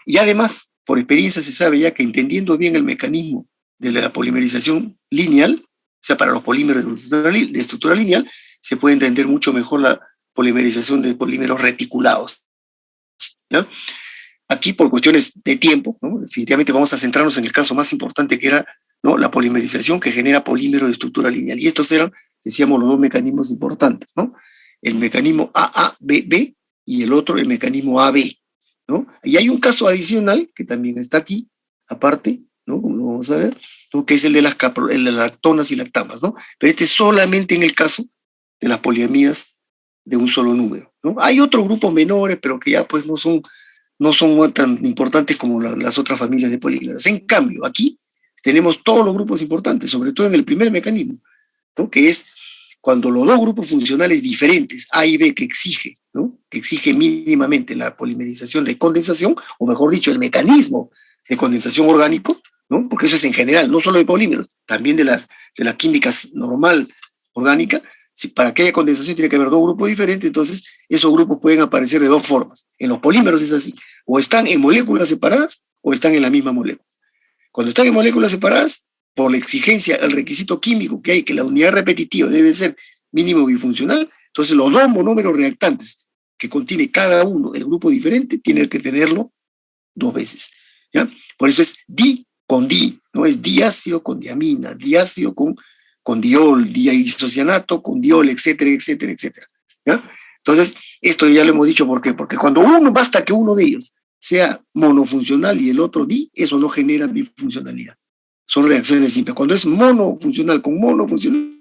Y además, por experiencia se sabe ya que entendiendo bien el mecanismo de la polimerización lineal, o sea, para los polímeros de estructura lineal, se puede entender mucho mejor la polimerización de polímeros reticulados, ¿ya? Aquí, por cuestiones de tiempo, ¿no? Definitivamente vamos a centrarnos en el caso más importante, que era, ¿no?, la polimerización que genera polímeros de estructura lineal. Y estos eran, decíamos, los dos mecanismos importantes, ¿no? El mecanismo AABB y el otro, el mecanismo AB, ¿no? Y hay un caso adicional que también está aquí, aparte, ¿no? Como lo vamos a ver, ¿no?, que es el de las lactonas y lactamas, ¿no? Pero este es solamente en el caso de las poliamidas de un solo número, ¿no? Hay otros grupos menores, pero que ya pues no son tan importantes como las otras familias de polímeros. En cambio, aquí tenemos todos los grupos importantes, sobre todo en el primer mecanismo, ¿no?, que es cuando los dos grupos funcionales diferentes, A y B, que exige, ¿no?, que exige mínimamente la polimerización de condensación, o mejor dicho, el mecanismo de condensación orgánico, ¿no?, porque eso es en general, no solo de polímeros, también de la química normal orgánica. Si para que haya condensación tiene que haber dos grupos diferentes, entonces esos grupos pueden aparecer de dos formas. En los polímeros es así, o están en moléculas separadas o están en la misma molécula. Cuando están en moléculas separadas, por la exigencia, el requisito químico que hay, que la unidad repetitiva debe ser mínimo bifuncional, entonces los dos monómeros reactantes que contiene cada uno el grupo diferente tienen que tenerlo dos veces, ¿ya? Por eso es di con di, no es diácido con diamina, diácido con diol, diisocianato con diol, etcétera, etcétera, etcétera, ¿ya? Entonces, esto ya lo hemos dicho, ¿por qué? Porque cuando basta que uno de ellos sea monofuncional y el otro di, eso no genera bifuncionalidad. Son reacciones simples. Cuando es monofuncional con monofuncional,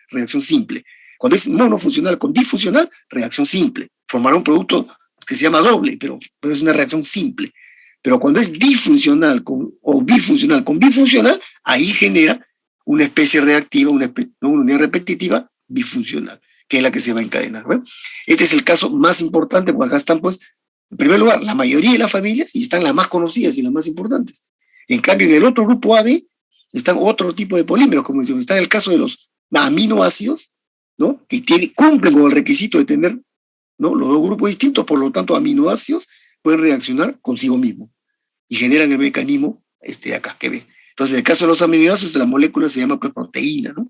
reacción simple. Cuando es monofuncional con difuncional, reacción simple. Formará un producto que se llama doble, pero es una reacción simple. Pero cuando es difuncional o bifuncional con bifuncional, ahí genera una especie reactiva, una unidad repetitiva bifuncional, que es la que se va a encadenar, ¿no? Este es el caso más importante, porque acá están, pues, en primer lugar, la mayoría de las familias, y están las más conocidas y las más importantes. En cambio, en el otro grupo AB están otro tipo de polímeros, como decimos, está en el caso de los aminoácidos, ¿no?, que cumplen con el requisito de tener, ¿no?, los dos grupos distintos, por lo tanto, aminoácidos pueden reaccionar consigo mismo y generan el mecanismo acá, que ven. Entonces, en el caso de los aminoácidos, la molécula se llama, pues, proteína, ¿no?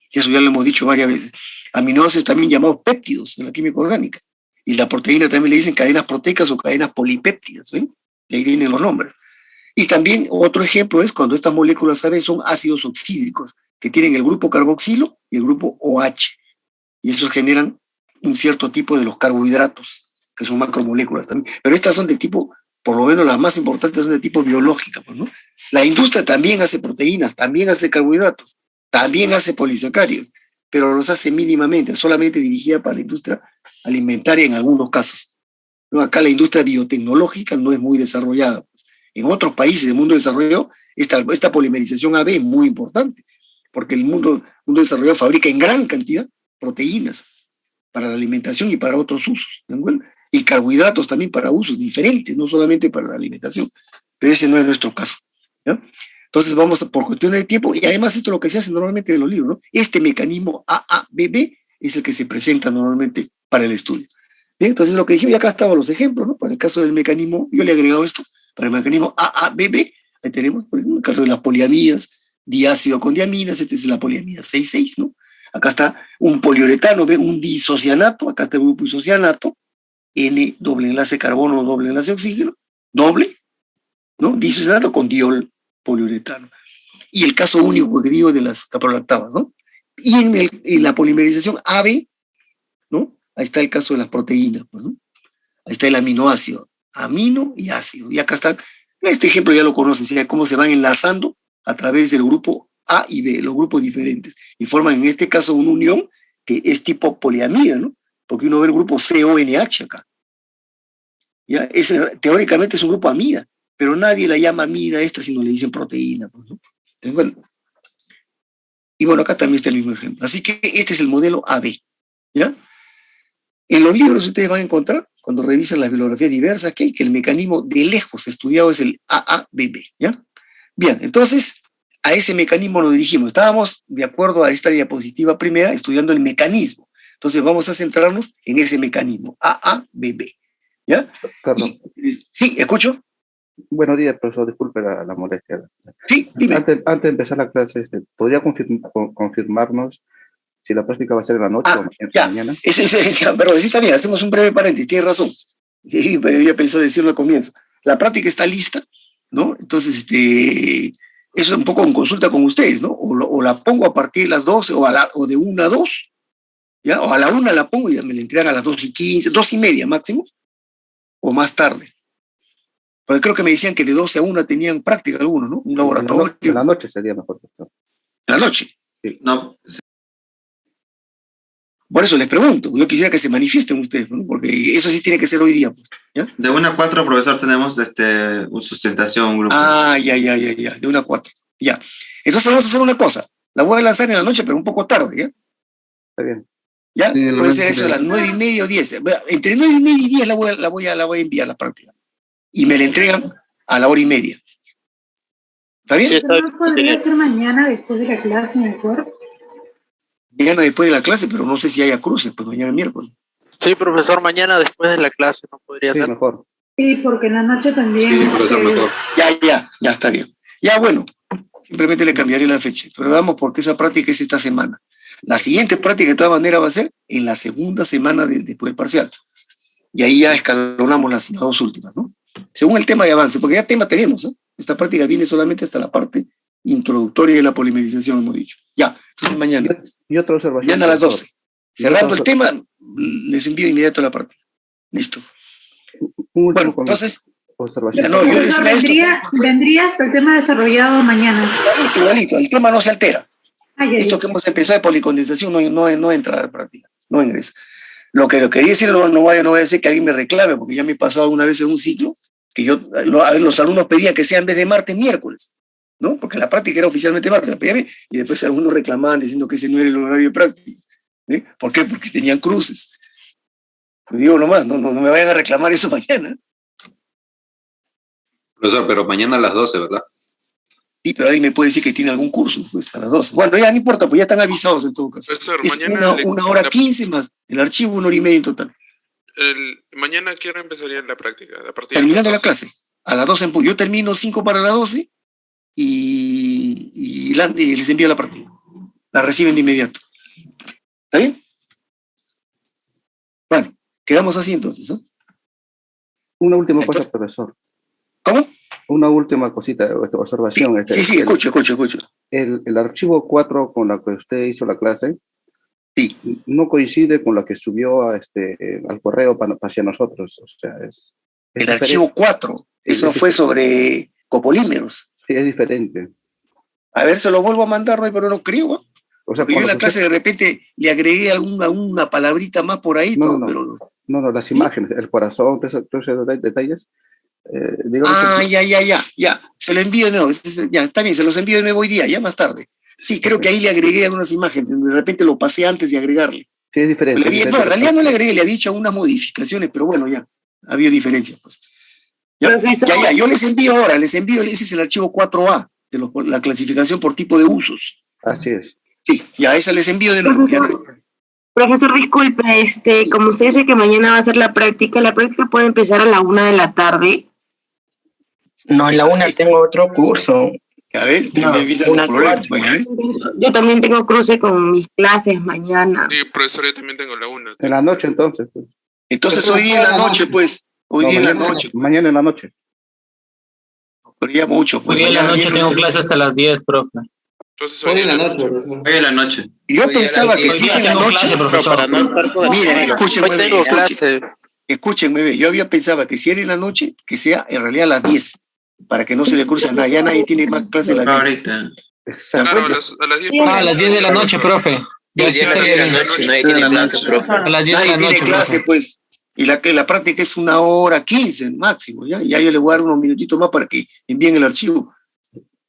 Y eso ya lo hemos dicho varias veces. Aminoácidos también llamados péptidos en la química orgánica. Y la proteína también le dicen cadenas proteicas o cadenas polipéptidas, ¿ven? De ahí vienen los nombres. Y también otro ejemplo es cuando estas moléculas AB son ácidos oxídricos, que tienen el grupo carboxilo y el grupo OH. Y esos generan un cierto tipo de los carbohidratos, que son macromoléculas también. Pero estas son de tipo, por lo menos las más importantes, son de tipo biológica, pues, ¿no? La industria también hace proteínas, también hace carbohidratos, también hace polisacáridos, pero los hace mínimamente, solamente dirigida para la industria alimentaria en algunos casos, ¿no? Acá la industria biotecnológica no es muy desarrollada. En otros países del mundo desarrollado, esta polimerización AB es muy importante, porque el mundo desarrollado fabrica en gran cantidad proteínas para la alimentación y para otros usos, ¿no? Y carbohidratos también para usos diferentes, no solamente para la alimentación, pero ese no es nuestro caso, ¿ya? Entonces vamos por cuestiones de tiempo, y además esto es lo que se hace normalmente en los libros, ¿no? Este mecanismo AABB es el que se presenta normalmente para el estudio. Bien, entonces lo que dijimos, y acá estaban los ejemplos, ¿no? Para el caso del mecanismo, yo le he agregado esto, para el mecanismo AABB, ahí tenemos, por ejemplo, el caso de las poliamidas, diácido con diaminas, este es la poliamida 6,6, ¿no? Acá está un poliuretano, ¿ve? Un disocianato, acá está el grupo isocianato, N, doble enlace carbono, doble enlace oxígeno, doble, ¿no? Disocianato con diol poliuretano. Y el caso único que digo de las caprolactamas, ¿no? Y en la polimerización AB, ¿no? Ahí está el caso de las proteínas, ¿no? Ahí está el aminoácido, amino y ácido. Y acá está, este ejemplo ya lo conocen, ¿sí? Cómo se van enlazando a través del grupo A y B, los grupos diferentes, y forman en este caso una unión que es tipo poliamida, ¿no? Porque uno ve el grupo CONH acá. ¿Ya? Teóricamente es un grupo amida, pero nadie la llama amida esta si no le dicen proteína, ¿no? Entonces, bueno, y bueno, acá también está el mismo ejemplo. Así que este es el modelo AB, ¿ya? En los libros ustedes van a encontrar, cuando revisan las bibliografías diversas, que el mecanismo de lejos estudiado es el AABB, ¿ya? Bien, entonces, a ese mecanismo nos dirigimos. Estábamos, de acuerdo a esta diapositiva primera, estudiando el mecanismo. Entonces vamos a centrarnos en ese mecanismo, AABB, ¿ya? Perdón. Sí, escucho. Buenos días, profesor, disculpe la molestia. Sí, dime. Antes de empezar la clase, ¿podría confirmarnos si la práctica va a ser en la noche o Ya, mañana? perdón, sí está bien, hacemos un breve paréntesis, tienes razón. Pero yo pensé decirlo al comienzo. La práctica está lista, ¿no? Entonces, eso es un poco en consulta con ustedes, ¿no? O la pongo a partir de las 12 o de 1 a 2, ¿ya? O a la 1 la pongo y ya me la entregan a las 2:15, 2:30 máximo, o más tarde. Porque creo que me decían que de 12 a 1 tenían práctica algunos, ¿no? Un laboratorio. En la noche sería mejor. En la noche. Sí. No, Por eso les pregunto, yo quisiera que se manifiesten ustedes, ¿no? Porque eso sí tiene que ser hoy día, pues, ¿ya? de 1 a 4, profesor, tenemos sustentación, un grupo. Ya, de 1 a 4, ya. Entonces vamos a hacer una cosa, la voy a lanzar en la noche, pero un poco tarde, ¿ya? Está bien. ¿Ya? Sí, puede ser eso a las 9:30 o 10. Entre 9:30 y 10 la voy a enviar la práctica. Y me la entregan a la 1:30. ¿Está bien? Sí, está bien. ¿No podría ser mañana después de la clase mejor? Mañana después de la clase, pero no sé si haya cruces, pues mañana es miércoles. Sí, profesor, mañana después de la clase no podría Sí, ser. mejor. Sí, porque en la noche también. Sí, profesor, mejor. Ya, está bien. Ya, bueno, simplemente le cambiaré la fecha. Pero vamos porque esa práctica es esta semana. La siguiente práctica de todas maneras va a ser en la segunda semana después del parcial. Y ahí ya escalonamos las 2 últimas, ¿no? Según el tema de avance, porque ya tema tenemos, ¿eh? Esta práctica viene solamente hasta la parte introductoria de la polimerización, hemos dicho. Ya, entonces mañana. Y otra observación. Mañana a las 12. Cerrando otra- el tema, les envío inmediato la práctica. Listo. Un último Bueno, entonces, observación. ya no, yo les Profesor, vendría hasta el tema desarrollado mañana. igualito, el tema no se altera. Ya. Esto que hemos empezado de policondensación no entra a la práctica, no ingresa. Lo que quería decir, no voy a decir que alguien me reclame, porque ya me pasó alguna vez en un ciclo, que los alumnos pedían que sea en vez de martes, miércoles, ¿no? Porque la práctica era oficialmente martes, y después algunos reclamaban diciendo que ese no era el horario de práctica. ¿Sí? ¿Por qué? Porque tenían cruces. Pues digo nomás, no me vayan a reclamar eso mañana. Profesor, pero mañana a las 12, ¿verdad? Sí, pero alguien me puede decir que tiene algún curso, pues a las 12. Bueno, ya no importa, pues ya están avisados en todo caso. Profesor, Es mañana una hora 15 más, el archivo 1 hora y media en total. mañana, ¿a qué hora empezaría la práctica? A partir Terminando de la clase, a las 12 en punto. Yo termino 5 para las 12 y les envío la partida. La reciben de inmediato. ¿Está bien? Bueno, quedamos así entonces, ¿no? Una última cosa, profesor. ¿Cómo? Una última cosita, observación. Sí, escucho. El archivo 4 con la que usted hizo la clase, sí, no coincide con la que subió al correo hacia nosotros. O sea, el archivo 4, eso fue sobre copolímeros. Sí, es diferente. A ver, se lo vuelvo a mandar, pero no creo. O sea, yo en la clase de repente le agregué alguna palabrita más por ahí. No, las imágenes, el corazón, todos esos detalles. Ya. Se lo envío de nuevo. Ya, está bien, se los envío de nuevo hoy día, ya más tarde. Sí, creo que ahí le agregué algunas imágenes. De repente lo pasé antes de agregarle. Sí, es diferente. No, en realidad no le agregué, le había hecho algunas modificaciones, pero bueno, ya. Ha habido diferencias, pues. Ya, yo les envío ahora, ese es el archivo 4A, de la clasificación por tipo de usos. Así es. Sí, ya esa les envío de nuevo. Profesor, disculpe, como usted dice que mañana va a ser la práctica puede empezar a la 1 de la tarde. No, en la 1 tengo otro curso. A ver, Yo también tengo cruce con mis clases mañana. Sí, profesor, yo también tengo la 1. En la noche, entonces. Pues. Entonces hoy día en la noche, pues. Hoy día en la noche. Mañana en la noche. Pero ya mucho. Hoy día en la noche tengo clase hasta las 10, profe. Entonces hoy en la noche. Hoy en la noche. Yo pensaba que si es en la noche, profesor. Para no estar con miren, escúchenme, yo había pensado que si era en la noche, que sea en realidad a las 10, para que no se le cruce nada, ya nadie tiene más clase a las 10. Ahorita. Claro, a las 10. A las 10 de la noche, profe. Ya sí estaría bien. Nadie tiene clase, profe. A las 10 de la Nadie noche, tiene clase, profe. pues. Y la práctica es 1 hora 15 máximo, ¿ya? Ya yo le voy a dar unos minutitos más para que envíen el archivo.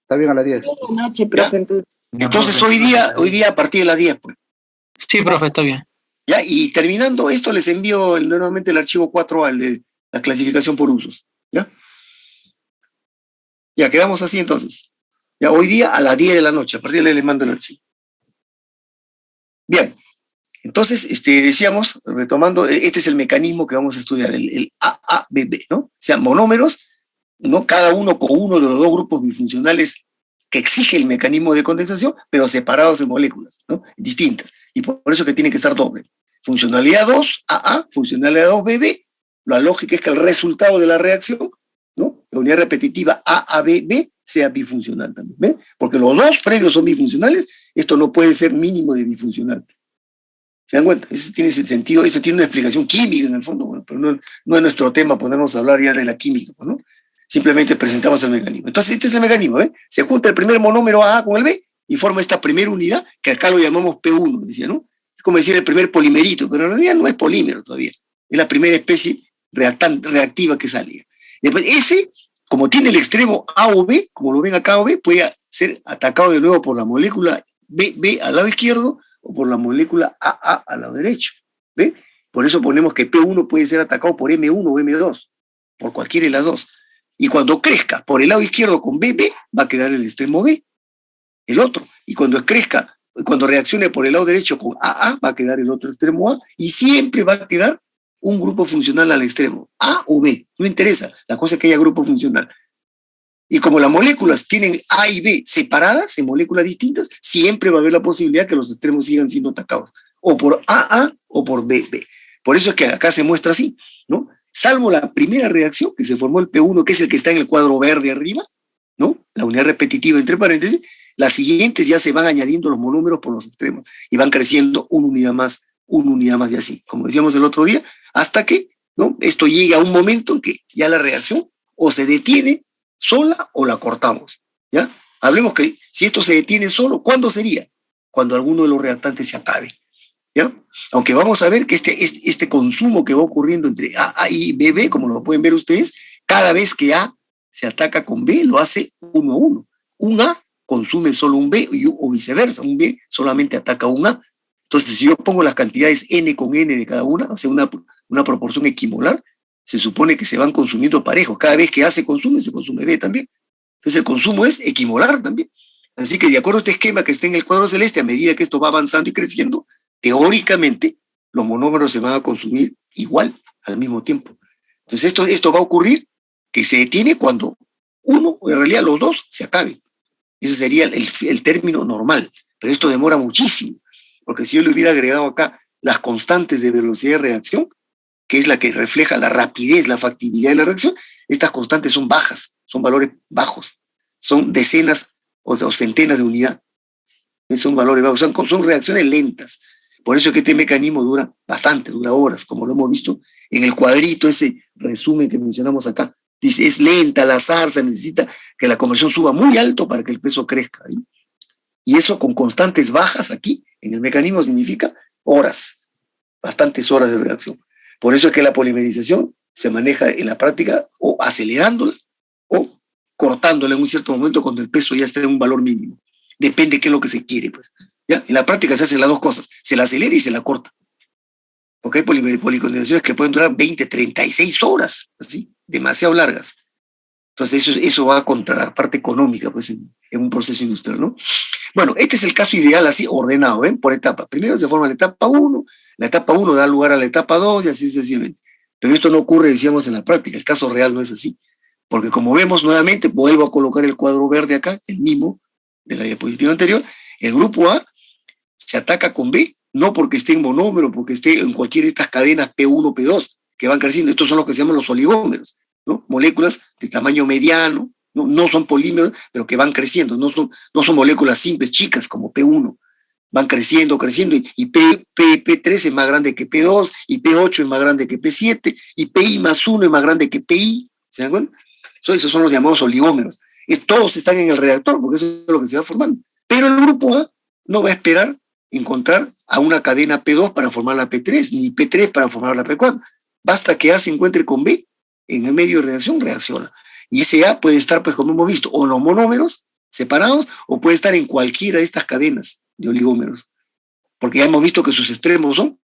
Está bien a las 10. Noche, profe. Entonces hoy día a partir de las 10, pues. Sí, profe, está bien. Ya, y terminando esto, les envío nuevamente el archivo 4A, el de la clasificación por usos. ¿Ya? Ya, quedamos así entonces. Ya, hoy día a las 10 de la noche, a partir de ahí les mando el archivo. Bien, entonces, decíamos, retomando, este es el mecanismo que vamos a estudiar, el AABB, ¿no? O sea, monómeros ¿no? Cada uno con uno de los dos grupos bifuncionales que exige el mecanismo de condensación, pero separados en moléculas, ¿no? Distintas. Y por eso que tiene que estar doble. Funcionalidad 2, AA, funcionalidad 2, BB. La lógica es que el resultado de la reacción, ¿no? La unidad repetitiva AABB sea bifuncional también, ¿ven? Porque los dos previos son bifuncionales, esto no puede ser mínimo de bifuncional. ¿Se dan cuenta? Eso tiene ese sentido, eso tiene una explicación química en el fondo, bueno, pero no es nuestro tema ponernos a hablar ya de la química, ¿no? Simplemente presentamos el mecanismo. Entonces, este es el mecanismo, ¿ves? Se junta el primer monómero AA con el B y forma esta primera unidad, que acá lo llamamos P1, decía, ¿no? Es como decir el primer polimerito, pero en realidad no es polímero todavía. Es la primera especie reactiva que sale. Después, ese, como tiene el extremo A o B, como lo ven acá o B, puede ser atacado de nuevo por la molécula B al lado izquierdo o por la molécula AA al lado derecho. ¿Ve? Por eso ponemos que P1 puede ser atacado por M1 o M2, por cualquiera de las dos. Y cuando crezca por el lado izquierdo con BB, va a quedar el extremo B, el otro. Y cuando crezca, cuando reaccione por el lado derecho con AA, va a quedar el otro extremo A, y siempre va a quedar un grupo funcional al extremo, A o B, no interesa, la cosa es que haya grupo funcional. Y como las moléculas tienen A y B separadas en moléculas distintas, siempre va a haber la posibilidad que los extremos sigan siendo atacados, o por AA o por BB. Por eso es que acá se muestra así, ¿no? Salvo la primera reacción, que se formó el P1, que es el que está en el cuadro verde arriba, ¿no? La unidad repetitiva entre paréntesis, las siguientes ya se van añadiendo los monómeros por los extremos y van creciendo una unidad más y así, como decíamos el otro día, hasta que, ¿no? Esto llega a un momento en que ya la reacción o se detiene sola o la cortamos, ¿ya? Hablemos que si esto se detiene solo, ¿cuándo sería? Cuando alguno de los reactantes se acabe, ¿ya? Aunque vamos a ver que este consumo que va ocurriendo entre A y BB, como lo pueden ver ustedes, cada vez que A se ataca con B, lo hace 1 a 1. Un A consume solo un B o viceversa, un B solamente ataca un A. Entonces, si yo pongo las cantidades N con N de cada una, o sea, una proporción equimolar, se supone que se van consumiendo parejos. Cada vez que A se consume B también. Entonces, el consumo es equimolar también. Así que, de acuerdo a este esquema que está en el cuadro celeste, a medida que esto va avanzando y creciendo, teóricamente, los monómeros se van a consumir igual, al mismo tiempo. Entonces, esto va a ocurrir que se detiene cuando uno, o en realidad los dos, se acaben. Ese sería el término normal. Pero esto demora muchísimo. Porque si yo le hubiera agregado acá las constantes de velocidad de reacción, que es la que refleja la rapidez, la factibilidad de la reacción, estas constantes son bajas, son valores bajos, son decenas o centenas de unidades. Son valores bajos, son reacciones lentas. Por eso es que este mecanismo dura bastante, dura horas, como lo hemos visto en el cuadrito, ese resumen que mencionamos acá. Dice, es lenta la zarza, necesita que la conversión suba muy alto para que el peso crezca, ¿sí? Y eso con constantes bajas aquí, en el mecanismo, significa horas, bastantes horas de reacción. Por eso es que la polimerización se maneja en la práctica o acelerándola o cortándola en un cierto momento cuando el peso ya esté en un valor mínimo. Depende de qué es lo que se quiere, pues. ¿Ya? En la práctica se hacen las dos cosas, se la acelera y se la corta. Porque hay policondensaciones que pueden durar 20, 36 horas, así, demasiado largas. Entonces eso va contra la parte económica, pues, en un proceso industrial, ¿no? Bueno, este es el caso ideal, así ordenado, ¿ven? Por etapas. Primero se forma la etapa 1, la etapa 1 da lugar a la etapa 2 y así sucesivamente. Pero esto no ocurre, decíamos, en la práctica. El caso real no es así. Porque como vemos nuevamente, vuelvo a colocar el cuadro verde acá, el mismo de la diapositiva anterior, el grupo A se ataca con B, no porque esté en monómero, porque esté en cualquiera de estas cadenas P1, P2, que van creciendo. Estos son los que se llaman los oligómeros, ¿no? Moléculas de tamaño mediano, no son polímeros, pero que van creciendo, no son moléculas simples, chicas, como P1. Van creciendo, y P3 es más grande que P2, y P8 es más grande que P7, y PI más 1 es más grande que PI. ¿Se dan cuenta? Esos son los llamados oligómeros. Todos están en el reactor, porque eso es lo que se va formando. Pero el grupo A no va a esperar encontrar a una cadena P2 para formar la P3, ni P3 para formar la P4. Basta que A se encuentre con B en el medio de reacción, reacciona. Y ese A puede estar, pues como hemos visto, o en los monómeros separados, o puede estar en cualquiera de estas cadenas de oligómeros. Porque ya hemos visto que sus extremos son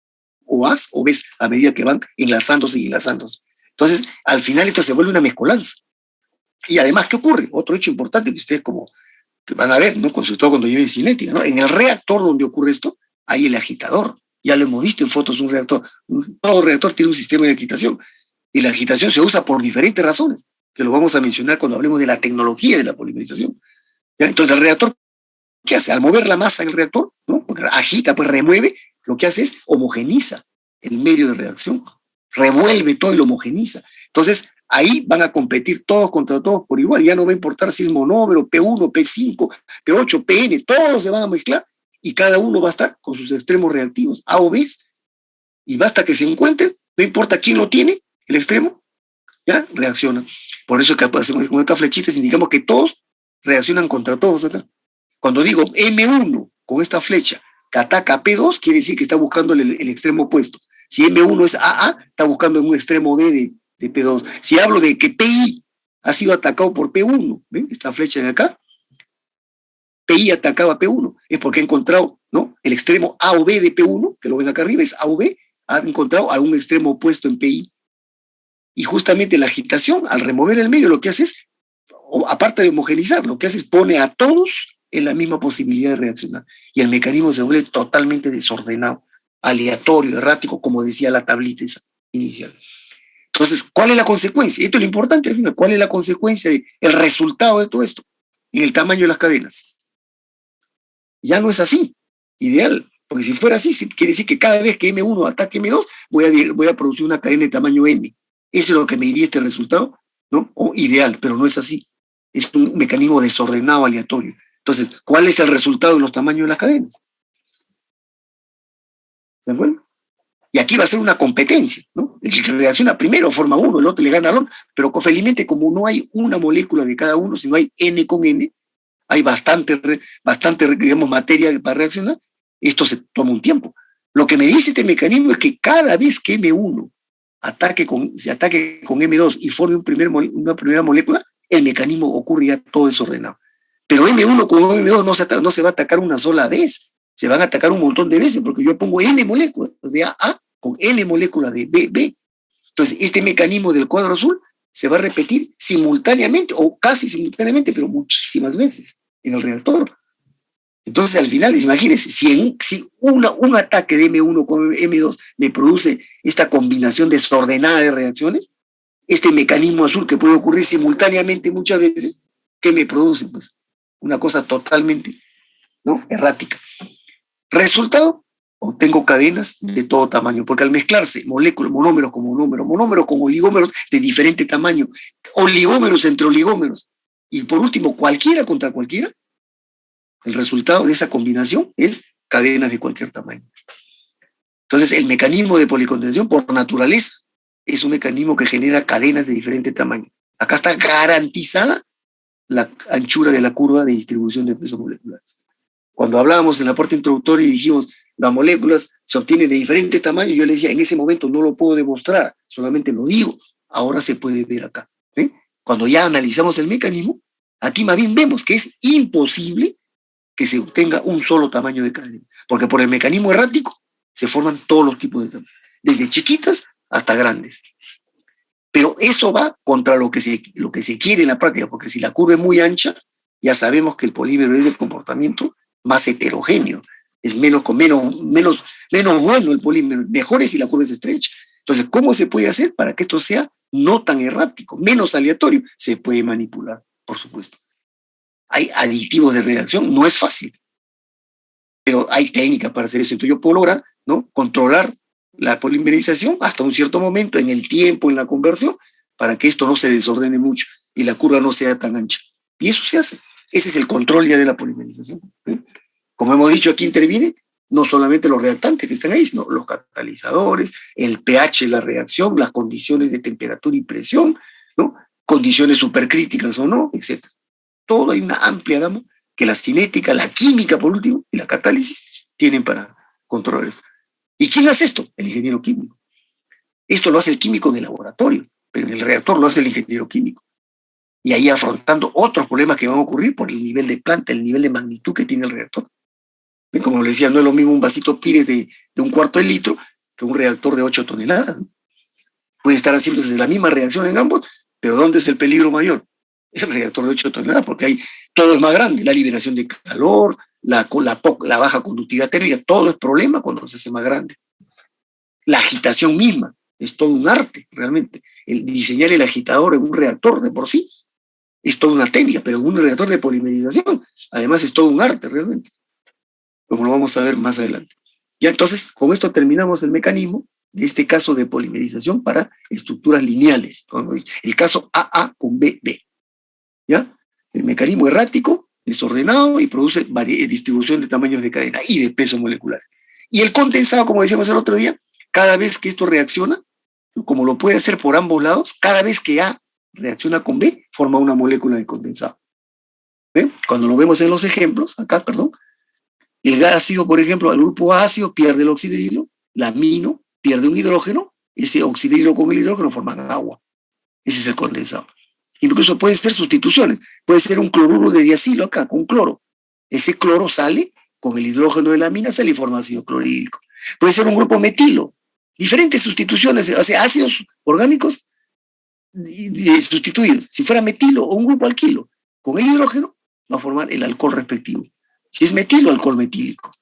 o A's o B's a medida que van enlazándose y enlazándose. Entonces, al final esto se vuelve una mezcolanza. Y además, ¿qué ocurre? Otro hecho importante que ustedes como que van a ver, ¿no? Sobre todo cuando lleven cinética, ¿no? En el reactor donde ocurre esto, hay el agitador. Ya lo hemos visto en fotos, un reactor. Todo reactor tiene un sistema de agitación. Y la agitación se usa por diferentes razones. que lo vamos a mencionar cuando hablemos de la tecnología de la polimerización. ¿Ya? Entonces, el reactor, ¿qué hace? Al mover la masa en el reactor, ¿no? Porque agita, pues remueve, lo que hace es homogeniza el medio de reacción, revuelve todo y lo homogeniza. Entonces, ahí van a competir todos contra todos por igual, ya no va a importar si es monómero, P1, P5, P8, PN, todos se van a mezclar y cada uno va a estar con sus extremos reactivos, A o B, y basta que se encuentren, no importa quién lo tiene, el extremo, ya reacciona. Por eso que hacemos con estas flechitas, indicamos que todos reaccionan contra todos acá. Cuando digo M1 con esta flecha que ataca a P2, quiere decir que está buscando el extremo opuesto. Si M1 es AA, está buscando en un extremo B de P2. Si hablo de que PI ha sido atacado por P1, ¿ven? Esta flecha de acá, PI atacaba a P1, es porque ha encontrado, ¿no? El extremo A o B de P1, que lo ven acá arriba, es A o B, ha encontrado a un extremo opuesto en PI. Y justamente la agitación, al remover el medio, lo que hace es, aparte de homogenizar, lo que hace es pone a todos en la misma posibilidad de reaccionar. Y el mecanismo se vuelve totalmente desordenado, aleatorio, errático, como decía la tablita esa inicial. Entonces, ¿cuál es la consecuencia? Esto es lo importante al final. ¿Cuál es la consecuencia, el resultado de todo esto? En el tamaño de las cadenas. Ya no es así, ideal. Porque si fuera así, quiere decir que cada vez que M1 ataque M2, voy a producir una cadena de tamaño M. Eso es lo que me diría este resultado, ¿no? O ideal, pero no es así. Es un mecanismo desordenado, aleatorio. Entonces, ¿cuál es el resultado de los tamaños de las cadenas? ¿Se acuerdan? Y aquí va a ser una competencia, ¿no? El que reacciona primero forma uno, el otro le gana al otro, pero felizmente como no hay una molécula de cada uno, sino hay N con N, hay bastante, digamos, materia para reaccionar, esto se toma un tiempo. Lo que me dice este mecanismo es que cada vez que M1 se ataque con M2 y forme una primera molécula, el mecanismo ocurre ya todo desordenado. Pero M1 con M2 no se va a atacar una sola vez, se van a atacar un montón de veces, porque yo pongo N moléculas de A con N moléculas de B. Entonces, este mecanismo del cuadro azul se va a repetir simultáneamente, o casi simultáneamente, pero muchísimas veces en el reactor. Entonces, al final, imagínense, si un ataque de M1 con M2 me produce esta combinación desordenada de reacciones, este mecanismo azul que puede ocurrir simultáneamente muchas veces, ¿qué me produce? Pues una cosa totalmente, ¿no?, errática. Resultado, obtengo cadenas de todo tamaño, porque al mezclarse moléculas, monómeros con oligómeros de diferente tamaño, oligómeros entre oligómeros, y por último, cualquiera contra cualquiera, el resultado de esa combinación es cadenas de cualquier tamaño. Entonces, el mecanismo de policondensación, por naturaleza, es un mecanismo que genera cadenas de diferente tamaño. Acá está garantizada la anchura de la curva de distribución de pesos moleculares. Cuando hablábamos en la parte introductoria y dijimos, las moléculas se obtienen de diferentes tamaños, yo le decía, en ese momento no lo puedo demostrar, solamente lo digo. Ahora se puede ver acá. Cuando ya analizamos el mecanismo, aquí más bien vemos que es imposible que se obtenga un solo tamaño de cadena, porque por el mecanismo errático se forman todos los tipos de tamaños, desde chiquitas hasta grandes. Pero eso va contra lo que se quiere en la práctica, porque si la curva es muy ancha, ya sabemos que el polímero es del comportamiento más heterogéneo, es menos bueno el polímero, mejor es si la curva es estrecha. Entonces, ¿cómo se puede hacer para que esto sea no tan errático, menos aleatorio? Se puede manipular, por supuesto. Hay aditivos de reacción, no es fácil, pero hay técnicas para hacer eso. Entonces yo puedo lograr, ¿no?, controlar la polimerización hasta un cierto momento en el tiempo, en la conversión, para que esto no se desordene mucho y la curva no sea tan ancha. Y eso se hace. Ese es el control ya de la polimerización. Como hemos dicho, aquí interviene no solamente los reactantes que están ahí, sino los catalizadores, el pH de la reacción, las condiciones de temperatura y presión, ¿no?, condiciones supercríticas o no, etc. Todo hay una amplia gama que la cinética, la química por último y la catálisis tienen para controlar esto. ¿Y quién hace esto? El ingeniero químico. Esto lo hace el químico en el laboratorio, pero en el reactor lo hace el ingeniero químico. Y ahí afrontando otros problemas que van a ocurrir por el nivel de planta, el nivel de magnitud que tiene el reactor. Como le decía, no es lo mismo un vasito Pires de un cuarto de litro que un reactor de 8 toneladas. Puede estar haciéndose la misma reacción en ambos, pero ¿dónde es el peligro mayor? El reactor de 8 toneladas, porque ahí todo es más grande, la liberación de calor, la baja conductividad térmica, todo es problema cuando se hace más grande. La agitación misma es todo un arte, realmente. el diseñar el agitador en un reactor de por sí es toda una técnica, pero en un reactor de polimerización, además es todo un arte realmente, como lo vamos a ver más adelante. Ya, entonces, con esto terminamos el mecanismo de este caso de polimerización para estructuras lineales, como el caso AA con BB. ¿Ya? El mecanismo errático, desordenado y produce distribución de tamaños de cadena y de peso molecular. Y el condensado, como decíamos el otro día, cada vez que esto reacciona, como lo puede hacer por ambos lados, cada vez que A reacciona con B, forma una molécula de condensado. ¿Ven? Cuando lo vemos en los ejemplos, acá, perdón, el ácido, por ejemplo, el grupo ácido pierde el oxidrilo, la amino pierde un hidrógeno, ese oxidrilo con el hidrógeno forman agua. Ese es el condensado. Incluso pueden ser sustituciones. Puede ser un cloruro de diacilo acá, con cloro. Ese cloro sale con el hidrógeno de la amina, sale y forma ácido clorhídrico. Puede ser un grupo metilo. Diferentes sustituciones, o sea, ácidos orgánicos sustituidos. Si fuera metilo o un grupo alquilo, con el hidrógeno va a formar el alcohol respectivo. Si es metilo, alcohol metílico.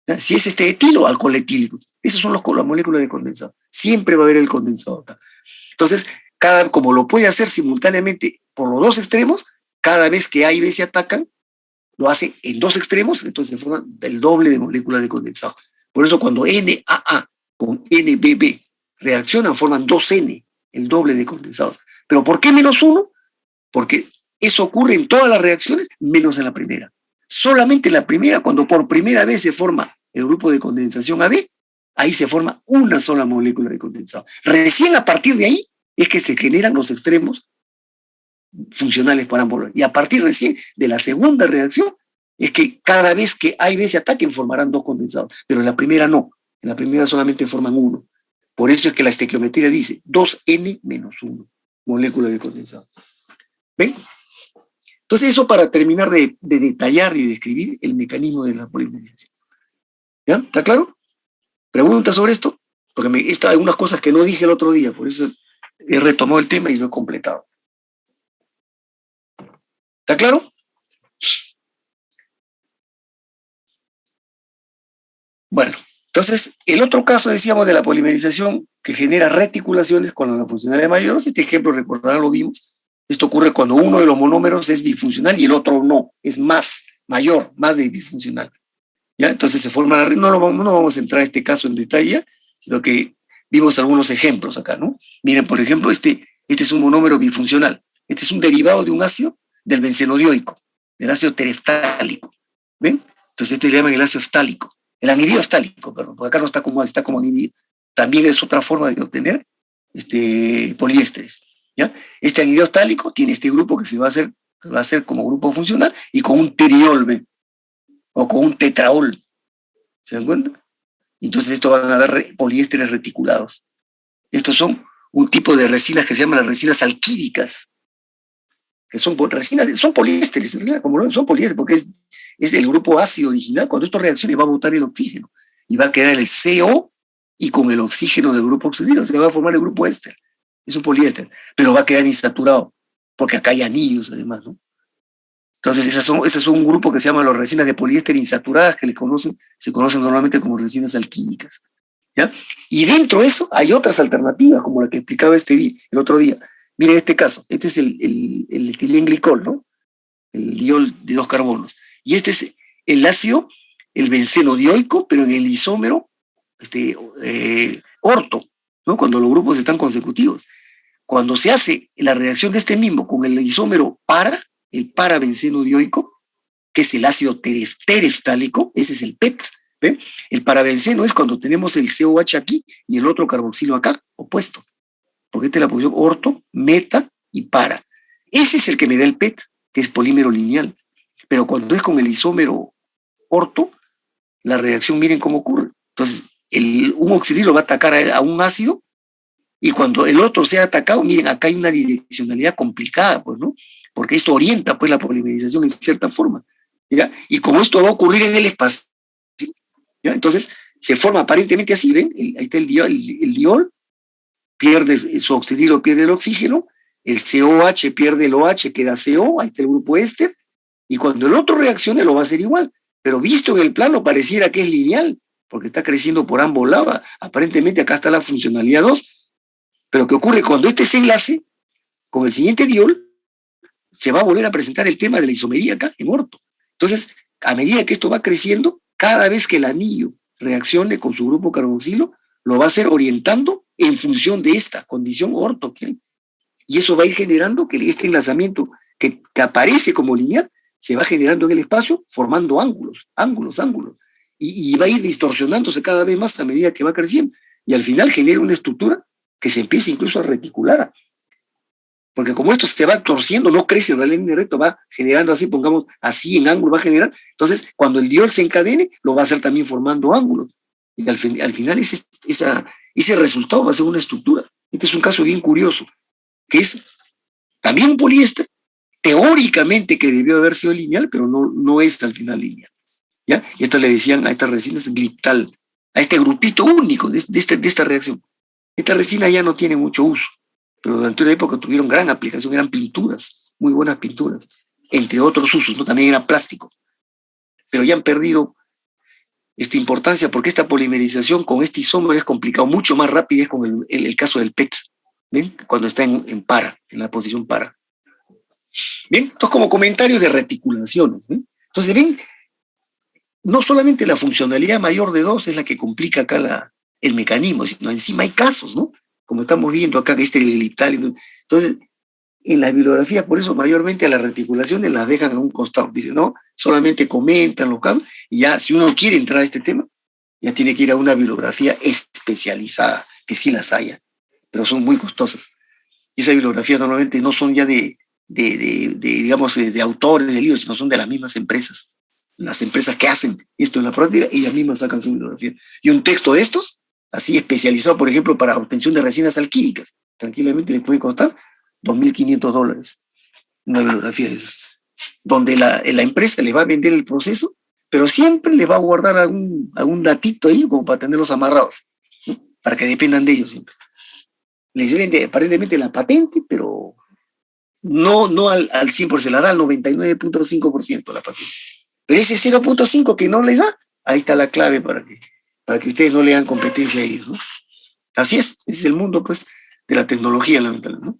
¿Ya? Si es etilo, alcohol etílico. Esas son las moléculas de condensado. Siempre va a haber el condensado acá. Entonces, como lo puede hacer simultáneamente por los dos extremos, cada vez que A y B se atacan, lo hace en dos extremos, entonces se forma el doble de moléculas de condensado. Por eso cuando NAA con NBB reaccionan, forman 2N, el doble de condensados. ¿Pero por qué menos uno? Porque eso ocurre en todas las reacciones, menos en la primera. Solamente en la primera, cuando por primera vez se forma el grupo de condensación AB, ahí se forma una sola molécula de condensado. Recién a partir de ahí es que se generan los extremos funcionales para ambos. Y a partir recién de la segunda reacción es que cada vez que A y B se ataquen formarán dos condensados, pero en la primera no, en la primera solamente forman uno. Por eso es que la estequiometría dice 2N menos 1, molécula de condensado. ¿Ven? Entonces eso para terminar de detallar y describir el mecanismo de la polimerización. ¿Ya? ¿Está claro? ¿Preguntas sobre esto? Porque hay algunas cosas que no dije el otro día, por eso he retomado el tema y lo he completado. ¿Está claro? Bueno, entonces, el otro caso, decíamos, de la polimerización que genera reticulaciones con la funcionalidad mayor, este ejemplo, recordarán, lo vimos. Esto ocurre cuando uno de los monómeros es bifuncional y el otro no, es mayor, más de bifuncional. ¿Ya? Entonces se forma, no vamos a entrar a este caso en detalle, sino que vimos algunos ejemplos acá, ¿no? Miren, por ejemplo, este es un monómero bifuncional. Este es un derivado de un ácido del benceno dioico, del ácido tereftálico. ¿Ven? Entonces este le llaman el ácido ftálico. El anhidriostálico, perdón, porque acá no está como anhidrido. También es otra forma de obtener poliésteres. ¿Ya? Este anhidriostálico tiene este grupo que va a hacer como grupo funcional y con un triol, ¿ven? O con un tetraol. ¿Se dan cuenta? Entonces esto van a dar poliésteres reticulados. Estos son un tipo de resinas que se llaman las resinas alquídicas, que son resinas, son poliésteres, en realidad, como son poliésteres, porque es el grupo ácido original. Cuando esto reacciona va a botar el oxígeno y va a quedar el CO y con el oxígeno del grupo oxidilo se va a formar el grupo éster. Es un poliéster, pero va a quedar insaturado, porque acá hay anillos además, ¿no? Entonces esas son un grupo que se llama las resinas de poliéster insaturadas, que se conocen normalmente como resinas alquímicas. ¿Ya? Y dentro de eso hay otras alternativas, como la que explicaba el otro día. Miren este caso, este es el etilenglicol, ¿no? El diol de 2 carbonos. Y este es el ácido, el benceno dioico, pero en el isómero orto, ¿no? Cuando los grupos están consecutivos. Cuando se hace la reacción de este mismo con el isómero el parabenceno dioico, que es el ácido tereftálico, ese es el PET. ¿Ven? El parabenceno es cuando tenemos el COH aquí y el otro carboxilo acá, opuesto. Porque esta es la posición orto, meta y para. Ese es el que me da el PET, que es polímero lineal. Pero cuando es con el isómero orto, la reacción, miren cómo ocurre. Entonces, un oxidilo va a atacar a un ácido, y cuando el otro sea atacado, miren, acá hay una direccionalidad complicada, pues, ¿no? Porque esto orienta, pues, la polimerización en cierta forma, ¿ya? Y como esto va a ocurrir en el espacio, ¿ya? Entonces, se forma aparentemente así, ¿ven? Ahí está el diol, pierde su oxidilo, pierde el oxígeno, el COH pierde el OH, queda CO, ahí está el grupo éster, y cuando el otro reaccione lo va a hacer igual, pero visto en el plano pareciera que es lineal, porque está creciendo por ambos lados. Aparentemente acá está la funcionalidad 2, Pero ¿qué ocurre? Cuando este se enlace con el siguiente diol, se va a volver a presentar el tema de la isomería acá, en orto. Entonces, a medida que esto va creciendo, cada vez que el anillo reaccione con su grupo carboxilo, lo va a hacer orientando en función de esta condición orto, ¿ok? Y eso va a ir generando que este enlazamiento que aparece como lineal se va generando en el espacio formando ángulos. Y va a ir distorsionándose cada vez más a medida que va creciendo. Y al final genera una estructura que se empieza incluso a reticular. Porque como esto se va torciendo, no crece realmente recto, va generando así, pongamos así en ángulo, va a generar. Entonces, cuando el diol se encadene, lo va a hacer también formando ángulos. Y al final ese resultado va a ser una estructura. Este es un caso bien curioso, que es también un poliéster, teóricamente que debió haber sido lineal, pero no es al final lineal. ¿Ya? Y esto le decían a estas resinas gliptal, a este grupito único de esta reacción. Esta resina ya no tiene mucho uso, pero durante una época tuvieron gran aplicación, eran pinturas, muy buenas pinturas, entre otros usos, ¿no? También era plástico. Pero ya han perdido esta importancia porque esta polimerización con este isómero es complicado, mucho más rápido es con el caso del PET, ¿ven? Cuando está en para, en la posición para. Bien, entonces como comentarios de reticulaciones, ¿ven? Entonces, ven, no solamente la funcionalidad mayor de 2 es la que complica acá el mecanismo, sino encima hay casos, ¿no? Como estamos viendo acá, que gliptal. Entonces, en la bibliografía, por eso mayormente a las reticulaciones las dejan a un costado. Dicen, no, solamente comentan los casos, y ya si uno quiere entrar a este tema, ya tiene que ir a una bibliografía especializada, que sí las haya, pero son muy costosas. Y esas bibliografías normalmente no son ya digamos, de autores de libros, sino son de las mismas empresas. Las empresas que hacen esto en la práctica, ellas mismas sacan su bibliografía. Y un texto de estos, así especializado, por ejemplo, para obtención de resinas alquílicas, tranquilamente les puede costar $2.500, una bibliografía de esas, donde la empresa les va a vender el proceso, pero siempre les va a guardar algún datito ahí como para tenerlos amarrados, ¿no? Para que dependan de ellos siempre. Les vende aparentemente la patente, pero no al 100%, se la da al 99.5% la patente. Pero ese 0.5 que no les da, ahí está la clave para que ustedes no le hagan competencia a ellos, ¿no? Así es, ese es el mundo, pues, de la tecnología, lamentablemente, ¿no?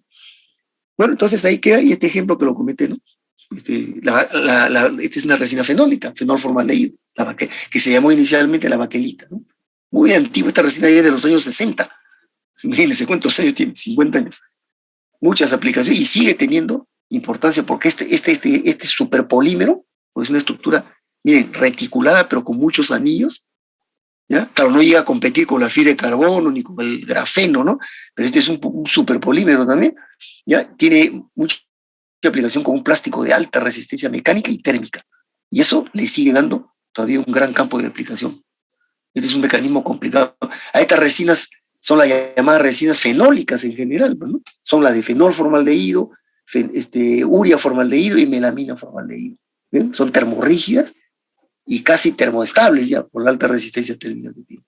Bueno, entonces ahí queda, y este ejemplo que lo comenté, ¿no? Esta es una resina fenólica, fenol formaldehído, que se llamó inicialmente la baquelita, ¿no? Muy antigua, esta resina ya es de los años 60. Imagínense cuántos años tiene, 50 años. Muchas aplicaciones, y sigue teniendo importancia porque este superpolímero, pues es una estructura, miren, reticulada, pero con muchos anillos, ¿ya? Claro, no llega a competir con la fibra de carbono ni con el grafeno, ¿no? Pero este es un superpolímero también, ¿ya? Tiene mucha aplicación con un plástico de alta resistencia mecánica y térmica. Y eso le sigue dando todavía un gran campo de aplicación. Este es un mecanismo complicado. A estas resinas son las llamadas resinas fenólicas en general, ¿no? Son las de fenol formaldehído, urea formaldehído y melamina formaldehído. ¿Ven? Son termorrígidas y casi termoestables ya por la alta resistencia térmica que tienen.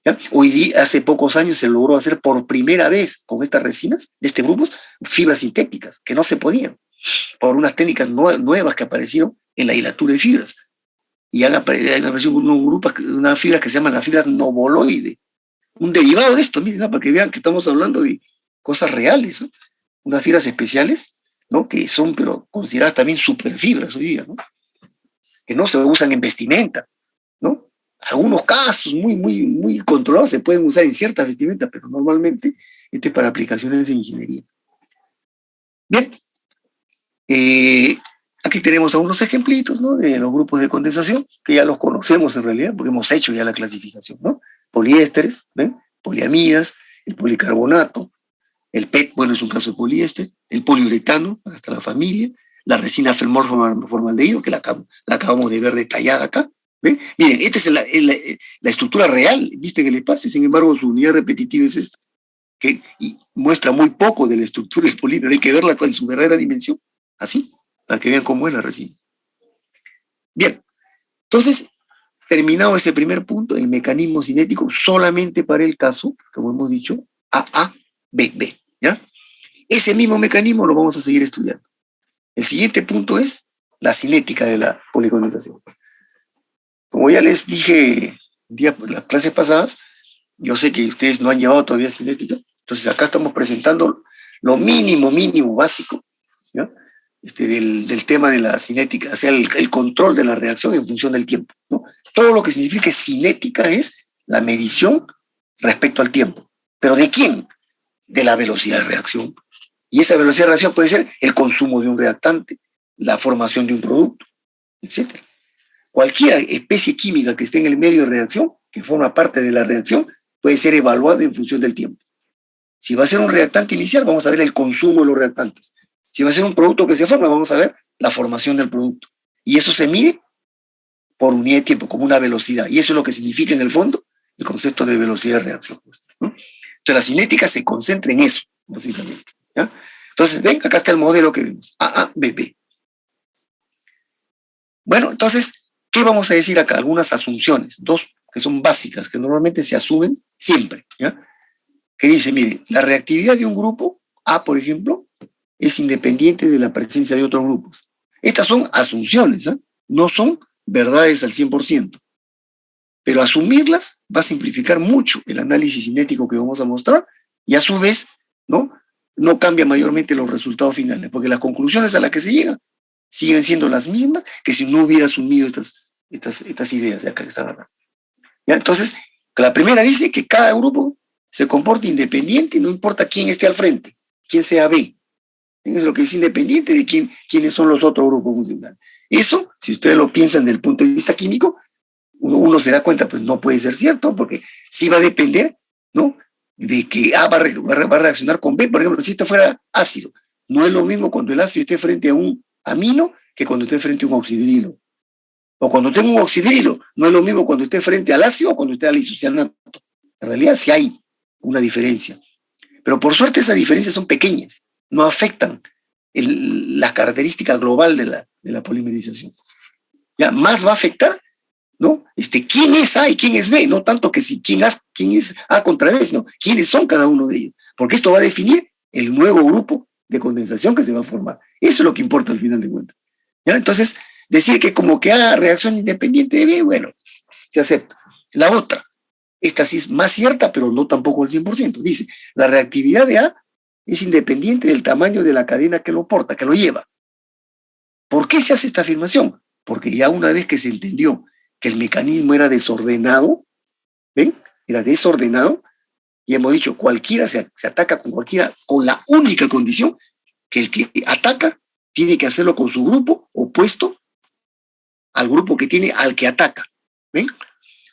¿Ya? Hoy día, hace pocos años, se logró hacer por primera vez con estas resinas de este grupo fibras sintéticas, que no se podían, por unas técnicas nuevas que aparecieron en la hilatura de fibras. Y han aparecido una fibra que se llama la fibra novoloide, un derivado de esto, miren, ¿no? Para que vean que estamos hablando de cosas reales, ¿no? Unas fibras especiales, ¿no? Que son, pero consideradas también superfibras hoy día, ¿no? Que no se usan en vestimenta, ¿no? Algunos casos muy controlados se pueden usar en ciertas vestimentas, pero normalmente esto es para aplicaciones de ingeniería. Bien, aquí tenemos algunos ejemplitos, ¿no? De los grupos de condensación, que ya los conocemos en realidad, porque hemos hecho ya la clasificación, ¿no? Poliésteres, ¿ven? Poliamidas, el policarbonato, el PET, bueno, es un caso de poliéster, el poliuretano, hasta la familia, la resina fenol formaldehído, que la acabamos de ver detallada acá, ¿ven? Miren, esta es la estructura real, viste, en el espacio, sin embargo, su unidad repetitiva es esta, que muestra muy poco de la estructura del polímero, hay que verla en su verdadera dimensión, así, para que vean cómo es la resina. Bien, entonces, terminado ese primer punto, el mecanismo cinético solamente para el caso, como hemos dicho, AABB, ¿ya? Ese mismo mecanismo lo vamos a seguir estudiando. El siguiente punto es la cinética de la policondensación. Como ya les dije en las clases pasadas, yo sé que ustedes no han llevado todavía cinética, Entonces acá estamos presentando lo mínimo básico, ¿ya? Del tema de la cinética, o sea, el control de la reacción en función del tiempo, ¿no? Todo lo que significa cinética es la medición respecto al tiempo. ¿Pero de quién? De la velocidad de reacción. Y esa velocidad de reacción puede ser el consumo de un reactante, la formación de un producto, etc. Cualquier especie química que esté en el medio de reacción, que forma parte de la reacción, puede ser evaluada en función del tiempo. Si va a ser un reactante inicial, vamos a ver el consumo de los reactantes. Si va a ser un producto que se forma, vamos a ver la formación del producto. Y eso se mide por unidad de tiempo, como una velocidad. Y eso es lo que significa en el fondo el concepto de velocidad de reacción, ¿no? Entonces la cinética se concentra en eso, básicamente, ¿ya? Entonces, ven, acá está el modelo que vimos, AABB. Bueno, entonces, ¿qué vamos a decir acá? Algunas asunciones, dos que son básicas, que normalmente se asumen siempre, ¿ya? Que dice, mire, la reactividad de un grupo, A, por ejemplo, es independiente de la presencia de otros grupos. Estas son asunciones, ¿eh? No son verdades al 100%. Pero asumirlas va a simplificar mucho el análisis cinético que vamos a mostrar y a su vez, ¿no? No cambia mayormente los resultados finales, porque las conclusiones a las que se llega siguen siendo las mismas que si no hubiera asumido estas ideas de acá que están hablando. ¿Ya? Entonces, la primera dice que cada grupo se comporta independiente, no importa quién esté al frente, quién sea B. Eso es lo que es independiente de quiénes son los otros grupos funcionales. Eso, si ustedes lo piensan desde el punto de vista químico, uno se da cuenta, pues no puede ser cierto, porque sí va a depender, ¿no?, de que A va a reaccionar con B. Por ejemplo, si esto fuera ácido, no es lo mismo cuando el ácido esté frente a un amino que cuando esté frente a un oxidrilo. O cuando tenga un oxidrilo, no es lo mismo cuando esté frente al ácido o cuando esté al isocianato. En realidad sí hay una diferencia. Pero por suerte esas diferencias son pequeñas, no afectan la característica global de la polimerización. Ya más va a afectar, ¿no? Quién es A y quién es B, no tanto que si quién es A contra B, sino quiénes son cada uno de ellos, porque esto va a definir el nuevo grupo de condensación que se va a formar. Eso es lo que importa al final de cuentas. ¿Ya? Entonces, decir que como que A reacción independiente de B, bueno, se acepta. La otra, esta sí es más cierta, pero no tampoco al 100%. Dice, la reactividad de A es independiente del tamaño de la cadena que lo porta, que lo lleva. ¿Por qué se hace esta afirmación? Porque ya una vez que se entendió que el mecanismo era desordenado, ¿ven? Era desordenado, y hemos dicho, cualquiera se ataca con cualquiera, con la única condición que el que ataca tiene que hacerlo con su grupo opuesto al grupo que tiene al que ataca, ¿ven?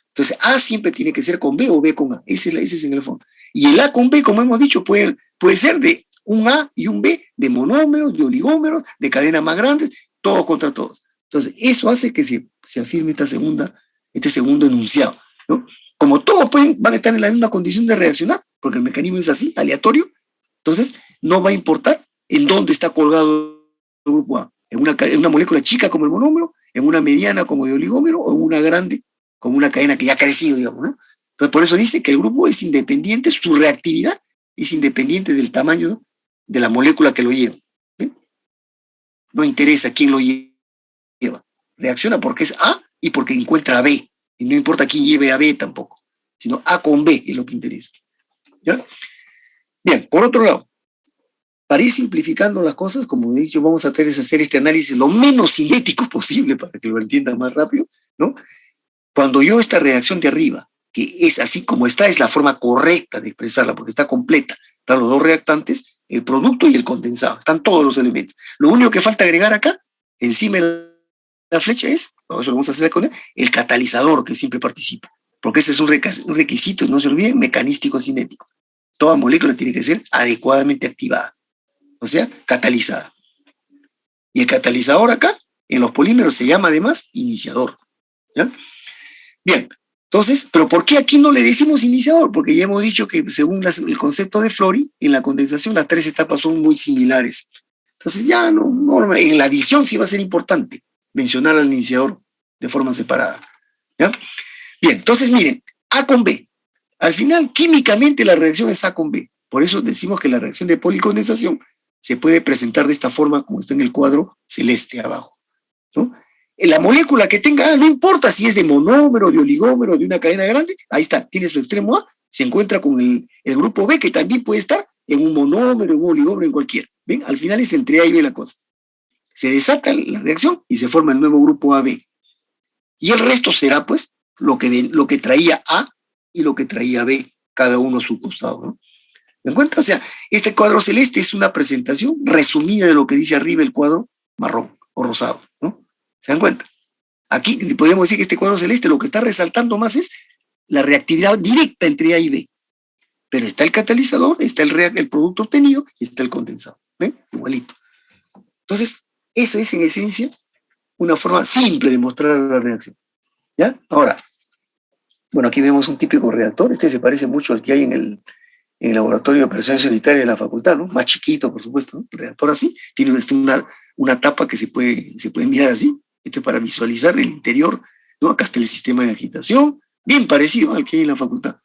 Entonces, A siempre tiene que ser con B o B con A, ese es en el fondo. Y el A con B, como hemos dicho, puede ser de un A y un B, de monómeros, de oligómeros, de cadenas más grandes, todos contra todos. Entonces, eso hace que se afirme este segundo enunciado, ¿no? Como todos van a estar en la misma condición de reaccionar, porque el mecanismo es así, aleatorio, entonces no va a importar en dónde está colgado el grupo A, en una molécula chica como el monómero, en una mediana como el oligómero, o en una grande como una cadena que ya ha crecido, digamos, ¿no? Entonces, por eso dice que el grupo es independiente, su reactividad es independiente del tamaño, ¿no?, de la molécula que lo lleva. ¿Ven? No interesa quién lo lleva. Reacciona porque es A y porque encuentra a B. Y no importa quién lleve a B tampoco, sino A con B es lo que interesa. ¿Ya? Bien, por otro lado, para ir simplificando las cosas, como he dicho, vamos a hacer este análisis lo menos cinético posible para que lo entiendan más rápido, ¿no? Cuando yo esta reacción de arriba, que es así como está, es la forma correcta de expresarla, porque está completa, están los dos reactantes, el producto y el condensado, están todos los elementos. Lo único que falta agregar acá, encima de la flecha, es, eso lo vamos a hacer con el catalizador que siempre participa, porque ese es un requisito, no se olviden, mecanístico cinético. Toda molécula tiene que ser adecuadamente activada, o sea, catalizada. Y el catalizador acá, en los polímeros, se llama además iniciador. ¿Ya? Bien, entonces, ¿pero por qué aquí no le decimos iniciador? Porque ya hemos dicho que según el concepto de Flory, en la condensación las tres etapas son muy similares. Entonces ya no, en la adición sí va a ser importante mencionar al iniciador de forma separada. ¿Ya? Bien, entonces miren, A con B. Al final, químicamente la reacción es A con B. Por eso decimos que la reacción de policondensación se puede presentar de esta forma como está en el cuadro celeste abajo, ¿no? La molécula que tenga A, no importa si es de monómero, de oligómero, de una cadena grande, ahí está, tiene su extremo A, se encuentra con el grupo B, que también puede estar en un monómero, en un oligómero, en cualquiera. ¿Ven? Al final es entre A y B la cosa. Se desata la reacción y se forma el nuevo grupo AB. Y el resto será, pues, lo que traía A y lo que traía B, cada uno a su costado, ¿no? ¿Me dan cuenta? O sea, este cuadro celeste es una presentación resumida de lo que dice arriba el cuadro marrón o rosado, ¿no? ¿Se dan cuenta? Aquí podemos decir que este cuadro celeste lo que está resaltando más es la reactividad directa entre A y B. Pero está el catalizador, está el producto obtenido y está el condensado. ¿Ven? Igualito. Entonces, esa es en esencia una forma simple de mostrar la reacción. ¿Ya? Ahora, bueno, aquí vemos un típico reactor. Este se parece mucho al que hay en el laboratorio de operaciones unitarias de la facultad, ¿no? Más chiquito, por supuesto, ¿no? El reactor así, tiene una tapa que se puede mirar así. Esto es para visualizar el interior, ¿no? Acá está el sistema de agitación, bien parecido al que hay en la facultad.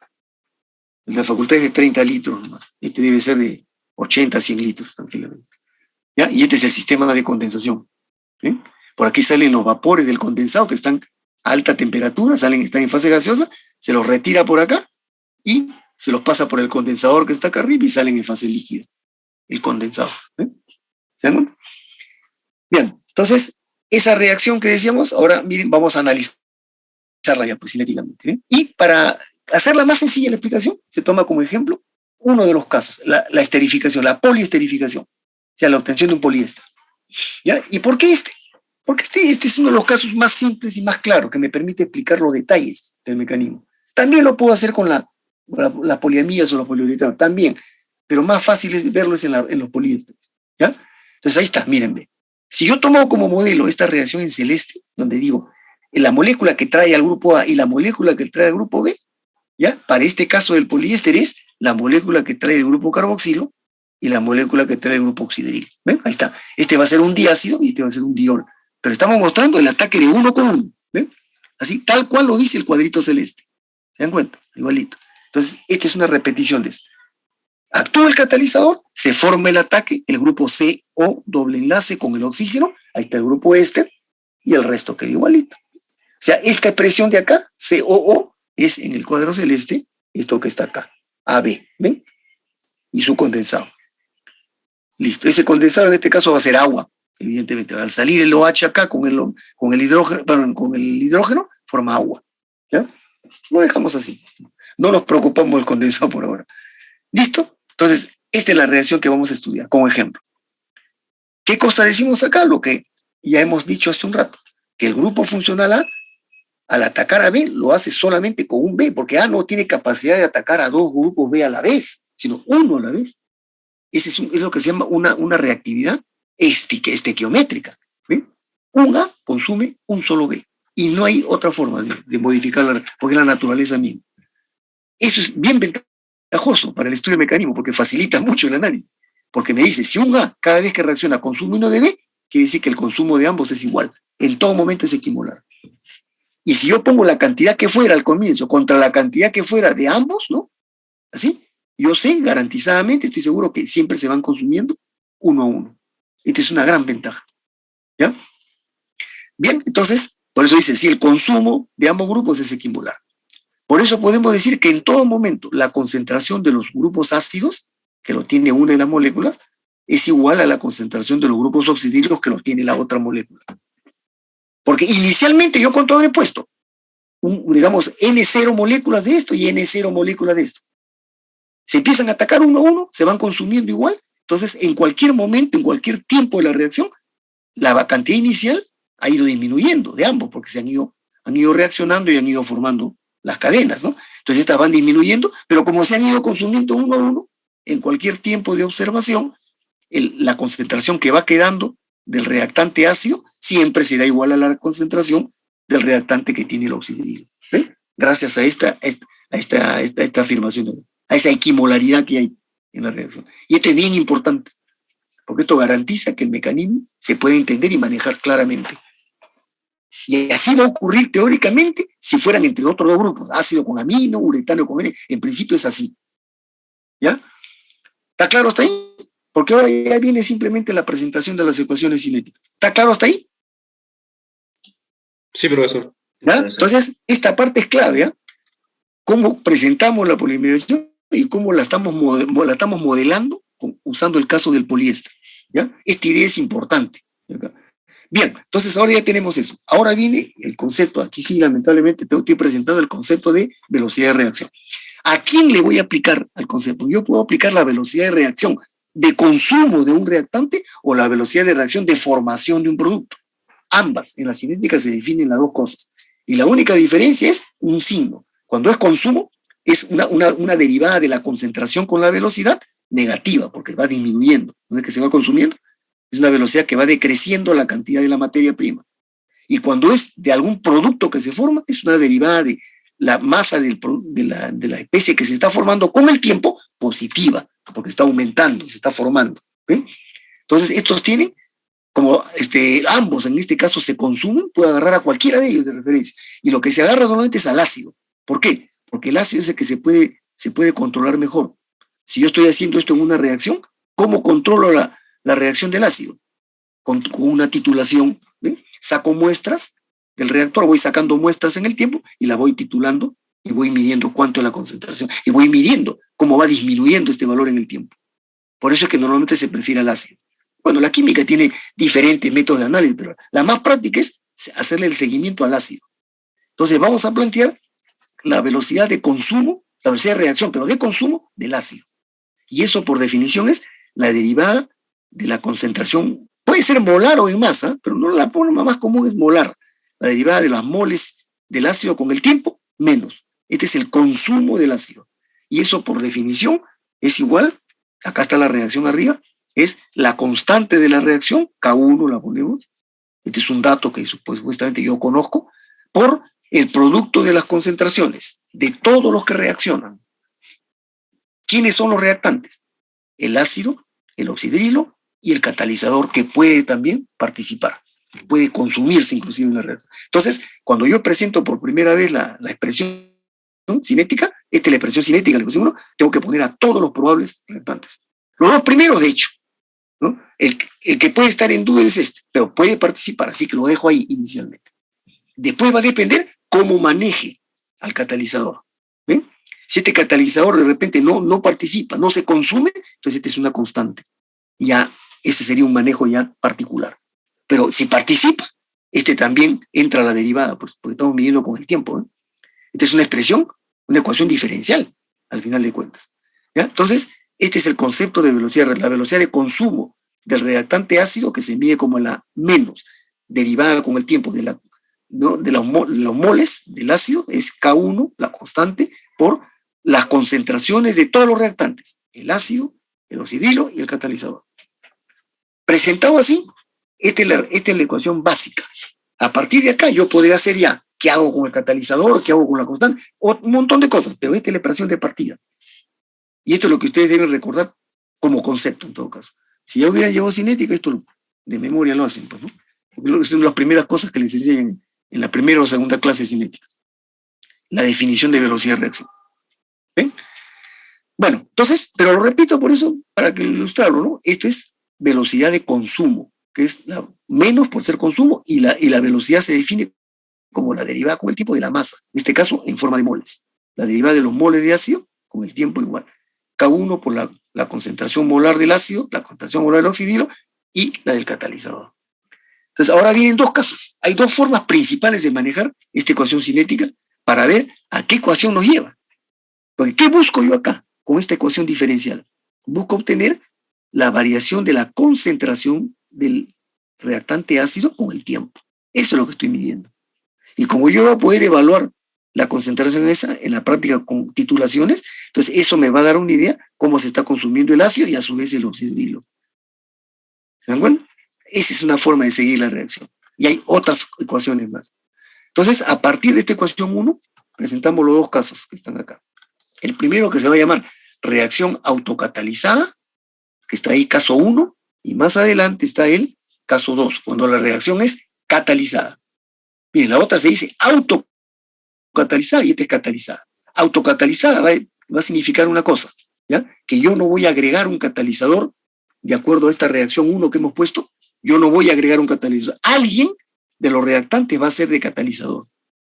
En la facultad es de 30 litros nomás. Este debe ser de 80 a 100 litros, tranquilamente. ¿Ya? Y este es el sistema de condensación. ¿Sí? Por aquí salen los vapores del condensado que están a alta temperatura, están en fase gaseosa, se los retira por acá y se los pasa por el condensador que está acá arriba y salen en fase líquida, el condensado. ¿Se dan cuenta? Bien, entonces, esa reacción que decíamos, ahora miren, vamos a analizarla ya pues, cinéticamente. Y para hacerla más sencilla la explicación, se toma como ejemplo uno de los casos, la esterificación, la poliesterificación, o sea, la obtención de un poliéster. ¿Ya? ¿Y por qué este? Porque este es uno de los casos más simples y más claros que me permite explicar los detalles del mecanismo. También lo puedo hacer con las poliamidas o los poliuretanos, también, pero más fácil es verlo en los poliésteres. ¿Ya? Entonces ahí está, miren, si yo tomo como modelo esta reacción en celeste, donde digo, la molécula que trae al grupo A y la molécula que trae al grupo B, ¿ya? Para este caso del poliéster es la molécula que trae el grupo carboxilo y la molécula que trae el grupo oxidril. ¿Ven? Ahí está. Este va a ser un diácido y este va a ser un diol. Pero estamos mostrando el ataque de uno con uno. ¿Ven? Así, tal cual lo dice el cuadrito celeste. ¿Se dan cuenta? Igualito. Entonces, esta es una repetición de esto. Actúa el catalizador, se forma el ataque, el grupo CO doble enlace con el oxígeno, ahí está el grupo éster, y el resto queda igualito. O sea, esta expresión de acá, COO, es en el cuadro celeste, esto que está acá, AB, ¿ven? Y su condensado. Listo, ese condensado en este caso va a ser agua, evidentemente. Al salir el OH acá con el hidrógeno, forma agua. ¿Ya? Lo dejamos así. No nos preocupamos del condensado por ahora. ¿Listo? Entonces, esta es la reacción que vamos a estudiar como ejemplo. ¿Qué cosa decimos acá? Lo que ya hemos dicho hace un rato, que el grupo funcional A, al atacar a B, lo hace solamente con un B, porque A no tiene capacidad de atacar a dos grupos B a la vez, sino uno a la vez. Ese es lo que se llama una reactividad estequiométrica. ¿Ve? Un A consume un solo B, y no hay otra forma de modificarla, porque es la naturaleza misma. Eso es bien ventajoso para el estudio del mecanismo, porque facilita mucho el análisis. Porque me dice, si un A cada vez que reacciona consume uno de B, quiere decir que el consumo de ambos es igual. En todo momento es equimolar. Y si yo pongo la cantidad que fuera al comienzo contra la cantidad que fuera de ambos, ¿no? Así, yo sé garantizadamente, estoy seguro que siempre se van consumiendo uno a uno. Esta es una gran ventaja. ¿Ya? Bien, entonces, por eso dice, si el consumo de ambos grupos es equimolar. Por eso podemos decir que en todo momento la concentración de los grupos ácidos, que lo tiene una de las moléculas, es igual a la concentración de los grupos oxidrilos que lo tiene la otra molécula. Porque inicialmente yo cuánto habré puesto, digamos, N0 moléculas de esto y N0 moléculas de esto. Se empiezan a atacar uno a uno, se van consumiendo igual, entonces en cualquier momento, en cualquier tiempo de la reacción, la cantidad inicial ha ido disminuyendo de ambos, porque han ido reaccionando y han ido formando las cadenas, ¿no? Entonces estas van disminuyendo, pero como se han ido consumiendo uno a uno, en cualquier tiempo de observación, la concentración que va quedando del reactante ácido siempre será igual a la concentración del reactante que tiene el oxidrilo. ¿Ven? Gracias a esta afirmación, a esa equimolaridad que hay en la reacción. Y esto es bien importante, porque esto garantiza que el mecanismo se puede entender y manejar claramente. Y así va a ocurrir teóricamente si fueran entre los otros dos grupos, ácido con amino, uretano con N, en principio es así. ¿Ya? ¿Está claro hasta ahí? Porque ahora ya viene simplemente la presentación de las ecuaciones cinéticas. ¿Está claro hasta ahí? Sí, profesor. ¿Ya? Entonces, esta parte es clave, ¿eh? cómo presentamos la polimerización y cómo la estamos modelando usando el caso del poliéster. ¿Ya? Esta idea es importante. ¿Ya? Bien, entonces ahora ya tenemos eso. Ahora viene el concepto, aquí sí lamentablemente estoy presentando el concepto de velocidad de reacción. ¿A quién le voy a aplicar al concepto? Yo puedo aplicar la velocidad de reacción de consumo de un reactante o la velocidad de reacción de formación de un producto. Ambas, en la cinética se definen las dos cosas. Y la única diferencia es un signo. Cuando es consumo, es una derivada de la concentración con la velocidad negativa, porque va disminuyendo. No es que se va consumiendo, es una velocidad que va decreciendo la cantidad de la materia prima. Y cuando es de algún producto que se forma, es una derivada de la masa de la especie que se está formando con el tiempo positiva, porque está aumentando, se está formando. ¿Ven? Entonces, estos tienen, como ambos en este caso se consumen, puedo agarrar a cualquiera de ellos de referencia. Y lo que se agarra normalmente es al ácido. ¿Por qué? Porque el ácido es el que se puede controlar mejor. Si yo estoy haciendo esto en una reacción, ¿cómo controlo la reacción del ácido? Con una titulación. ¿Ven? Saco muestras del reactor, voy sacando muestras en el tiempo y la voy titulando y voy midiendo cuánto es la concentración y voy midiendo cómo va disminuyendo este valor en el tiempo. Por eso es que normalmente se prefiere el ácido. Bueno, la química tiene diferentes métodos de análisis, pero la más práctica es hacerle el seguimiento al ácido. Entonces vamos a plantear la velocidad de consumo, la velocidad de reacción, pero de consumo del ácido. Y eso por definición es la derivada de la concentración. Puede ser molar o en masa, pero no, la forma más común es molar. La derivada de las moles del ácido con el tiempo, menos. Este es el consumo del ácido. Y eso por definición es igual, acá está la reacción arriba, es la constante de la reacción, K1 la ponemos, este es un dato que supuestamente yo conozco, por el producto de las concentraciones de todos los que reaccionan. ¿Quiénes son los reactantes? El ácido, el oxidrilo y el catalizador, que puede también participar, puede consumirse inclusive en la reacción. Entonces, cuando yo presento por primera vez la expresión cinética, esta es la expresión cinética, la expresión 1, tengo que poner a todos los probables reactantes. Los dos primeros, de hecho, ¿no? El que puede estar en duda es este, pero puede participar, así que lo dejo ahí inicialmente. Después va a depender cómo maneje al catalizador. ¿Ven? Si este catalizador de repente no participa, no se consume, entonces este es una constante. Ya, ese sería un manejo ya particular. Pero si participa, este también entra a la derivada, pues, porque estamos midiendo con el tiempo. Esta es una expresión, una ecuación diferencial, al final de cuentas. ¿Ya? Entonces, este es el concepto de velocidad, la velocidad de consumo del reactante ácido, que se mide como la menos, derivada con el tiempo de los moles del ácido, es K1, la constante, por las concentraciones de todos los reactantes, el ácido, el oxidrilo y el catalizador. Presentado así, esta es la ecuación básica. A partir de acá yo podría hacer ya qué hago con el catalizador, qué hago con la constante, un montón de cosas, pero esta es la expresión de partida. Y esto es lo que ustedes deben recordar como concepto en todo caso. Si ya hubieran llevado cinética, esto de memoria lo hacen, pues, ¿no? Son las primeras cosas que les enseñan en la primera o segunda clase de cinética. La definición de velocidad de reacción. ¿Ven? Bueno, entonces, pero lo repito por eso, para que ilustrarlo, ¿no? Esto es velocidad de consumo, que es la menos por ser consumo, y la velocidad se define como la derivada con el tiempo de la masa, en este caso en forma de moles. La derivada de los moles de ácido con el tiempo igual. K1 por la concentración molar del ácido, la concentración molar del oxidrilo y la del catalizador. Entonces, ahora vienen dos casos. Hay dos formas principales de manejar esta ecuación cinética para ver a qué ecuación nos lleva. Porque, ¿qué busco yo acá con esta ecuación diferencial? Busco obtener la variación de la concentración del reactante ácido con el tiempo. Eso es lo que estoy midiendo. Y como yo voy a poder evaluar la concentración esa en la práctica con titulaciones, entonces eso me va a dar una idea cómo se está consumiendo el ácido y a su vez el oxidrilo. ¿Se dan cuenta? Esa es una forma de seguir la reacción. Y hay otras ecuaciones más. Entonces, a partir de esta ecuación 1, presentamos los dos casos que están acá. El primero, que se va a llamar reacción autocatalizada, que está ahí caso 1, y más adelante está el caso 2, cuando la reacción es catalizada. Bien, la otra se dice autocatalizada y esta es catalizada. Autocatalizada va a significar una cosa, ¿ya? Que yo no voy a agregar un catalizador de acuerdo a esta reacción 1 que hemos puesto, yo no voy a agregar un catalizador. Alguien de los reactantes va a ser de catalizador.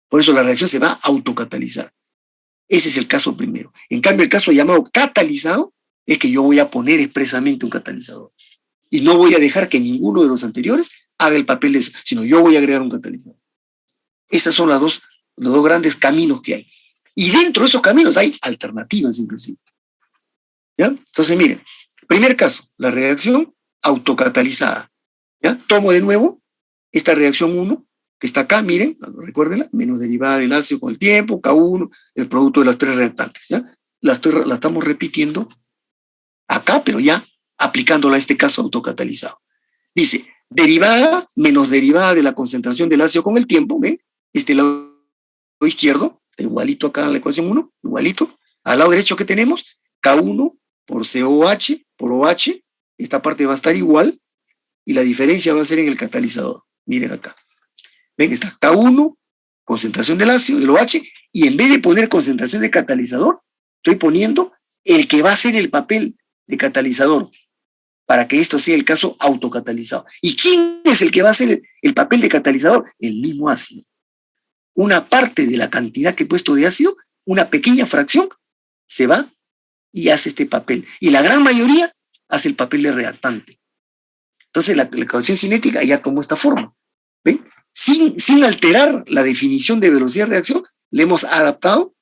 Por eso la reacción se va a autocatalizar. Ese es el caso primero. En cambio, el caso llamado catalizado es que yo voy a poner expresamente un catalizador. Y no voy a dejar que ninguno de los anteriores haga el papel de eso, sino yo voy a agregar un catalizador. Esos son los dos grandes caminos que hay. Y dentro de esos caminos hay alternativas inclusive. ¿Ya? Entonces, miren, primer caso, la reacción autocatalizada. ¿Ya? Tomo de nuevo esta reacción 1, que está acá, miren, recuérdenla, menos derivada del ácido con el tiempo, K1, el producto de las tres reactantes. ¿Ya? La estamos repitiendo acá, pero ya aplicándola a este caso autocatalizado. Dice, derivada menos derivada de la concentración del ácido con el tiempo, ¿ven? Este lado izquierdo, igualito acá en la ecuación 1, igualito. Al lado derecho que tenemos, K1 por COH por OH, esta parte va a estar igual, y la diferencia va a ser en el catalizador. Miren acá. Ven, está K1, concentración del ácido, del OH, y en vez de poner concentración de catalizador, estoy poniendo el que va a ser el papel de catalizador, para que esto sea el caso autocatalizado. ¿Y quién es el que va a hacer el papel de catalizador? El mismo ácido. Una parte de la cantidad que he puesto de ácido, una pequeña fracción, se va y hace este papel. Y la gran mayoría hace el papel de reactante. Entonces la ecuación cinética ya tomó esta forma. ¿Ven? Sin alterar la definición de velocidad de reacción, le hemos adaptado,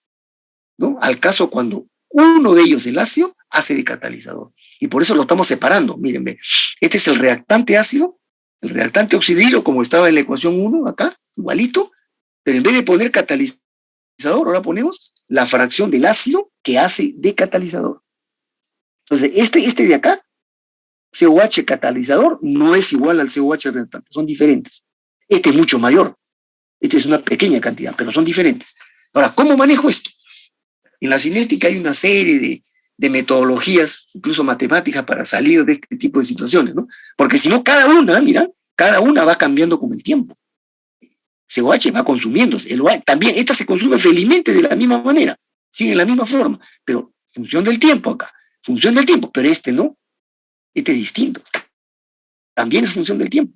¿no?, al caso cuando uno de ellos, el ácido, hace de catalizador. Y por eso lo estamos separando. Miren, ven. Este es el reactante ácido, el reactante oxidrilo, como estaba en la ecuación 1 acá, igualito, pero en vez de poner catalizador, ahora ponemos la fracción del ácido que hace de catalizador. Entonces, este de acá, COH catalizador, no es igual al COH reactante, son diferentes. Este es mucho mayor, este es una pequeña cantidad, pero son diferentes. Ahora, ¿cómo manejo esto? En la cinética hay una serie de metodologías, incluso matemáticas, para salir de este tipo de situaciones, ¿no? Porque si no, cada una va cambiando con el tiempo. COH va consumiéndose, el OH también, esta se consume felizmente de la misma manera, sigue en la misma forma, pero función del tiempo acá, función del tiempo, pero este no, este es distinto, también es función del tiempo,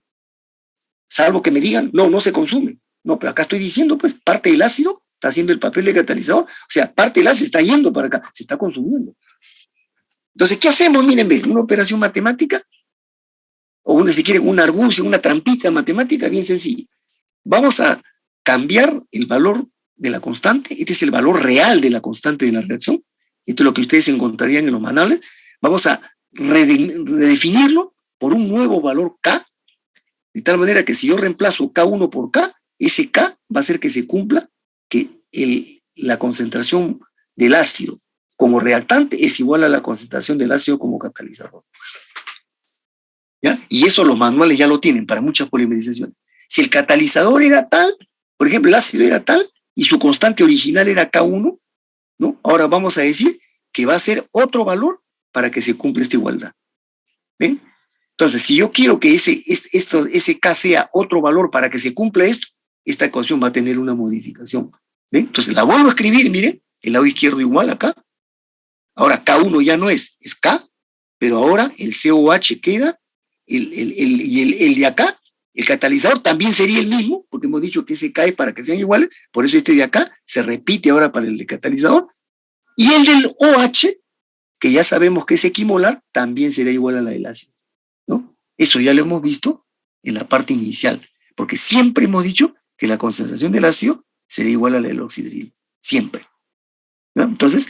salvo que me digan, no se consume, no, pero acá estoy diciendo, pues, parte del ácido está haciendo el papel de catalizador, o sea, parte del ácido está yendo para acá, se está consumiendo. Entonces, ¿qué hacemos? Miren, ven, una operación matemática, o si quieren, una argucia, una trampita matemática bien sencilla. Vamos a cambiar el valor de la constante, este es el valor real de la constante de la reacción, esto es lo que ustedes encontrarían en los manuales, vamos a redefinirlo por un nuevo valor K, de tal manera que si yo reemplazo K1 por K, ese K va a hacer que se cumpla que la concentración del ácido como reactante es igual a la concentración del ácido como catalizador. ¿Ya? Y eso los manuales ya lo tienen para muchas polimerizaciones. Si el catalizador era tal, por ejemplo, el ácido era tal, y su constante original era K1, ¿no? Ahora vamos a decir que va a ser otro valor para que se cumpla esta igualdad. ¿Ven? Entonces, si yo quiero que ese K sea otro valor para que se cumpla esto, esta ecuación va a tener una modificación. ¿Ven? Entonces, la vuelvo a escribir, miren, el lado izquierdo igual acá. Ahora, K1 ya no es K, pero ahora el COH queda, el de acá, el catalizador también sería el mismo, porque hemos dicho que ese cae para que sean iguales, por eso este de acá se repite ahora para el de catalizador, y el del OH, que ya sabemos que es equimolar, también será igual a la del ácido, ¿no? Eso ya lo hemos visto en la parte inicial, porque siempre hemos dicho que la concentración del ácido será igual a la del oxidrilo, siempre, ¿no? Entonces,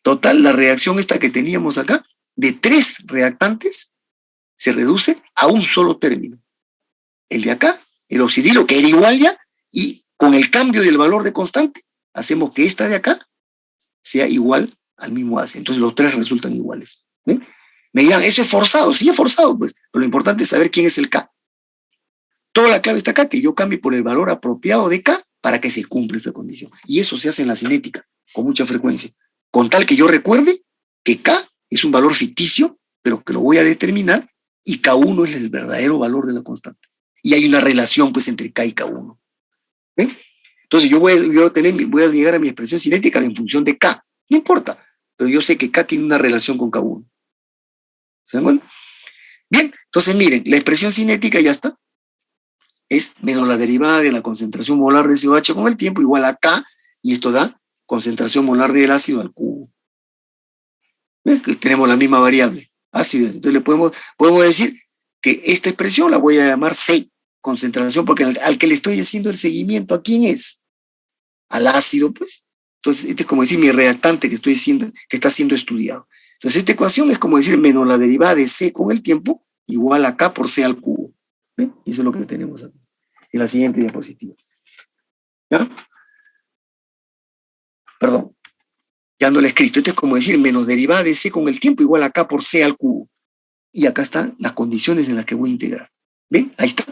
total, la reacción esta que teníamos acá, de 3 reactantes, se reduce a un solo término. El de acá, el oxidrilo, que era igual ya, y con el cambio del valor de constante, hacemos que esta de acá sea igual al mismo ácido. Entonces los 3 resultan iguales. ¿Ven? Me dirán, eso es forzado. Sí es forzado, pues, pero lo importante es saber quién es el K. Toda la clave está acá, que yo cambie por el valor apropiado de K para que se cumpla esta condición. Y eso se hace en la cinética, con mucha frecuencia. Con tal que yo recuerde que K es un valor ficticio, pero que lo voy a determinar, y K1 es el verdadero valor de la constante. Y hay una relación, pues, entre K y K1. ¿Ven? Entonces yo voy a llegar a mi expresión cinética en función de K. No importa, pero yo sé que K tiene una relación con K1. ¿Se dan cuenta? Bien, entonces miren, la expresión cinética ya está. Es menos la derivada de la concentración molar de COH con el tiempo igual a K, y esto da concentración molar del ácido al cubo. ¿Ves? Que tenemos la misma variable, ácido. Entonces le podemos decir que esta expresión la voy a llamar C, concentración, porque al que le estoy haciendo el seguimiento, ¿a quién es? Al ácido, pues. Entonces, este es como decir mi reactante que está siendo estudiado. Entonces, esta ecuación es como decir menos la derivada de C con el tiempo igual a K por C al cubo. ¿Ven? Y eso es lo que tenemos aquí, en la siguiente diapositiva. ¿Ya? Perdón, ya no lo he escrito. Esto es como decir menos derivada de C con el tiempo igual a K por C al cubo. Y acá están las condiciones en las que voy a integrar. ¿Ven? Ahí está.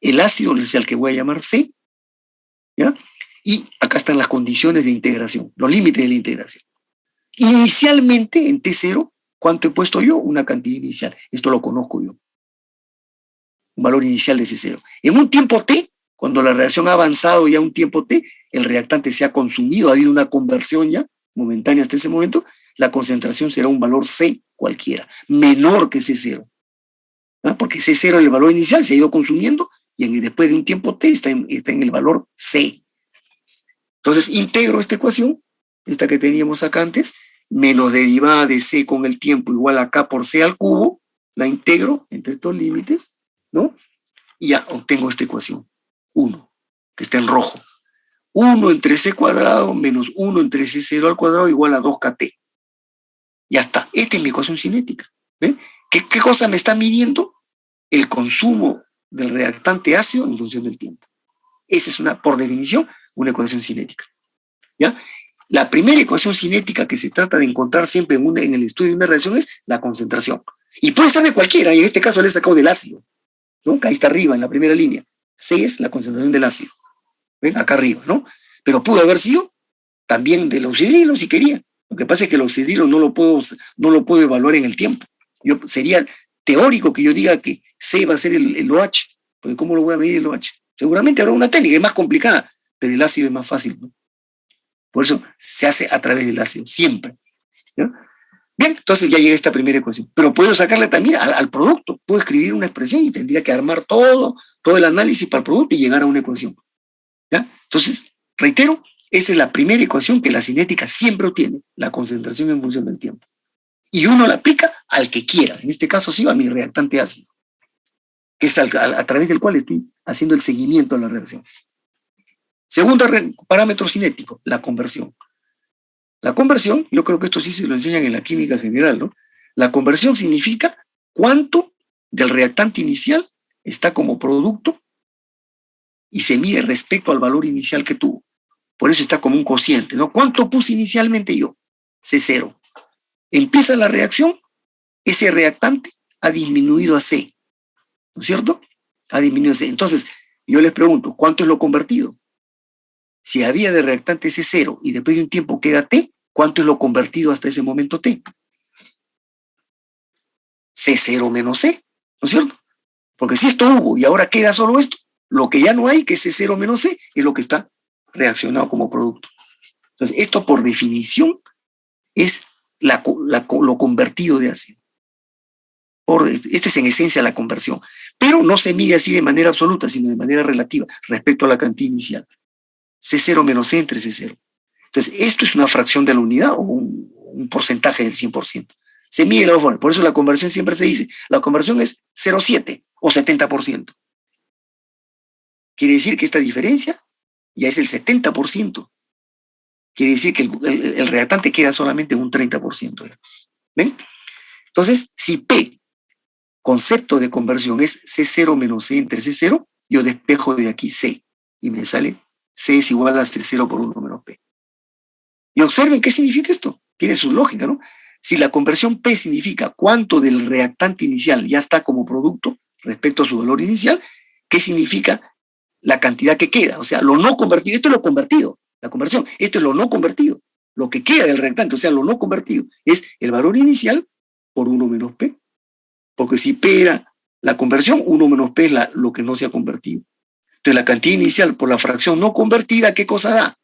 El ácido es el que voy a llamar C. ¿Ya? Y acá están las condiciones de integración, los límites de la integración. Inicialmente, en T0, ¿cuánto he puesto yo? Una cantidad inicial. Esto lo conozco yo. Un valor inicial de C0. En un tiempo T, cuando la reacción ha avanzado ya un tiempo T, el reactante se ha consumido, ha habido una conversión ya momentánea hasta ese momento, la concentración será un valor C cualquiera, menor que C0. ¿Ah? Porque C0 el valor inicial se ha ido consumiendo y después de un tiempo T está en el valor C. Entonces integro esta ecuación, esta que teníamos acá antes, menos derivada de C con el tiempo igual a K por C al cubo, la integro entre estos límites, ¿no? Y ya obtengo esta ecuación, 1, que está en rojo. 1 entre C cuadrado menos 1 entre C0 al cuadrado igual a 2KT. Ya está, esta es mi ecuación cinética. ¿Ven? ¿Qué cosa me está midiendo? El consumo del reactante ácido en función del tiempo. Esa es por definición, una ecuación cinética. ¿Ya? La primera ecuación cinética que se trata de encontrar siempre en el estudio de una reacción es la concentración. Y puede estar de cualquiera, y en este caso le he sacado del ácido, ¿no? Ahí está arriba, en la primera línea. C es la concentración del ácido. ¿Ven? Acá arriba, ¿no? Pero pudo haber sido también del oxidrilo si quería. Lo que pasa es que el oxidrilo no lo puedo evaluar en el tiempo. Sería teórico que yo diga que C va a ser el OH, porque ¿cómo lo voy a medir el OH? Seguramente habrá una técnica, es más complicada, pero el ácido es más fácil, ¿no? Por eso se hace a través del ácido, siempre. ¿Ya? Bien, entonces ya llega esta primera ecuación. Pero puedo sacarle también al producto. Puedo escribir una expresión y tendría que armar todo el análisis para el producto y llegar a una ecuación. ¿Ya? Entonces, reitero, esa es la primera ecuación que la cinética siempre obtiene, la concentración en función del tiempo. Y uno la aplica al que quiera, en este caso sí a mi reactante ácido, que es a través del cual estoy haciendo el seguimiento a la reacción. Segundo parámetro cinético, la conversión. La conversión, yo creo que esto sí se lo enseñan en la química general, ¿no? La conversión significa cuánto del reactante inicial está como producto y se mide respecto al valor inicial que tuvo. Por eso está como un cociente, ¿no? ¿Cuánto puse inicialmente yo? C0. Empieza la reacción, ese reactante ha disminuido a C, ¿no es cierto? Ha disminuido a C. Entonces, yo les pregunto, ¿cuánto es lo convertido? Si había de reactante C0 y después de un tiempo queda T, ¿cuánto es lo convertido hasta ese momento T? C0 menos C, ¿no es cierto? Porque si esto hubo y ahora queda solo esto, lo que ya no hay, que es C0 menos C, es lo que está reaccionado como producto. Entonces, esto por definición es lo convertido de ácido. Esta es en esencia la conversión, pero no se mide así de manera absoluta, sino de manera relativa respecto a la cantidad inicial. C0 menos C entre C0. Entonces, esto es una fracción de la unidad o un porcentaje del 100%. Se mide la forma. Por eso la conversión siempre se dice, la conversión es 0,7 o 70%. Quiere decir que esta diferencia ya es el 70%. Quiere decir que el reactante queda solamente un 30%. ¿Ven? Entonces, si P, concepto de conversión, es C0 menos C entre C0, yo despejo de aquí C y me sale C es igual a C0 por 1 menos P. Y observen qué significa esto. Tiene su lógica, ¿no? Si la conversión P significa cuánto del reactante inicial ya está como producto respecto a su valor inicial, ¿qué significa la cantidad que queda? O sea, lo no convertido. Esto es lo convertido, la conversión. Esto es lo no convertido. Lo que queda del reactante, o sea, lo no convertido, es el valor inicial por 1 menos P. Porque si P era la conversión, 1 menos P es lo que no se ha convertido. Entonces, la cantidad inicial por la fracción no convertida, ¿qué cosa da?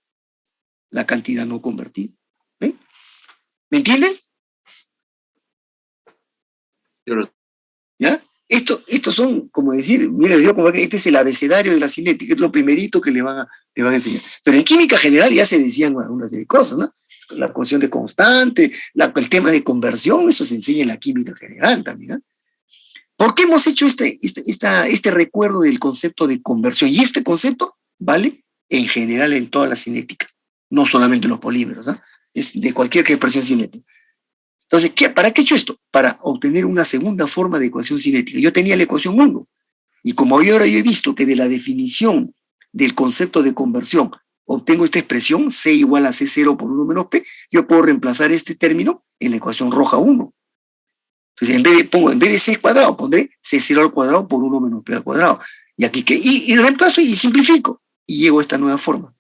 La cantidad no convertida. ¿Ven? ¿Me entienden? ¿Ya? Estos son, como decir, mira, yo como que este es el abecedario de la cinética, es lo primerito que le van a enseñar. Pero en química general ya se decían una serie de cosas, ¿no? La cuestión de constante, el tema de conversión, eso se enseña en la química general también, ¿no? ¿Por qué hemos hecho este recuerdo del concepto de conversión? Y este concepto vale en general en toda la cinética, no solamente en los polímeros, ¿no? Es de cualquier expresión cinética. Entonces, ¿para qué he hecho esto? Para obtener una segunda forma de ecuación cinética. Yo tenía la ecuación 1, y como ahora yo he visto que de la definición del concepto de conversión obtengo esta expresión, C igual a C0 por 1 menos P, yo puedo reemplazar este término en la ecuación roja 1. Entonces, en vez de C cuadrado, pondré C0 al cuadrado por 1 menos P al cuadrado. Y aquí y reemplazo y simplifico, y llego a esta nueva forma.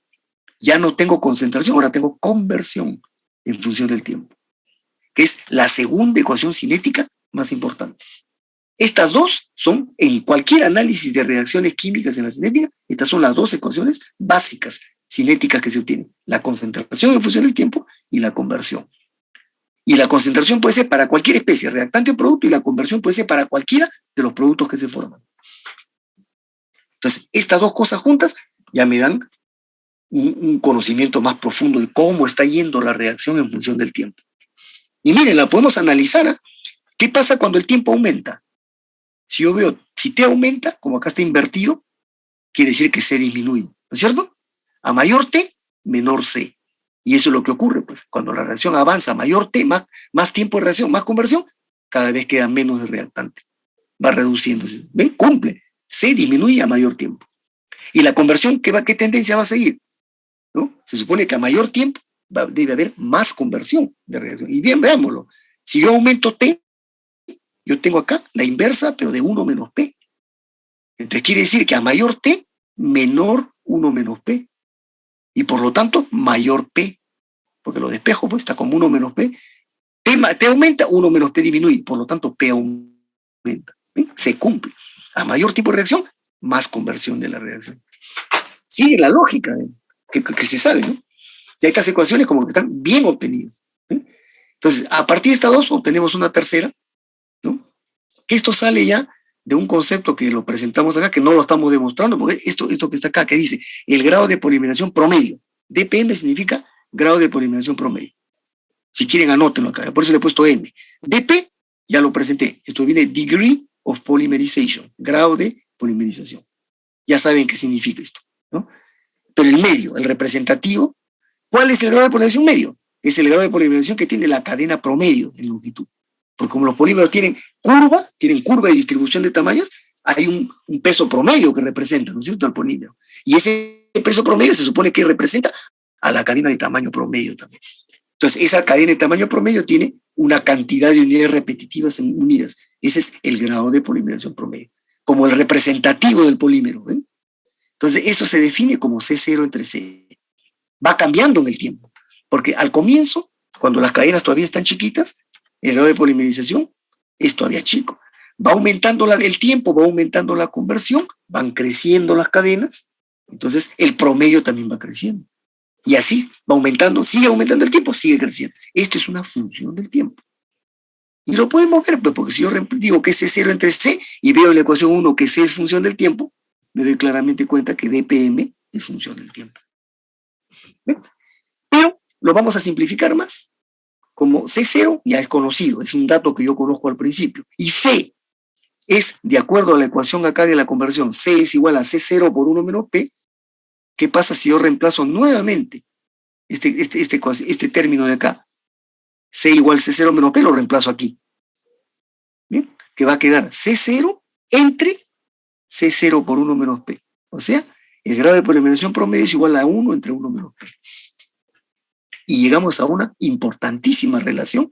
Ya no tengo concentración, ahora tengo conversión en función del tiempo, que es la segunda ecuación cinética más importante. Estas dos son, en cualquier análisis de reacciones químicas en la cinética, estas son las dos ecuaciones básicas cinéticas que se obtienen: la concentración en función del tiempo y la conversión. Y la concentración puede ser para cualquier especie, reactante o producto, y la conversión puede ser para cualquiera de los productos que se forman. Entonces, estas dos cosas juntas ya me dan un conocimiento más profundo de cómo está yendo la reacción en función del tiempo. Y miren, la podemos analizar, ¿eh? ¿Qué pasa cuando el tiempo aumenta? Si yo veo, si T aumenta, como acá está invertido, quiere decir que C disminuye, ¿no es cierto? A mayor T, menor C. Y eso es lo que ocurre, pues, cuando la reacción avanza a mayor T, más tiempo de reacción, más conversión, cada vez queda menos de reactante. Va reduciéndose. ¿Ven? Cumple. C disminuye a mayor tiempo. Y la conversión, ¿qué tendencia va a seguir? ¿No? Se supone que a mayor tiempo debe haber más conversión de reacción. Y bien, veámoslo. Si yo aumento T, yo tengo acá la inversa, pero de 1 menos P. Entonces quiere decir que a mayor T, menor 1 menos P. Y por lo tanto, mayor P. Porque lo despejo, pues está como 1 menos P. T aumenta, 1 menos P disminuye. Por lo tanto, P aumenta. ¿Ven? Se cumple. A mayor tipo de reacción, más conversión de la reacción. Sigue la lógica que se sabe, ¿no? Y estas ecuaciones como que están bien obtenidas, ¿sí? Entonces, a partir de estas dos obtenemos una tercera, ¿no? Que esto sale ya de un concepto que lo presentamos acá, que no lo estamos demostrando, porque esto que está acá, que dice el grado de polimerización promedio. DPM significa grado de polimerización promedio. Si quieren, anótenlo acá, por eso le he puesto M. DP, ya lo presenté, esto viene Degree of Polymerization, grado de polimerización. Ya saben qué significa esto, ¿no? Pero el medio, el representativo, ¿cuál es el grado de polimerización medio? Es el grado de polimerización que tiene la cadena promedio en longitud. Porque como los polímeros tienen curva de distribución de tamaños, hay un peso promedio que representa, ¿no es cierto?, al polímero. Y ese peso promedio se supone que representa a la cadena de tamaño promedio también. Entonces, esa cadena de tamaño promedio tiene una cantidad de unidades repetitivas unidas. Ese es el grado de polimerización promedio, como el representativo del polímero, ¿ven? Entonces, eso se define como C0 entre C. Va cambiando en el tiempo, porque al comienzo, cuando las cadenas todavía están chiquitas, el grado de polimerización es todavía chico. Va aumentando el tiempo, va aumentando la conversión, van creciendo las cadenas, entonces el promedio también va creciendo. Y así va aumentando, sigue aumentando el tiempo, sigue creciendo. Esto es una función del tiempo. Y lo podemos ver, pues, porque si yo digo que es C0 entre C y veo en la ecuación 1 que C es función del tiempo, me doy claramente cuenta que dPm es función del tiempo. ¿Ven? Pero lo vamos a simplificar más. Como C0 ya es conocido, es un dato que yo conozco al principio. Y C es, de acuerdo a la ecuación acá de la conversión, C es igual a C0 por 1 menos P. ¿Qué pasa si yo reemplazo nuevamente este término de acá? C igual C0 menos P, lo reemplazo aquí. ¿Bien? Que va a quedar C0 entre C0 por 1 menos P. O sea, el grado de polimerización promedio es igual a 1 entre 1 menos P. Y llegamos a una importantísima relación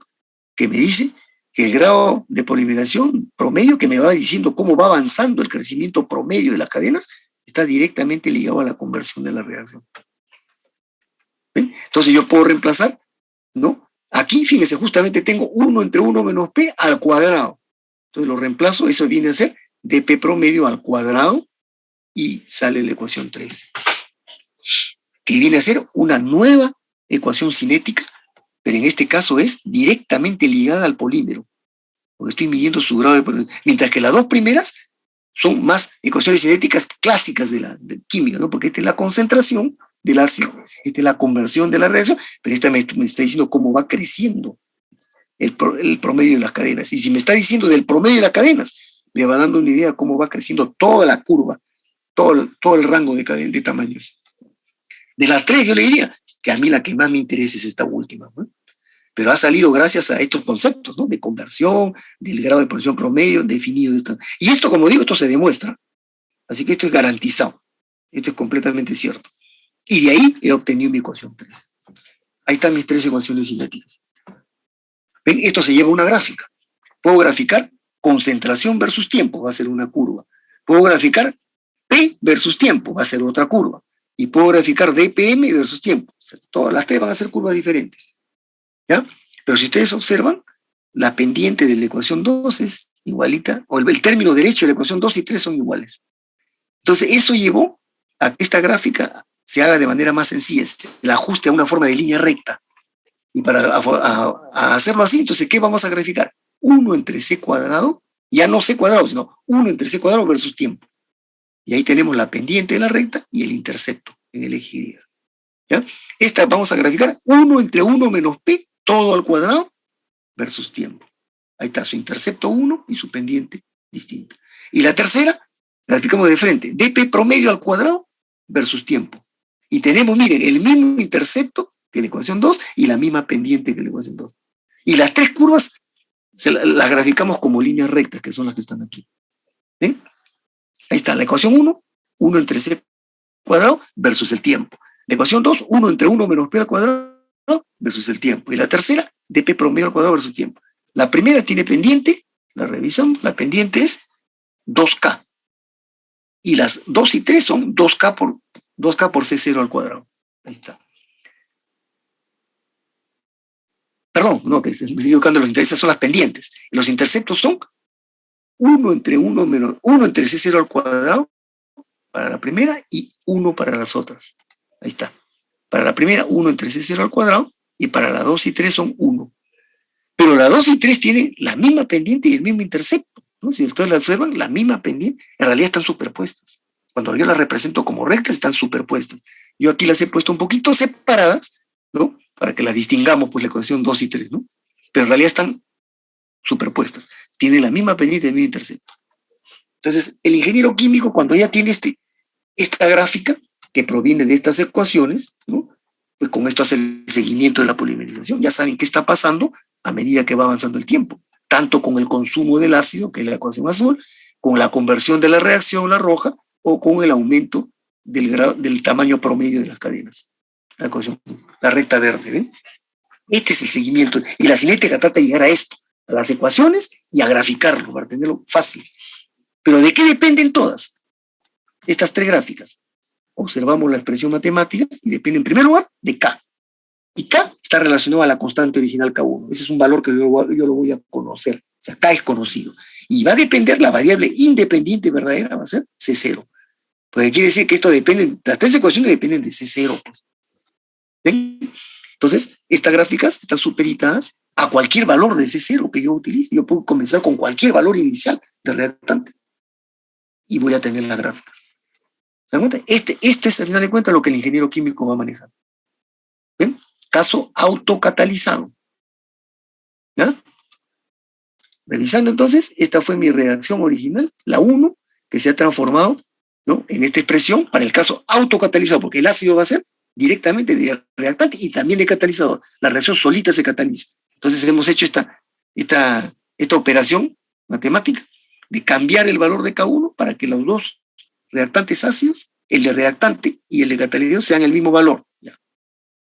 que me dice que el grado de polimerización promedio, que me va diciendo cómo va avanzando el crecimiento promedio de las cadenas, está directamente ligado a la conversión de la reacción. ¿Ven? Entonces yo puedo reemplazar, ¿no? Aquí, fíjense, justamente tengo 1 entre 1 menos P al cuadrado. Entonces lo reemplazo, eso viene a ser dP promedio al cuadrado y sale la ecuación 3. Que viene a ser una nueva ecuación cinética, pero en este caso es directamente ligada al polímero. porque estoy midiendo su grado de polymerización. Mientras que las dos primeras son más ecuaciones cinéticas clásicas de química, ¿no? Porque esta es la concentración del ácido, esta es la conversión de la reacción, pero esta me está diciendo cómo va creciendo el promedio de las cadenas. Y si me está diciendo del promedio de las cadenas, me va dando una idea de cómo va creciendo toda la curva, todo el rango de tamaños. De las tres, yo le diría que a mí la que más me interesa es esta última, ¿no? Pero ha salido gracias a estos conceptos, ¿no? De conversión, del grado de polarización promedio, definido. Y esto, como digo, esto se demuestra. Así que esto es garantizado. Esto es completamente cierto. Y de ahí he obtenido mi ecuación 3. Ahí están mis 3 ecuaciones cinéticas. ¿Ven? Esto se lleva a una gráfica. Puedo graficar concentración versus tiempo, va a ser una curva. Puedo graficar P versus tiempo, va a ser otra curva. Y puedo graficar dPm versus tiempo. O sea, todas las 3 van a ser curvas diferentes. ¿Ya? Pero si ustedes observan, la pendiente de la ecuación 2 es igualita, o el término derecho de la ecuación 2 y 3 son iguales. Entonces, eso llevó a que esta gráfica se haga de manera más sencilla, se la ajuste a una forma de línea recta. Y para hacerlo así, entonces, ¿qué vamos a graficar? 1 entre c cuadrado, ya no c cuadrado, sino 1 entre c cuadrado versus tiempo. Y ahí tenemos la pendiente de la recta y el intercepto en el eje Y. ¿Ya? Esta vamos a graficar 1 entre 1 menos p, todo al cuadrado, versus tiempo. Ahí está su intercepto 1 y su pendiente distinta. Y la tercera, graficamos de frente, dp promedio al cuadrado versus tiempo. Y tenemos, miren, el mismo intercepto que la ecuación 2 y la misma pendiente que la ecuación 2. Y las 3 curvas las graficamos como líneas rectas, que son las que están aquí. ¿Ven? Ahí está la ecuación 1, 1 entre c cuadrado versus el tiempo. La ecuación 2, 1 entre 1 menos p al cuadrado versus el tiempo. Y la tercera, dp promedio al cuadrado versus tiempo. La primera tiene pendiente, la revisamos, la pendiente es 2K. Y las 2 y 3 son 2K por C0 al cuadrado. Ahí está. Perdón, no, que me estoy equivocando, los interceptos son las pendientes. Los interceptos son 1 entre C0 al cuadrado para la primera y 1 para las otras. Ahí está. Para la primera, 1 entre C0 al cuadrado, y para la 2 y 3 son 1. Pero la 2 y 3 tienen la misma pendiente y el mismo intercepto, ¿no? Si ustedes la observan, la misma pendiente, en realidad están superpuestas. Cuando yo las represento como rectas, están superpuestas. Yo aquí las he puesto un poquito separadas, ¿no? Para que las distingamos, pues la ecuación 2 y 3, ¿no? Pero en realidad están superpuestas. Tienen la misma pendiente y el mismo intercepto. Entonces, el ingeniero químico, cuando ya tiene esta gráfica, que proviene de estas ecuaciones, ¿no? Pues con esto hace el seguimiento de la polimerización. Ya saben qué está pasando a medida que va avanzando el tiempo, tanto con el consumo del ácido, que es la ecuación azul, con la conversión de la reacción, la roja, o con el aumento del tamaño promedio de las cadenas. La recta verde, ¿ven? Este es el seguimiento. Y la cinética trata de llegar a esto, a las ecuaciones y a graficarlo, para tenerlo fácil. Pero ¿de qué dependen todas estas 3 gráficas? Observamos la expresión matemática y depende en primer lugar de K. Y K está relacionado a la constante original K1. Ese es un valor que yo lo voy a conocer. O sea, K es conocido. Y va a depender, la variable independiente verdadera va a ser C0. Porque quiere decir que esto depende, las 3 ecuaciones dependen de C0. Pues. ¿Ven? Entonces, estas gráficas están supeditadas a cualquier valor de C0 que yo utilice. Yo puedo comenzar con cualquier valor inicial de reactante. Y voy a tener las gráficas. ¿Se dan cuenta? Este es, al final de cuentas, lo que el ingeniero químico va a manejar. ¿Ven? Caso autocatalizado. ¿Ya? Revisando entonces, esta fue mi reacción original, la 1, que se ha transformado, ¿no?, en esta expresión para el caso autocatalizado, porque el ácido va a ser directamente de reactante y también de catalizador. La reacción solita se cataliza. Entonces hemos hecho esta operación matemática de cambiar el valor de K1 para que los dos reactantes ácidos, el de reactante y el de catalizador, sean el mismo valor. ¿Ya?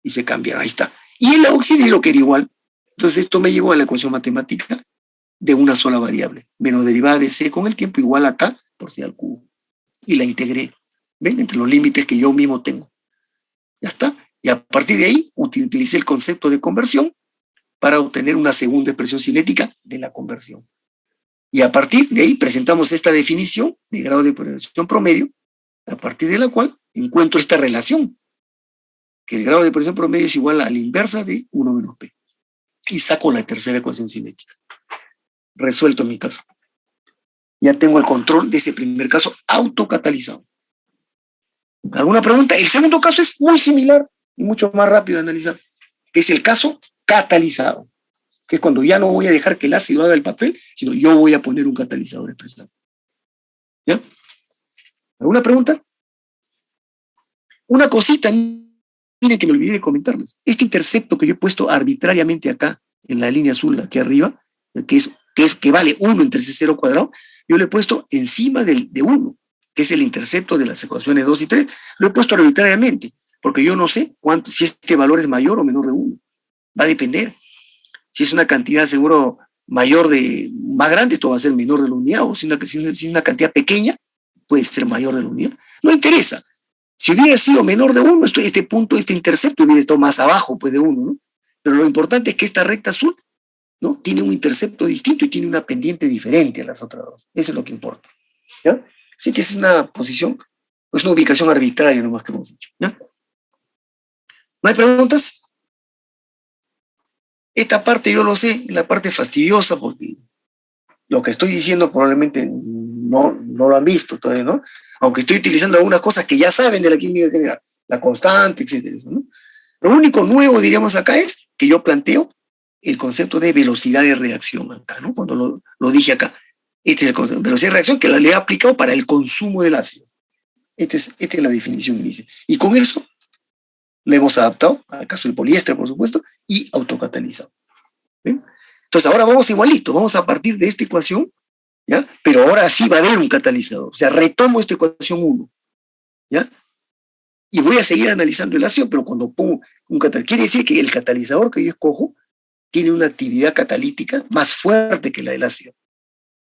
Y se cambian, ahí está. Y el óxido lo quería igual. Entonces esto me llevó a la ecuación matemática de una sola variable, menos derivada de C con el tiempo igual a K por C al cubo. Y la integré, ¿ven? Entre los límites que yo mismo tengo. Ya está. Y a partir de ahí utilicé el concepto de conversión para obtener una segunda expresión cinética de la conversión. Y a partir de ahí presentamos esta definición de grado de polarización promedio, a partir de la cual encuentro esta relación, que el grado de polarización promedio es igual a la inversa de 1 menos P. Y saco la tercera ecuación cinética. resuelto mi caso. Ya tengo el control de ese primer caso autocatalizado. ¿Alguna pregunta? El segundo caso es muy similar y mucho más rápido de analizar, que es el caso catalizado, que es cuando ya no voy a dejar que el ácido haga el papel, sino yo voy a poner un catalizador expresado. ¿Ya? ¿Alguna pregunta? Una cosita, miren que me olvidé de comentarles. Este intercepto que yo he puesto arbitrariamente acá, en la línea azul, aquí arriba, que vale 1 entre C0 cuadrado, yo lo he puesto encima de 1, que es el intercepto de las ecuaciones 2 y 3. Lo he puesto arbitrariamente, porque yo no sé si este valor es mayor o menor de 1. Va a depender. Si es una cantidad seguro más grande, esto va a ser menor de la unidad, o si es una cantidad pequeña, puede ser mayor de la unidad. No interesa. Si hubiera sido menor de 1, este intercepto hubiera estado más abajo pues, de 1, ¿no? Pero lo importante es que esta recta azul, ¿no?, tiene un intercepto distinto y tiene una pendiente diferente a las otras dos. Eso es lo que importa. ¿Ya? Así que esa es una posición, es una ubicación arbitraria nomás que hemos dicho. ¿Ya? ¿No hay preguntas? Esta parte yo lo sé, la parte fastidiosa, porque lo que estoy diciendo probablemente no lo han visto todavía, ¿no? Aunque estoy utilizando algunas cosas que ya saben de la química general, la constante, etcétera, ¿no? Lo único nuevo, diríamos acá, es que yo planteo el concepto de velocidad de reacción acá, ¿no? Cuando lo dije acá. Este es el concepto de velocidad de reacción que le he aplicado para el consumo del ácido. Esta es la definición inicial. Y con eso le hemos adaptado al caso del poliéster, por supuesto, y autocatalizado. ¿Ven? Entonces ahora vamos igualito, vamos a partir de esta ecuación, ¿ya? Pero ahora sí va a haber un catalizador. O sea, retomo esta ecuación 1, ¿ya? Y voy a seguir analizando el ácido, pero cuando pongo un catalizador, quiere decir que el catalizador que yo escojo tiene una actividad catalítica más fuerte que la del ácido.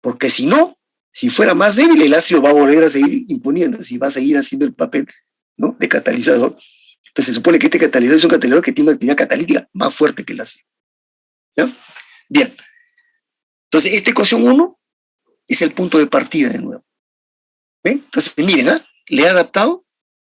Porque si no, si fuera más débil, el ácido va a volver a seguir imponiendo, si va a seguir haciendo el papel, ¿no?, de catalizador. Entonces se supone que este catalizador es un catalizador que tiene una actividad catalítica más fuerte que el ácido. ¿Ya? Bien. Entonces, esta ecuación 1 es el punto de partida de nuevo. ¿Ven? Entonces, miren, le he adaptado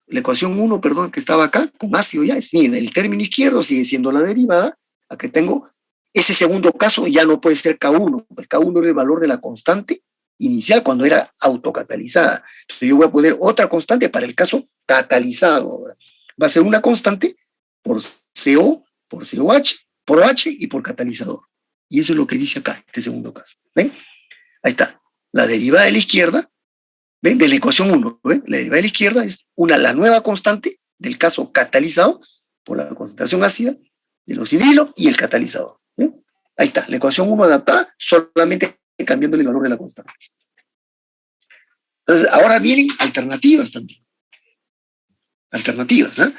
la ecuación 1, perdón, que estaba acá, con ácido ya, miren, el término izquierdo sigue siendo la derivada, aquí tengo, ese segundo caso ya no puede ser K1, pues K1 era el valor de la constante inicial cuando era autocatalizada. Entonces yo voy a poner otra constante para el caso catalizado ahora. Va a ser una constante por CO, por COH, por OH y por catalizador. Y eso es lo que dice acá, este segundo caso. ¿Ven? Ahí está. La derivada de la izquierda, ¿ven? De la ecuación 1, ¿ven? La derivada de la izquierda es la nueva constante del caso catalizado por la concentración ácida del oxidrilo y el catalizador. ¿Ven? Ahí está, la ecuación 1 adaptada, solamente cambiándole el valor de la constante. Entonces, ahora vienen alternativas también. Alternativas, ¿no?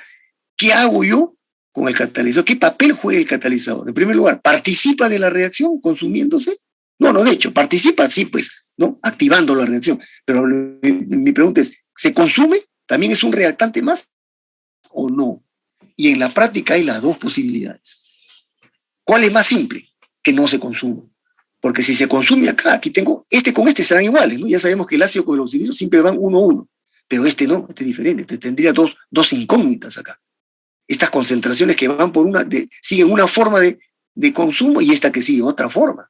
¿Qué hago yo con el catalizador? ¿Qué papel juega el catalizador? En primer lugar, ¿participa de la reacción consumiéndose? No, de hecho, participa, sí, pues, ¿no? Activando la reacción. Pero mi pregunta es, ¿se consume? ¿También es un reactante más o no? Y en la práctica hay las dos posibilidades. ¿Cuál es más simple? Que no se consuma. Porque si se consume acá, aquí tengo, con este serán iguales, ¿no? Ya sabemos que el ácido con el oxidrilo siempre van 1-1. Pero este no, este es diferente, este tendría dos incógnitas acá. Estas concentraciones que van por siguen una forma de consumo y esta que sigue otra forma.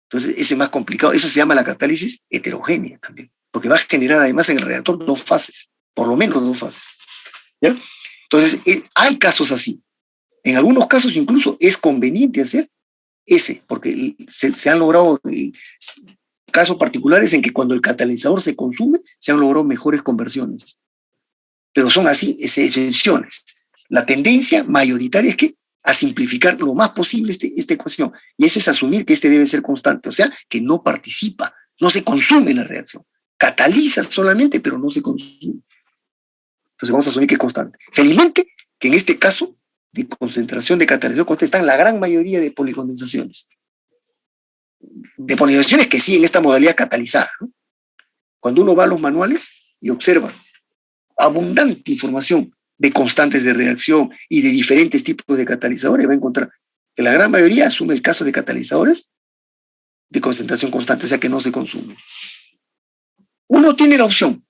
Entonces, eso es más complicado. Eso se llama la catálisis heterogénea también, porque va a generar además en el reactor 2 fases, por lo menos 2 fases. ¿Ya? Entonces, hay casos así. En algunos casos incluso es conveniente hacer porque se han logrado casos particulares en que cuando el catalizador se consume, se han logrado mejores conversiones. Pero son así, excepciones. La tendencia mayoritaria es que a simplificar lo más posible esta ecuación. Y eso es asumir que debe ser constante, o sea, que no participa, no se consume la reacción. Cataliza solamente, pero no se consume. Entonces vamos a asumir que es constante. Felizmente, que en este caso de concentración de catalizador constante están la gran mayoría de policondensaciones. De policondensaciones que siguen esta modalidad catalizada, ¿no? Cuando uno va a los manuales y observa abundante información de constantes de reacción y de diferentes tipos de catalizadores, va a encontrar que la gran mayoría asume el caso de catalizadores de concentración constante, o sea que no se consumen. Uno tiene la opción,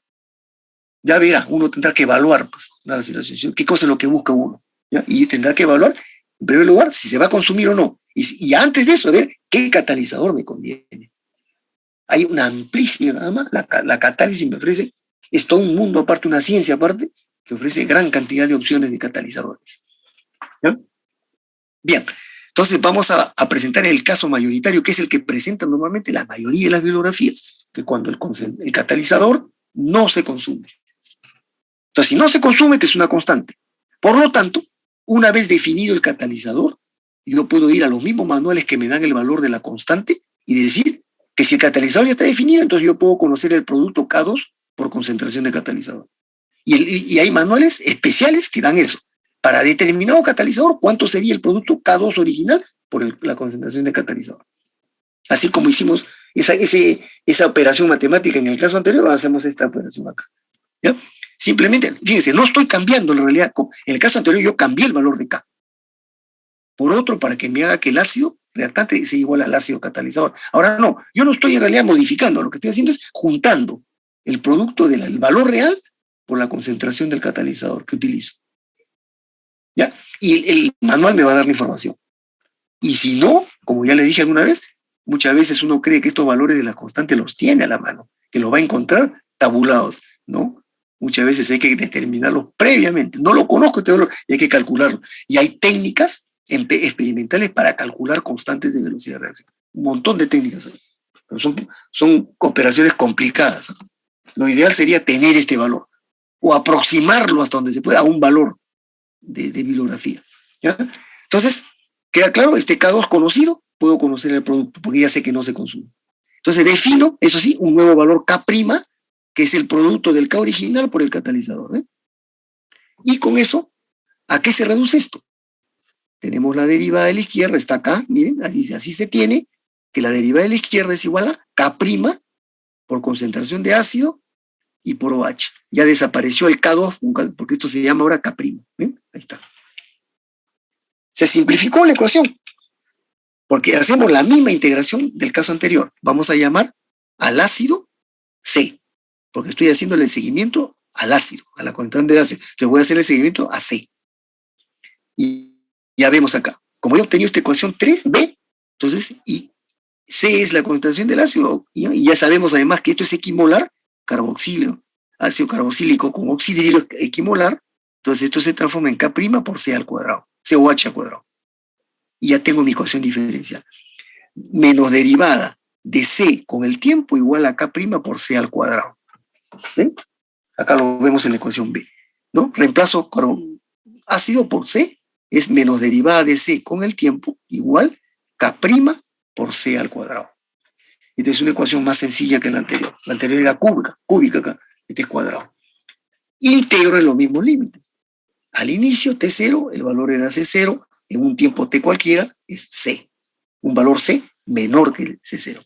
ya verá, uno tendrá que evaluar pues, la situación, qué cosa es lo que busca uno, ¿ya? Y tendrá que evaluar, en primer lugar, si se va a consumir o no, y antes de eso, a ver ¿Qué catalizador me conviene? Hay una amplísima gama, la catálisis me ofrece, es todo un mundo aparte, una ciencia aparte, que ofrece gran cantidad de opciones de catalizadores. ¿Ya? Bien, entonces vamos a presentar el caso mayoritario, que es el que presenta normalmente la mayoría de las bibliografías, que cuando el catalizador no se consume. Entonces, si no se consume, que es una constante. Por lo tanto, una vez definido el catalizador, yo puedo ir a los mismos manuales que me dan el valor de la constante y decir que si el catalizador ya está definido, entonces yo puedo conocer el producto K2 por concentración de catalizador. Y hay manuales especiales que dan eso. Para determinado catalizador, ¿cuánto sería el producto K2 original por la concentración de catalizador? Así como hicimos esa operación matemática en el caso anterior, hacemos esta operación acá. ¿Ya? Simplemente, fíjense, no estoy cambiando en realidad. En el caso anterior yo cambié el valor de K por otro para que me haga que el ácido reactante sea igual al ácido catalizador. Ahora no, yo no estoy en realidad modificando, lo que estoy haciendo es juntando el producto del valor real por la concentración del catalizador que utilizo. ¿Ya? Y el manual me va a dar la información. Y si no, como ya le dije alguna vez, muchas veces uno cree que estos valores de la constante los tiene a la mano, que los va a encontrar tabulados, ¿no? Muchas veces hay que determinarlos previamente. No lo conozco este valor y hay que calcularlo. Y hay técnicas experimentales para calcular constantes de velocidad de reacción. Un montón de técnicas. Pero son operaciones complicadas. Lo ideal sería tener este valor o aproximarlo hasta donde se pueda a un valor de bibliografía. ¿Ya? Entonces, queda claro, este K2 conocido, puedo conocer el producto porque ya sé que no se consume. Entonces defino, eso sí, un nuevo valor K', que es el producto del K original por el catalizador. Y con eso, ¿a qué se reduce esto? Tenemos la derivada de la izquierda, está acá, miren, así se tiene, que la derivada de la izquierda es igual a K' por concentración de ácido y por OH. Ya desapareció el K2, porque esto se llama ahora K'. ¿Ven? Ahí está. Se simplificó la ecuación, porque hacemos la misma integración del caso anterior. Vamos a llamar al ácido C, porque estoy haciéndole el seguimiento al ácido, a la constante de ácido. Entonces voy a hacer el seguimiento a C. Y ya vemos acá, como he obtenido esta ecuación 3B, entonces, y C es la concentración del ácido, y ya sabemos además que esto es equimolar, carboxilo, ácido carboxílico con oxidrilo equimolar, entonces esto se transforma en K' por C al cuadrado, COH al cuadrado. Y ya tengo mi ecuación diferencial. Menos derivada de C con el tiempo igual a K' por C al cuadrado. ¿Ven? Acá lo vemos en la ecuación B, ¿no? Reemplazo ácido por C, es menos derivada de C con el tiempo igual K' por C al cuadrado. Esta es una ecuación más sencilla que la anterior. La anterior era cúbica acá, este es cuadrado. Integro en los mismos límites. Al inicio T0, el valor era C0, en un tiempo T cualquiera es C. Un valor C menor que el C0.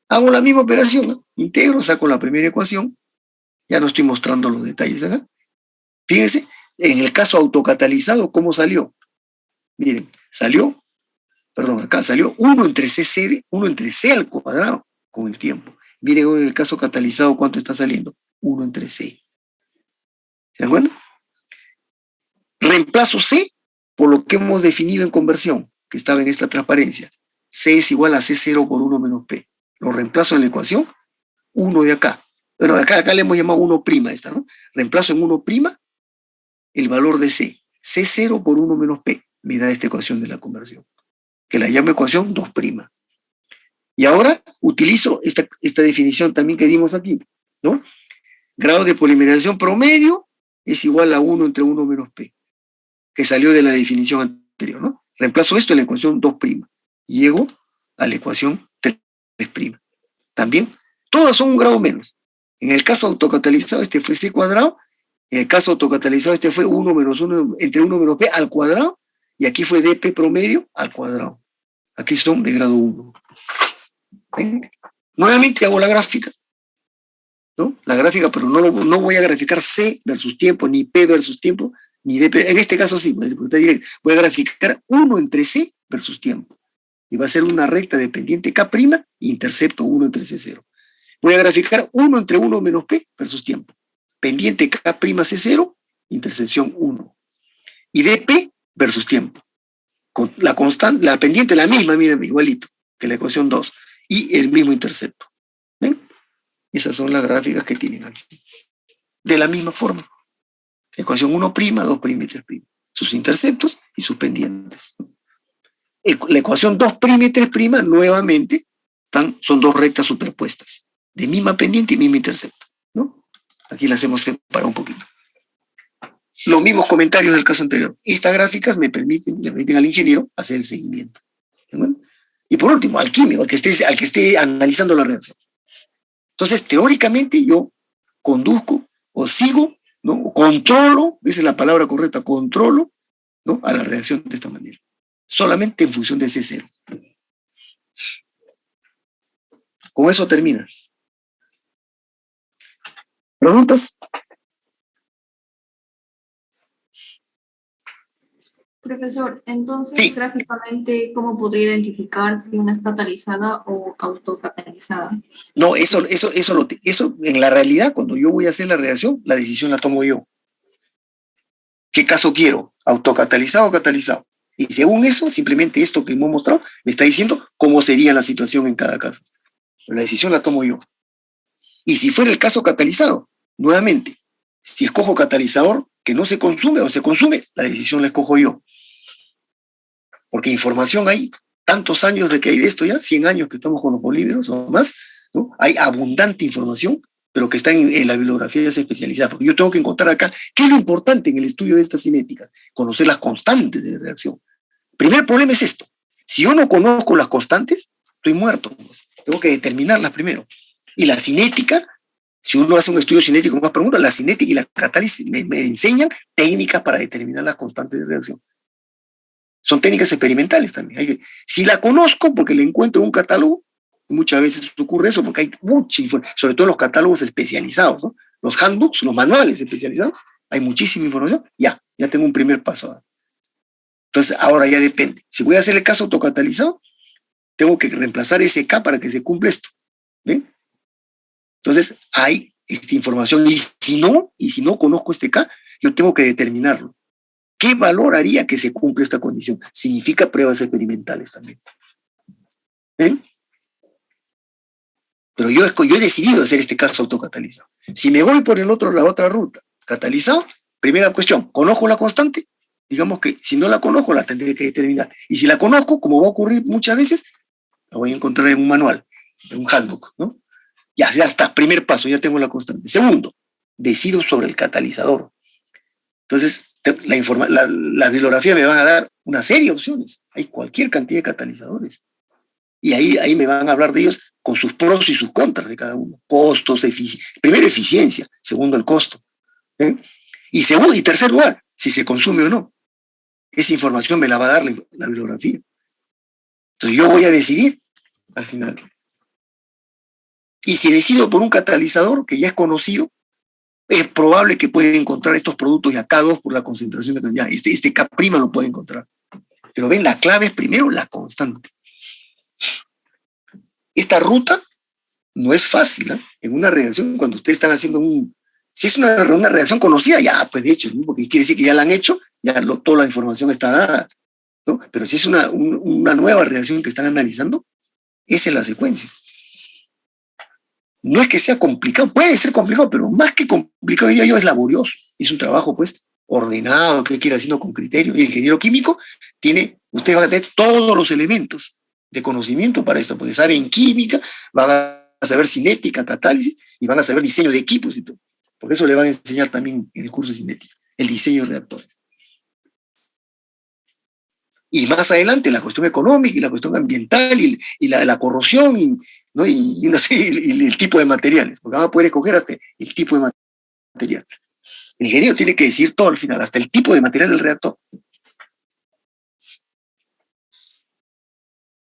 Hago la misma operación, ¿no? Integro, saco la primera ecuación, ya no estoy mostrando los detalles acá. Fíjense, en el caso autocatalizado, ¿cómo salió? Miren, acá salió 1 entre C al cuadrado con el tiempo. Miren en el caso catalizado, ¿cuánto está saliendo? 1 entre C. ¿Se dan cuenta? Reemplazo C por lo que hemos definido en conversión, que estaba en esta transparencia. C es igual a C0 por 1 menos P. Lo reemplazo en la ecuación, 1 de acá. Bueno, acá le hemos llamado 1' esta, ¿no? Reemplazo en 1' el valor de C. C0 por 1 menos P me da esta ecuación de la conversión, que la llamo ecuación 2'. Y ahora utilizo esta definición también que dimos aquí, ¿no? Grado de polimerización promedio es igual a 1 entre 1 menos P, que salió de la definición anterior, ¿no? Reemplazo esto en la ecuación 2'. Llego a la ecuación 3'. También, todas son un grado menos. En el caso autocatalizado, este fue C cuadrado. En el caso autocatalizado, este fue 1 menos 1 entre 1 menos P al cuadrado. Y aquí fue dP promedio al cuadrado. Aquí son de grado 1. ¿Ven? Nuevamente hago la gráfica, ¿no? La gráfica, pero no voy a graficar C versus tiempo, ni P versus tiempo, ni dP. En este caso sí, voy a graficar 1 entre C versus tiempo. Y va a ser una recta dependiente K', intercepto 1 entre C0. Voy a graficar 1 entre 1 menos P versus tiempo. Pendiente K' C0, intersección 1. Y dP versus tiempo. Con la constante, la pendiente la misma, miren, igualito. que la ecuación 2, y el mismo intercepto. ¿Ven? Esas son las gráficas que tienen aquí. De la misma forma. Ecuación 1', 2' y 3'. Sus interceptos y sus pendientes. La ecuación 2' y 3' nuevamente son dos rectas superpuestas, de misma pendiente y mismo intercepto, ¿no? Aquí las hemos separado un poquito. Los mismos comentarios del caso anterior. Estas gráficas le permiten al ingeniero hacer el seguimiento. ¿No? Y por último, al químico, al que esté analizando la reacción. Entonces, teóricamente yo conduzco o sigo, ¿no? O controlo, esa es la palabra correcta, controlo, ¿no? A la reacción de esta manera. Solamente en función de C0. Con eso termina. ¿Preguntas? Profesor, entonces Sí. gráficamente, ¿cómo podría identificar si una es catalizada o autocatalizada? No, eso en la realidad, cuando yo voy a hacer la reacción, la decisión la tomo yo. ¿Qué caso quiero? ¿Autocatalizado o catalizado? Y según eso, simplemente esto que hemos mostrado, me está diciendo cómo sería la situación en cada caso. Pero la decisión la tomo yo. Y si fuera el caso catalizado, nuevamente, si escojo catalizador que no se consume o se consume, la decisión la escojo yo. Porque información hay, tantos años de que hay de esto ya, 100 años que estamos con los polímeros o más, ¿no? Hay abundante información, pero que está en la bibliografía especializada. Porque yo tengo que encontrar acá, ¿qué es lo importante en el estudio de estas cinéticas? Conocer las constantes de reacción. El primer problema es esto. Si yo no conozco las constantes, estoy muerto. Pues. Tengo que determinarlas primero. Y la cinética, si uno hace un estudio cinético más profundo, la cinética y la catálisis me enseñan técnicas para determinar las constantes de reacción. Son técnicas experimentales también. Si la conozco porque la encuentro en un catálogo, muchas veces ocurre eso porque hay mucha información, sobre todo en los catálogos especializados, ¿no? Los handbooks, los manuales especializados, hay muchísima información, ya tengo un primer paso. Entonces, ahora ya depende. Si voy a hacer el caso autocatalizado, tengo que reemplazar ese K para que se cumpla esto. ¿Ven? Entonces, hay esta información, y si no conozco este K, yo tengo que determinarlo. ¿Qué valor haría que se cumpla esta condición? Significa pruebas experimentales también. ¿Ven? Pero yo he decidido hacer este caso autocatalizado. Si me voy por la otra ruta, catalizado, primera cuestión, ¿conozco la constante? Digamos que si no la conozco, la tendré que determinar. Y si la conozco, como va a ocurrir muchas veces, la voy a encontrar en un manual, en un handbook, ¿no? Ya está, primer paso, ya tengo la constante. Segundo, decido sobre el catalizador. Entonces, la bibliografía me van a dar una serie de opciones. Hay cualquier cantidad de catalizadores. Y ahí me van a hablar de ellos con sus pros y sus contras de cada uno. Costos, primero eficiencia, segundo el costo. ¿Eh? Y tercer lugar, si se consume o no. Esa información me la va a dar la bibliografía. Entonces yo voy a decidir al final. Y si decido por un catalizador que ya es conocido, es probable que pueda encontrar estos productos ya K2 por la concentración de cantidad. Este K' lo puede encontrar. Pero ven, la clave es primero la constante. Esta ruta no es fácil, ¿eh? En una reacción, cuando ustedes están haciendo si es una reacción conocida, ya, pues de hecho, ¿no? Porque quiere decir que ya la han hecho, ya toda la información está dada, ¿no? Pero si es una nueva reacción que están analizando, esa es la secuencia. No es que sea complicado, puede ser complicado, pero más que complicado, diría yo, es laborioso. Es un trabajo, pues, ordenado, que hay que ir haciendo con criterio. Y el ingeniero químico usted va a tener todos los elementos de conocimiento para esto, porque sabe en química, van a saber cinética, catálisis, y van a saber diseño de equipos y todo. Por eso le van a enseñar también en el curso de cinética, el diseño de reactores. Y más adelante la cuestión económica y la cuestión ambiental y la corrosión ¿no? y el tipo de materiales, porque van a poder escoger hasta el tipo de material. El ingeniero tiene que decir todo al final, hasta el tipo de material del reactor.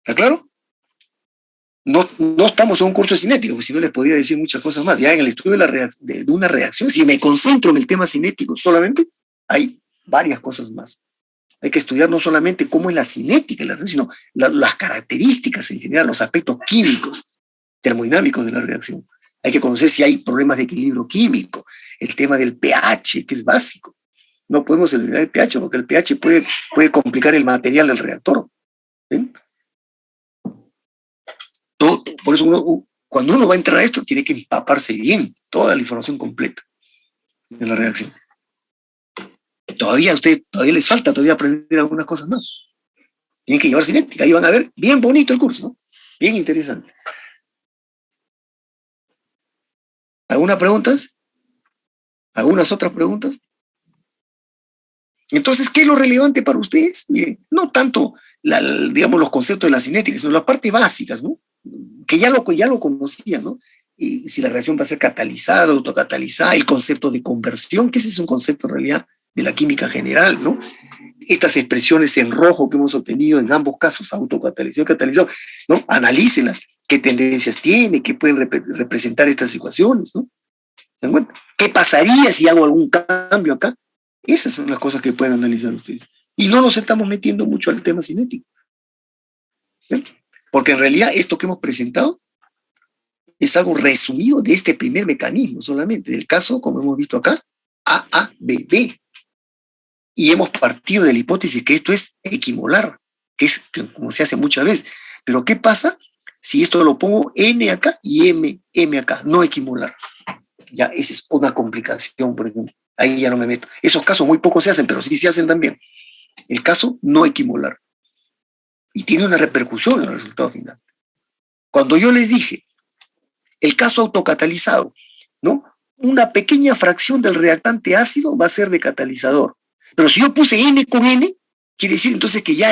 ¿Está claro? No estamos en un curso de cinética, porque si no les podría decir muchas cosas más. Ya en el estudio de una reacción, si me concentro en el tema cinético solamente, hay varias cosas más. Hay que estudiar no solamente cómo es la cinética de la reacción, sino las características en general, los aspectos químicos, termodinámicos de la reacción. Hay que conocer si hay problemas de equilibrio químico, el tema del pH, que es básico. No podemos eliminar el pH porque el pH puede complicar el material del reactor. ¿Ven? Por eso cuando uno va a entrar a esto, tiene que empaparse bien, toda la información completa de la reacción. Todavía les falta todavía aprender algunas cosas más. Tienen que llevar cinética, ahí van a ver, bien bonito el curso, ¿no? Bien interesante. ¿Algunas preguntas? ¿Algunas otras preguntas? Entonces, ¿qué es lo relevante para ustedes? Miren, no tanto, digamos, los conceptos de la cinética, sino las partes básicas, ¿no? Que ya lo conocían, ¿no? Y si la reacción va a ser catalizada, autocatalizada, el concepto de conversión, que ese es un concepto en realidad de la química general, ¿no? Estas expresiones en rojo que hemos obtenido en ambos casos, autocatalización y catalizado, ¿no? Analícenlas, qué tendencias tiene, qué pueden representar estas ecuaciones, ¿no? ¿Se dan cuenta? ¿Qué pasaría si hago algún cambio acá? Esas son las cosas que pueden analizar ustedes. Y no nos estamos metiendo mucho al tema cinético. ¿Sí? Porque en realidad esto que hemos presentado es algo resumido de este primer mecanismo solamente, del caso, como hemos visto acá, AABB. Y hemos partido de la hipótesis que esto es equimolar, que como se hace muchas veces. Pero ¿qué pasa si esto lo pongo N acá y M acá? No equimolar. Ya, esa es una complicación, por ejemplo. Ahí ya no me meto. Esos casos muy pocos se hacen, pero sí se hacen también. El caso no equimolar. Y tiene una repercusión en el resultado final. Cuando yo les dije, el caso autocatalizado, ¿no? Una pequeña fracción del reactante ácido va a ser de catalizador. Pero si yo puse N con N, quiere decir entonces que ya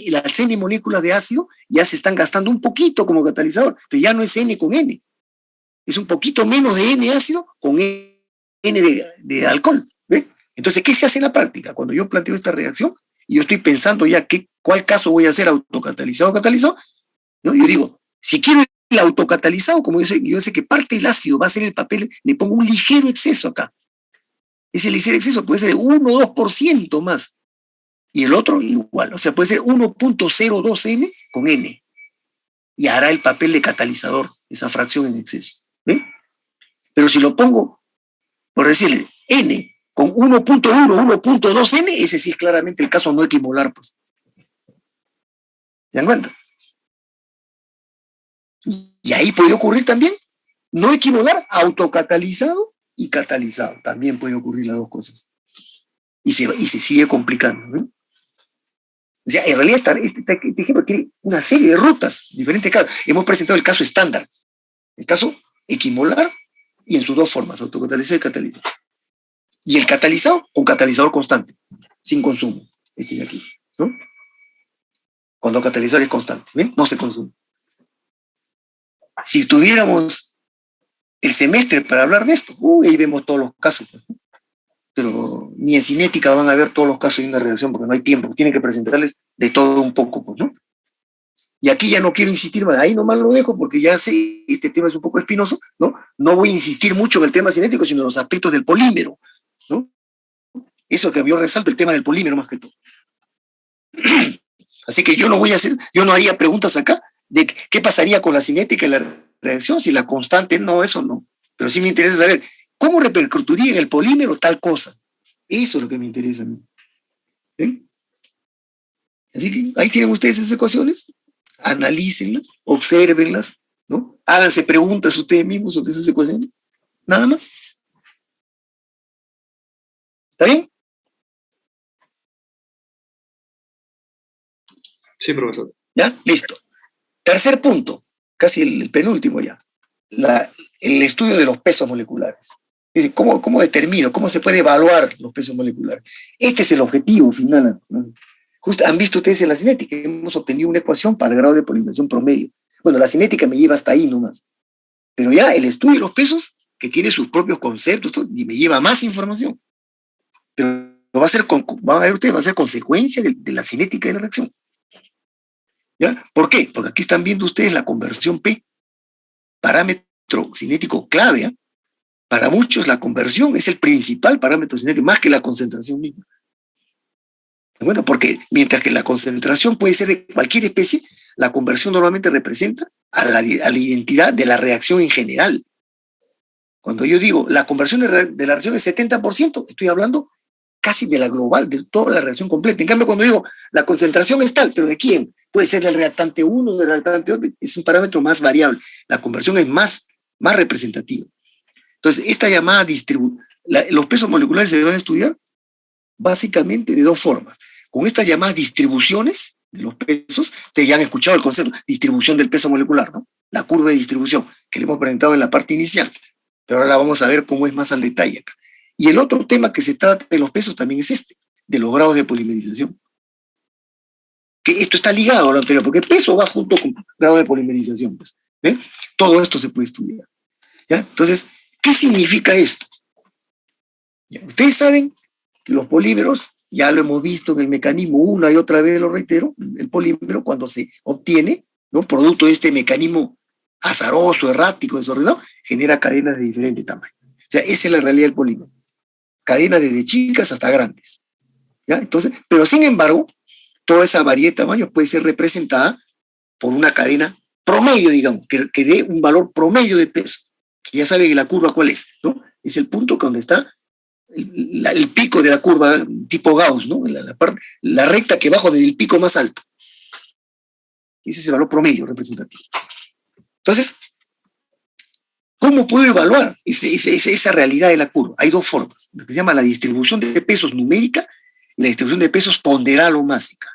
las N moléculas de ácido ya se están gastando un poquito como catalizador. Entonces ya no es N con N. Es un poquito menos de N ácido con N de alcohol. ¿Ve? Entonces, ¿qué se hace en la práctica? Cuando yo planteo esta reacción y yo estoy pensando ya cuál caso voy a hacer, autocatalizado o catalizado, ¿no? Yo digo, si quiero el autocatalizado, como yo sé que parte del ácido va a ser el papel, le pongo un ligero exceso acá. Ese ligero exceso puede ser de 1 o 2% más. Y el otro igual. O sea, puede ser 1.02 N con N. Y hará el papel de catalizador, esa fracción en exceso. ¿Ve? Pero si lo pongo, por decirle, N con 1.1, 1.2 N, ese sí es claramente el caso no equimolar, pues. ¿Se dan cuenta? Y ahí puede ocurrir también no equimolar, autocatalizado y catalizado. También puede ocurrir las dos cosas. Y se sigue complicando, ¿no? O sea, en realidad este ejemplo tiene una serie de rutas, diferentes casos. Hemos presentado el caso estándar, el caso equimolar y en sus dos formas, autocatalizado y catalizado. Y el catalizado con catalizador constante, sin consumo. Este de aquí, ¿no? Cuando el catalizador es constante, ¿ven? No se consume. Si tuviéramos el semestre para hablar de esto, ahí vemos todos los casos. Pero ni en cinética van a ver todos los casos de una reacción porque no hay tiempo. Tienen que presentarles de todo un poco, pues, ¿no? Y aquí ya no quiero insistir más, ahí nomás lo dejo porque ya sé, este tema es un poco espinoso, ¿no? No voy a insistir mucho en el tema cinético, sino en los aspectos del polímero, ¿no? Eso que yo resalto, el tema del polímero más que todo. Así que yo no haría preguntas acá de qué pasaría con la cinética y la reacción, si la constante, no, eso no. Pero sí me interesa saber cómo repercutiría en el polímero tal cosa. Eso es lo que me interesa a mí. ¿Sí? Así que ahí tienen ustedes esas ecuaciones, analícenlas, obsérvenlas, ¿no? Háganse preguntas ustedes mismos sobre esas ecuaciones. Nada más. ¿Está bien? Sí, profesor. ¿Ya? Listo. Tercer punto, casi el penúltimo ya. El estudio de los pesos moleculares. Dice, ¿cómo determino? ¿Cómo se puede evaluar los pesos moleculares? Este es el objetivo final. Justo, han visto ustedes en la cinética, hemos obtenido una ecuación para el grado de polimerización promedio. Bueno, la cinética me lleva hasta ahí nomás. Pero ya el estudio de los pesos, que tiene sus propios conceptos, y me lleva más información. Pero va a ver ustedes, va a ser consecuencia de la cinética de la reacción. ¿Ya? ¿Por qué? Porque aquí están viendo ustedes la conversión P, parámetro cinético clave. ¿Eh? Para muchos la conversión es el principal parámetro cinético, más que la concentración misma. Bueno, porque mientras que la concentración puede ser de cualquier especie, la conversión normalmente representa a la identidad de la reacción en general. Cuando yo digo la conversión de la reacción es 70%, estoy hablando casi de la global, de toda la reacción completa. En cambio, cuando digo la concentración es tal, ¿pero de quién? Puede ser del reactante 1, del reactante 2, es un parámetro más variable. La conversión es más representativa. Entonces, esta llamada los pesos moleculares se van a estudiar básicamente de dos formas. Con estas llamadas distribuciones de los pesos, ustedes ya han escuchado el concepto, distribución del peso molecular, ¿no? La curva de distribución, que le hemos presentado en la parte inicial, pero ahora la vamos a ver cómo es más al detalle acá. Y el otro tema que se trata de los pesos también es de los grados de polimerización. Que esto está ligado a lo anterior, porque peso va junto con grado de polimerización. Pues, ¿eh? Todo esto se puede estudiar. ¿Ya? Entonces, ¿qué significa esto? ¿Ya? Ustedes saben que los polímeros, ya lo hemos visto en el mecanismo una y otra vez, lo reitero, el polímero cuando se obtiene, ¿no? Producto de este mecanismo azaroso, errático, desordenado, genera cadenas de diferente tamaño. O sea, esa es la realidad del polímero. Cadenas desde chicas hasta grandes. ¿Ya? Entonces, pero sin embargo, toda esa variedad de tamaños puede ser representada por una cadena promedio, digamos, que dé un valor promedio de peso, que ya saben la curva cuál es, ¿no? Es el punto donde está el pico de la curva tipo Gauss, ¿no? La recta que bajo desde el pico más alto. Ese es el valor promedio representativo. Entonces, ¿cómo puedo evaluar esa realidad de la curva? Hay dos formas, lo que se llama la distribución de pesos numérica y la distribución de pesos ponderal o másica.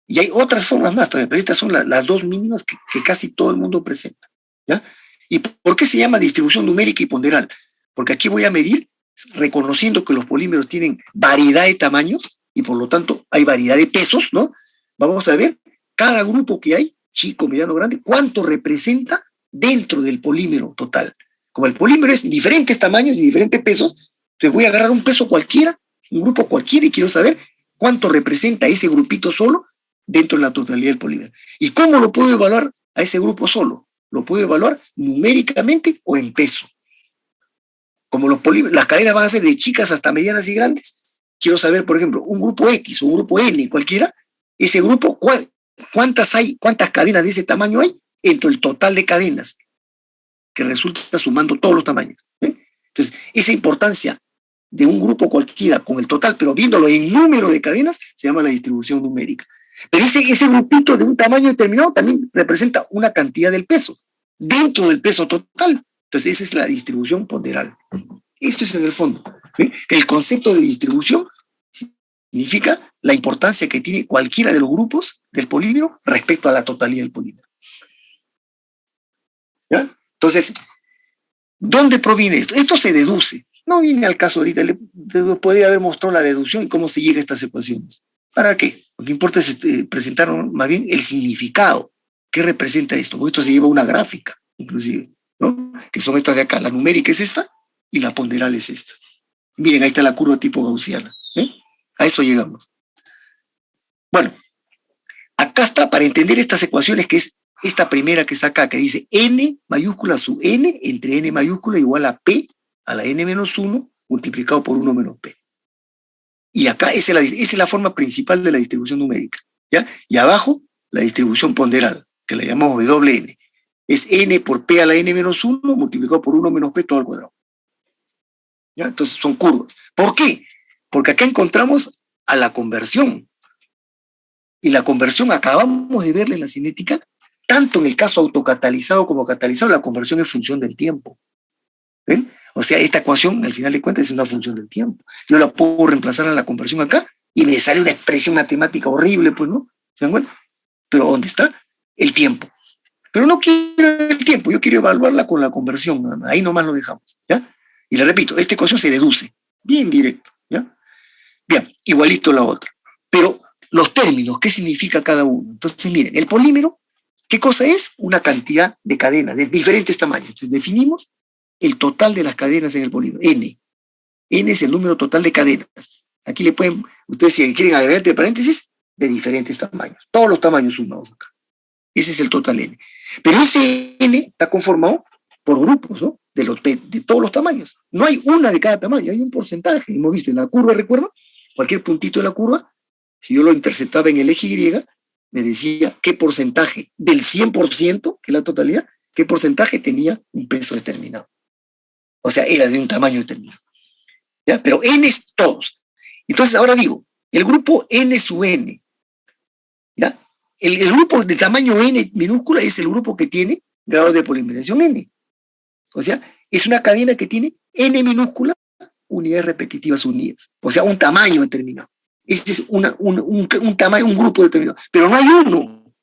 Y hay otras formas más todavía, pero estas son las dos mínimas que casi todo el mundo presenta. ¿Ya? ¿Y por qué se llama distribución numérica y ponderal? Porque aquí voy a medir reconociendo que los polímeros tienen variedad de tamaños y por lo tanto hay variedad de pesos, ¿no? Vamos a ver cada grupo que hay, chico, mediano, grande, cuánto representa dentro del polímero total. Como el polímero es diferentes tamaños y diferentes pesos, entonces voy a agarrar un peso cualquiera, un grupo cualquiera, y quiero saber cuánto representa ese grupito solo dentro de la totalidad del polímero. ¿Y cómo lo puedo evaluar a ese grupo solo? Lo puedo evaluar numéricamente o en peso. Como las cadenas van a ser de chicas hasta medianas y grandes, quiero saber, por ejemplo, un grupo X o un grupo N, cualquiera, ese grupo, cuántas cadenas de ese tamaño hay entre el total de cadenas, que resulta sumando todos los tamaños. ¿Eh? Entonces, esa importancia de un grupo cualquiera con el total, pero viéndolo en número de cadenas, se llama la distribución numérica. Pero ese grupito de un tamaño determinado también representa una cantidad del peso, dentro del peso total. Entonces, esa es la distribución ponderal. Esto es en el fondo. ¿Sí? Que el concepto de distribución significa la importancia que tiene cualquiera de los grupos del polímero respecto a la totalidad del polímero. ¿Ya? Entonces, ¿dónde proviene esto? Esto se deduce. No viene al caso ahorita, podría haber mostrado la deducción y cómo se llega a estas ecuaciones. ¿Para qué? Lo que importa es presentar más bien el significado. ¿Qué representa esto? Porque esto se lleva a una gráfica, inclusive, ¿no? Que son estas de acá. La numérica es esta y la ponderal es esta. Miren, ahí está la curva tipo gaussiana. ¿Eh? A eso llegamos. Bueno, acá está, para entender estas ecuaciones, que es esta primera que está acá, que dice n mayúscula sub n entre n mayúscula igual a p a la n menos 1 multiplicado por 1 menos p. Y acá esa es la forma principal de la distribución numérica. ¿Ya? Y abajo, la distribución ponderal, que la llamamos WN. Es n por p a la n menos 1 multiplicado por 1 menos p todo al cuadrado. ¿Ya? Entonces son curvas. ¿Por qué? Porque acá encontramos a la conversión. Y la conversión acabamos de verla en la cinética, tanto en el caso autocatalizado como catalizado, la conversión es función del tiempo. ¿Ven? O sea, esta ecuación, al final de cuentas, es una función del tiempo. Yo la puedo reemplazar a la conversión acá y me sale una expresión matemática horrible, pues, ¿no? ¿Se dan cuenta? Pero ¿dónde está? El tiempo. Pero no quiero el tiempo, yo quiero evaluarla con la conversión, nada más. Ahí nomás lo dejamos, ¿ya? Y le repito, esta ecuación se deduce, bien directo, ¿ya? Bien, igualito la otra. Pero los términos, ¿qué significa cada uno? Entonces, miren, el polímero, ¿qué cosa es? Una cantidad de cadenas de diferentes tamaños. Entonces, definimos el total de las cadenas en el polímero, n. N es el número total de cadenas. Aquí le pueden, ustedes si quieren agregar entre paréntesis, de diferentes tamaños. Todos los tamaños sumados acá. Ese es el total n. Pero ese n está conformado por grupos, ¿no? De todos los tamaños. No hay una de cada tamaño, hay un porcentaje. Hemos visto en la curva, ¿recuerdan? Cualquier puntito de la curva, si yo lo interceptaba en el eje Y, me decía qué porcentaje del 100%, que es la totalidad, qué porcentaje tenía un peso determinado. O sea, era de un tamaño determinado. ¿Ya? Pero n es todos. Entonces ahora digo, el grupo N sub N, ¿ya? El grupo de tamaño N minúscula es el grupo que tiene grado de polimerización N. O sea, es una cadena que tiene N minúscula unidades repetitivas unidas. O sea, un tamaño determinado. Ese es un tamaño, un grupo determinado. Pero no hay uno.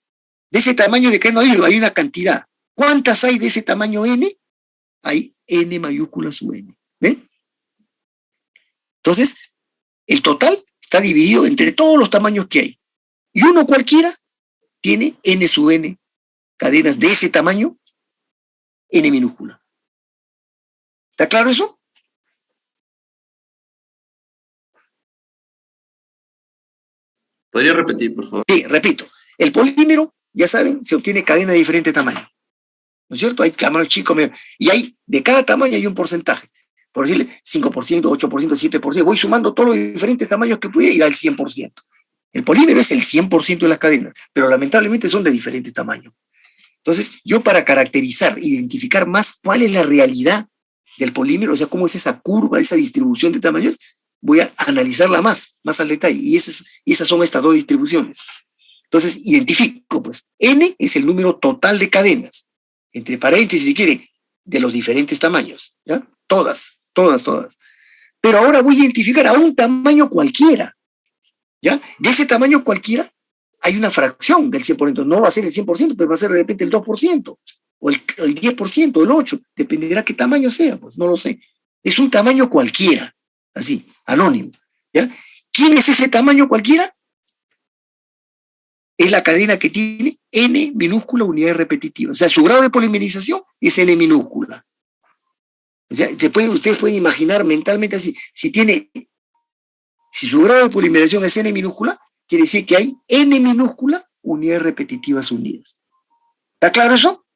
De ese tamaño de cadena no hay uno, hay una cantidad. ¿Cuántas hay de ese tamaño N? Hay N mayúscula sub N. ¿Ven? Entonces, el total está dividido entre todos los tamaños que hay. Y uno cualquiera tiene N sub N cadenas de ese tamaño, N minúscula. ¿Está claro eso? ¿Podría repetir, por favor? Sí, repito. El polímero, ya saben, se obtiene cadena de diferente tamaño. ¿No es cierto? Hay tamaño chico, medio. Y hay, de cada tamaño hay un porcentaje. Por decirle, 5%, 8%, 7%. Voy sumando todos los diferentes tamaños que pudiera y da el 100%. El polímero es el 100% de las cadenas, pero lamentablemente son de diferente tamaño. Entonces, yo para caracterizar, identificar más cuál es la realidad del polímero, o sea, cómo es esa curva, esa distribución de tamaños, voy a analizarla más al detalle. Y esas son estas dos distribuciones. Entonces, identifico, pues, N es el número total de cadenas, entre paréntesis, si quiere, de los diferentes tamaños, ¿ya? Todas. Pero ahora voy a identificar a un tamaño cualquiera, ¿ya? De ese tamaño cualquiera hay una fracción del 100%, no va a ser el 100%, pero va a ser de repente el 2%, o el 10%, o el 8%, dependerá qué tamaño sea, pues no lo sé. Es un tamaño cualquiera, así, anónimo, ¿ya? ¿Quién es ese tamaño cualquiera? Es la cadena que tiene N minúscula unidades repetitivas. O sea, su grado de polimerización es N minúscula. O sea, ustedes pueden imaginar mentalmente así, si su grado de polimerización es N minúscula, quiere decir que hay N minúscula unidades repetitivas unidas. ¿Está claro eso?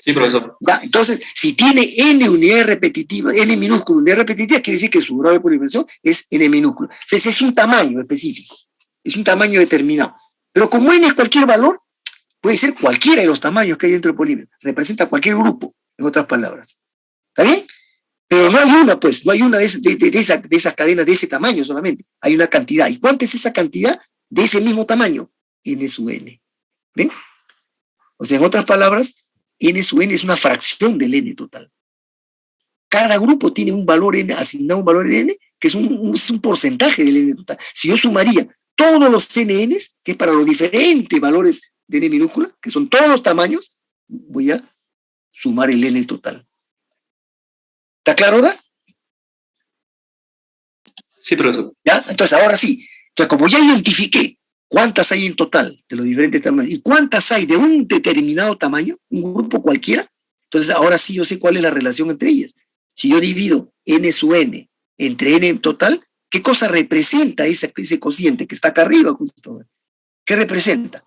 Sí, profesor. Ya, entonces, si tiene N unidades repetitivas, N minúscula unidades repetitivas, quiere decir que su grado de polimerización es N minúscula. O sea, ese es un tamaño específico, es un tamaño determinado. Pero como N es cualquier valor, puede ser cualquiera de los tamaños que hay dentro del polímero. Representa cualquier grupo, en otras palabras. ¿Está bien? Pero no hay una, pues, no hay una de esas cadenas de ese tamaño solamente. Hay una cantidad. ¿Y cuánta es esa cantidad de ese mismo tamaño? N sub N. ¿Ven? O sea, en otras palabras, N sub N es una fracción del N total. Cada grupo tiene un valor N, asignado un valor en N, que es un porcentaje del N total. Si yo sumaría todos los NNs, que es para los diferentes valores de N minúscula, que son todos los tamaños, voy a sumar el N total. ¿Está claro ahora? Sí, profesor. ¿Ya? Entonces, ahora sí. Entonces, como ya identifiqué cuántas hay en total de los diferentes tamaños y cuántas hay de un determinado tamaño, un grupo cualquiera, entonces ahora sí yo sé cuál es la relación entre ellas. Si yo divido N sub N entre N en total, ¿qué cosa representa ese cociente que está acá arriba justo? ¿Qué representa?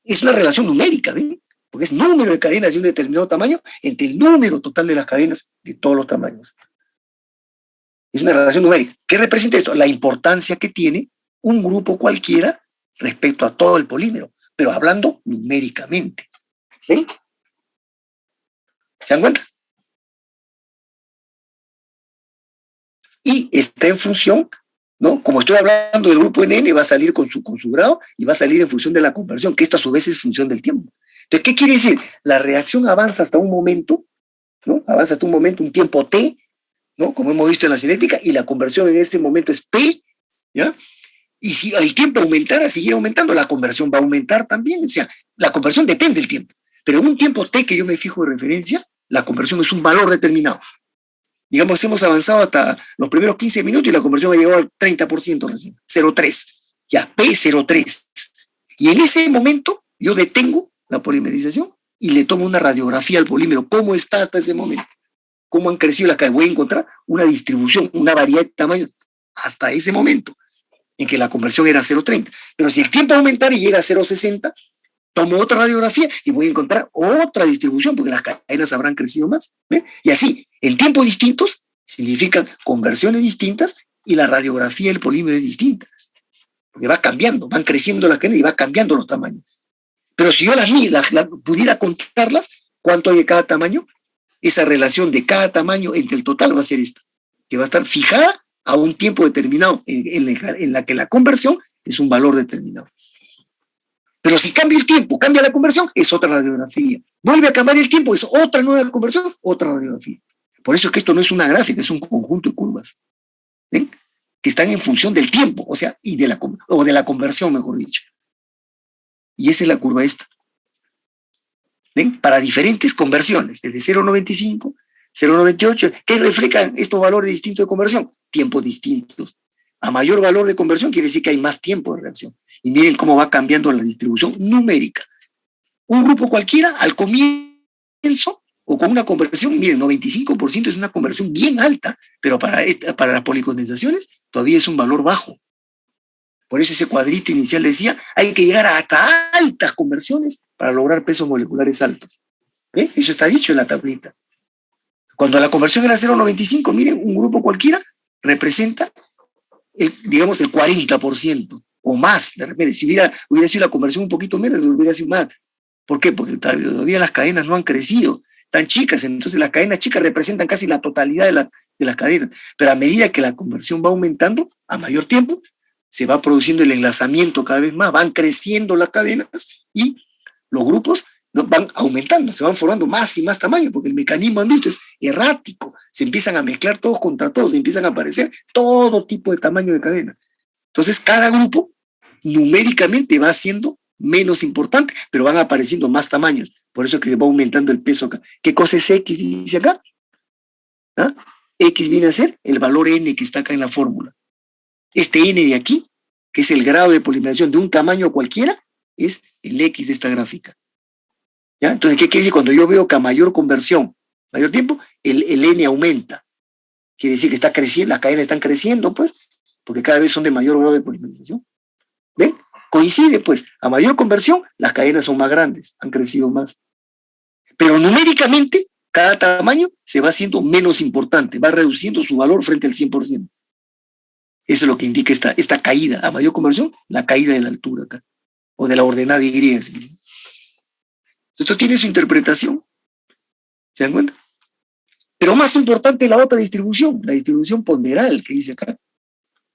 Es una relación numérica, ¿ven? Porque es número de cadenas de un determinado tamaño entre el número total de las cadenas de todos los tamaños. Es una relación numérica. ¿Qué representa esto? La importancia que tiene un grupo cualquiera respecto a todo el polímero, pero hablando numéricamente. ¿Ven? ¿Se dan cuenta? Y está en función, ¿no? Como estoy hablando del grupo NN, va a salir con su grado y va a salir en función de la conversión, que esto a su vez es función del tiempo. Entonces, ¿qué quiere decir? La reacción avanza hasta un momento, ¿no? Avanza hasta un momento, un tiempo T, ¿no? Como hemos visto en la cinética, y la conversión en ese momento es P, ¿ya? Y si el tiempo aumentara, siguiera aumentando, la conversión va a aumentar también. O sea, la conversión depende del tiempo. Pero en un tiempo T que yo me fijo de referencia, la conversión es un valor determinado. Digamos, hemos avanzado hasta los primeros 15 minutos y la conversión ha llegado al 30% recién, 0,3. Ya, P0,3. Y en ese momento yo detengo la polimerización y le tomo una radiografía al polímero. ¿Cómo está hasta ese momento? ¿Cómo han crecido las cadenas? Voy a encontrar una distribución, una variedad de tamaños hasta ese momento en que la conversión era 0,30. Pero si el tiempo aumentara y llega a 0,60, tomo otra radiografía y voy a encontrar otra distribución porque las cadenas habrán crecido más. ¿Ve? Y así, en tiempos distintos, significan conversiones distintas y la radiografía del polímero es distinta. Porque va cambiando, van creciendo las cadenas y va cambiando los tamaños. Pero si yo pudiera contarlas, ¿cuánto hay de cada tamaño? Esa relación de cada tamaño entre el total va a ser esta, que va a estar fijada a un tiempo determinado en la que la conversión es un valor determinado. Pero si cambia el tiempo, cambia la conversión, es otra radiografía. Vuelve a cambiar el tiempo, es otra nueva conversión, otra radiografía. Por eso es que esto no es una gráfica, es un conjunto de curvas. ¿Ven? Que están en función del tiempo, o sea, de la conversión, mejor dicho. Y esa es la curva esta. ¿Ven? Para diferentes conversiones, desde 0,95, 0,98, ¿qué reflejan estos valores distintos de conversión? Tiempos distintos. A mayor valor de conversión quiere decir que hay más tiempo de reacción. Y miren cómo va cambiando la distribución numérica. Un grupo cualquiera, al comienzo, o con una conversión, miren, 95% es una conversión bien alta, pero para las policondensaciones todavía es un valor bajo. Por eso ese cuadrito inicial decía, hay que llegar a hasta altas conversiones para lograr pesos moleculares altos. ¿Eh? Eso está dicho en la tablita. Cuando la conversión era 0,95, miren, un grupo cualquiera representa, digamos, el 40% o más, de repente. Si hubiera sido la conversión un poquito menos, hubiera sido más. ¿Por qué? Porque todavía las cadenas no han crecido, tan chicas, entonces las cadenas chicas representan casi la totalidad de las cadenas. Pero a medida que la conversión va aumentando, a mayor tiempo, se va produciendo el enlazamiento cada vez más, van creciendo las cadenas y los grupos van aumentando, se van formando más y más tamaño, porque el mecanismo, han visto, es errático, se empiezan a mezclar todos contra todos, se empiezan a aparecer todo tipo de tamaño de cadena. Entonces cada grupo numéricamente va siendo menos importante, pero van apareciendo más tamaños, por eso es que se va aumentando el peso acá. ¿Qué cosa es X, dice acá? ¿Ah? X viene a ser el valor N que está acá en la fórmula. Este N de aquí, que es el grado de polimerización de un tamaño cualquiera, es el X de esta gráfica. ¿Ya? Entonces, ¿qué quiere decir? Cuando yo veo que a mayor conversión, mayor tiempo, el N aumenta. Quiere decir que está creciendo, las cadenas están creciendo, pues, porque cada vez son de mayor grado de polimerización. ¿Ven? Coincide, pues, a mayor conversión, las cadenas son más grandes, han crecido más. Pero numéricamente, cada tamaño se va haciendo menos importante, va reduciendo su valor frente al 100%. Eso es lo que indica esta caída. A mayor conversión, la caída de la altura acá, o de la ordenada Y. Esto tiene su interpretación. ¿Se dan cuenta? Pero más importante la otra distribución, la distribución ponderal que dice acá.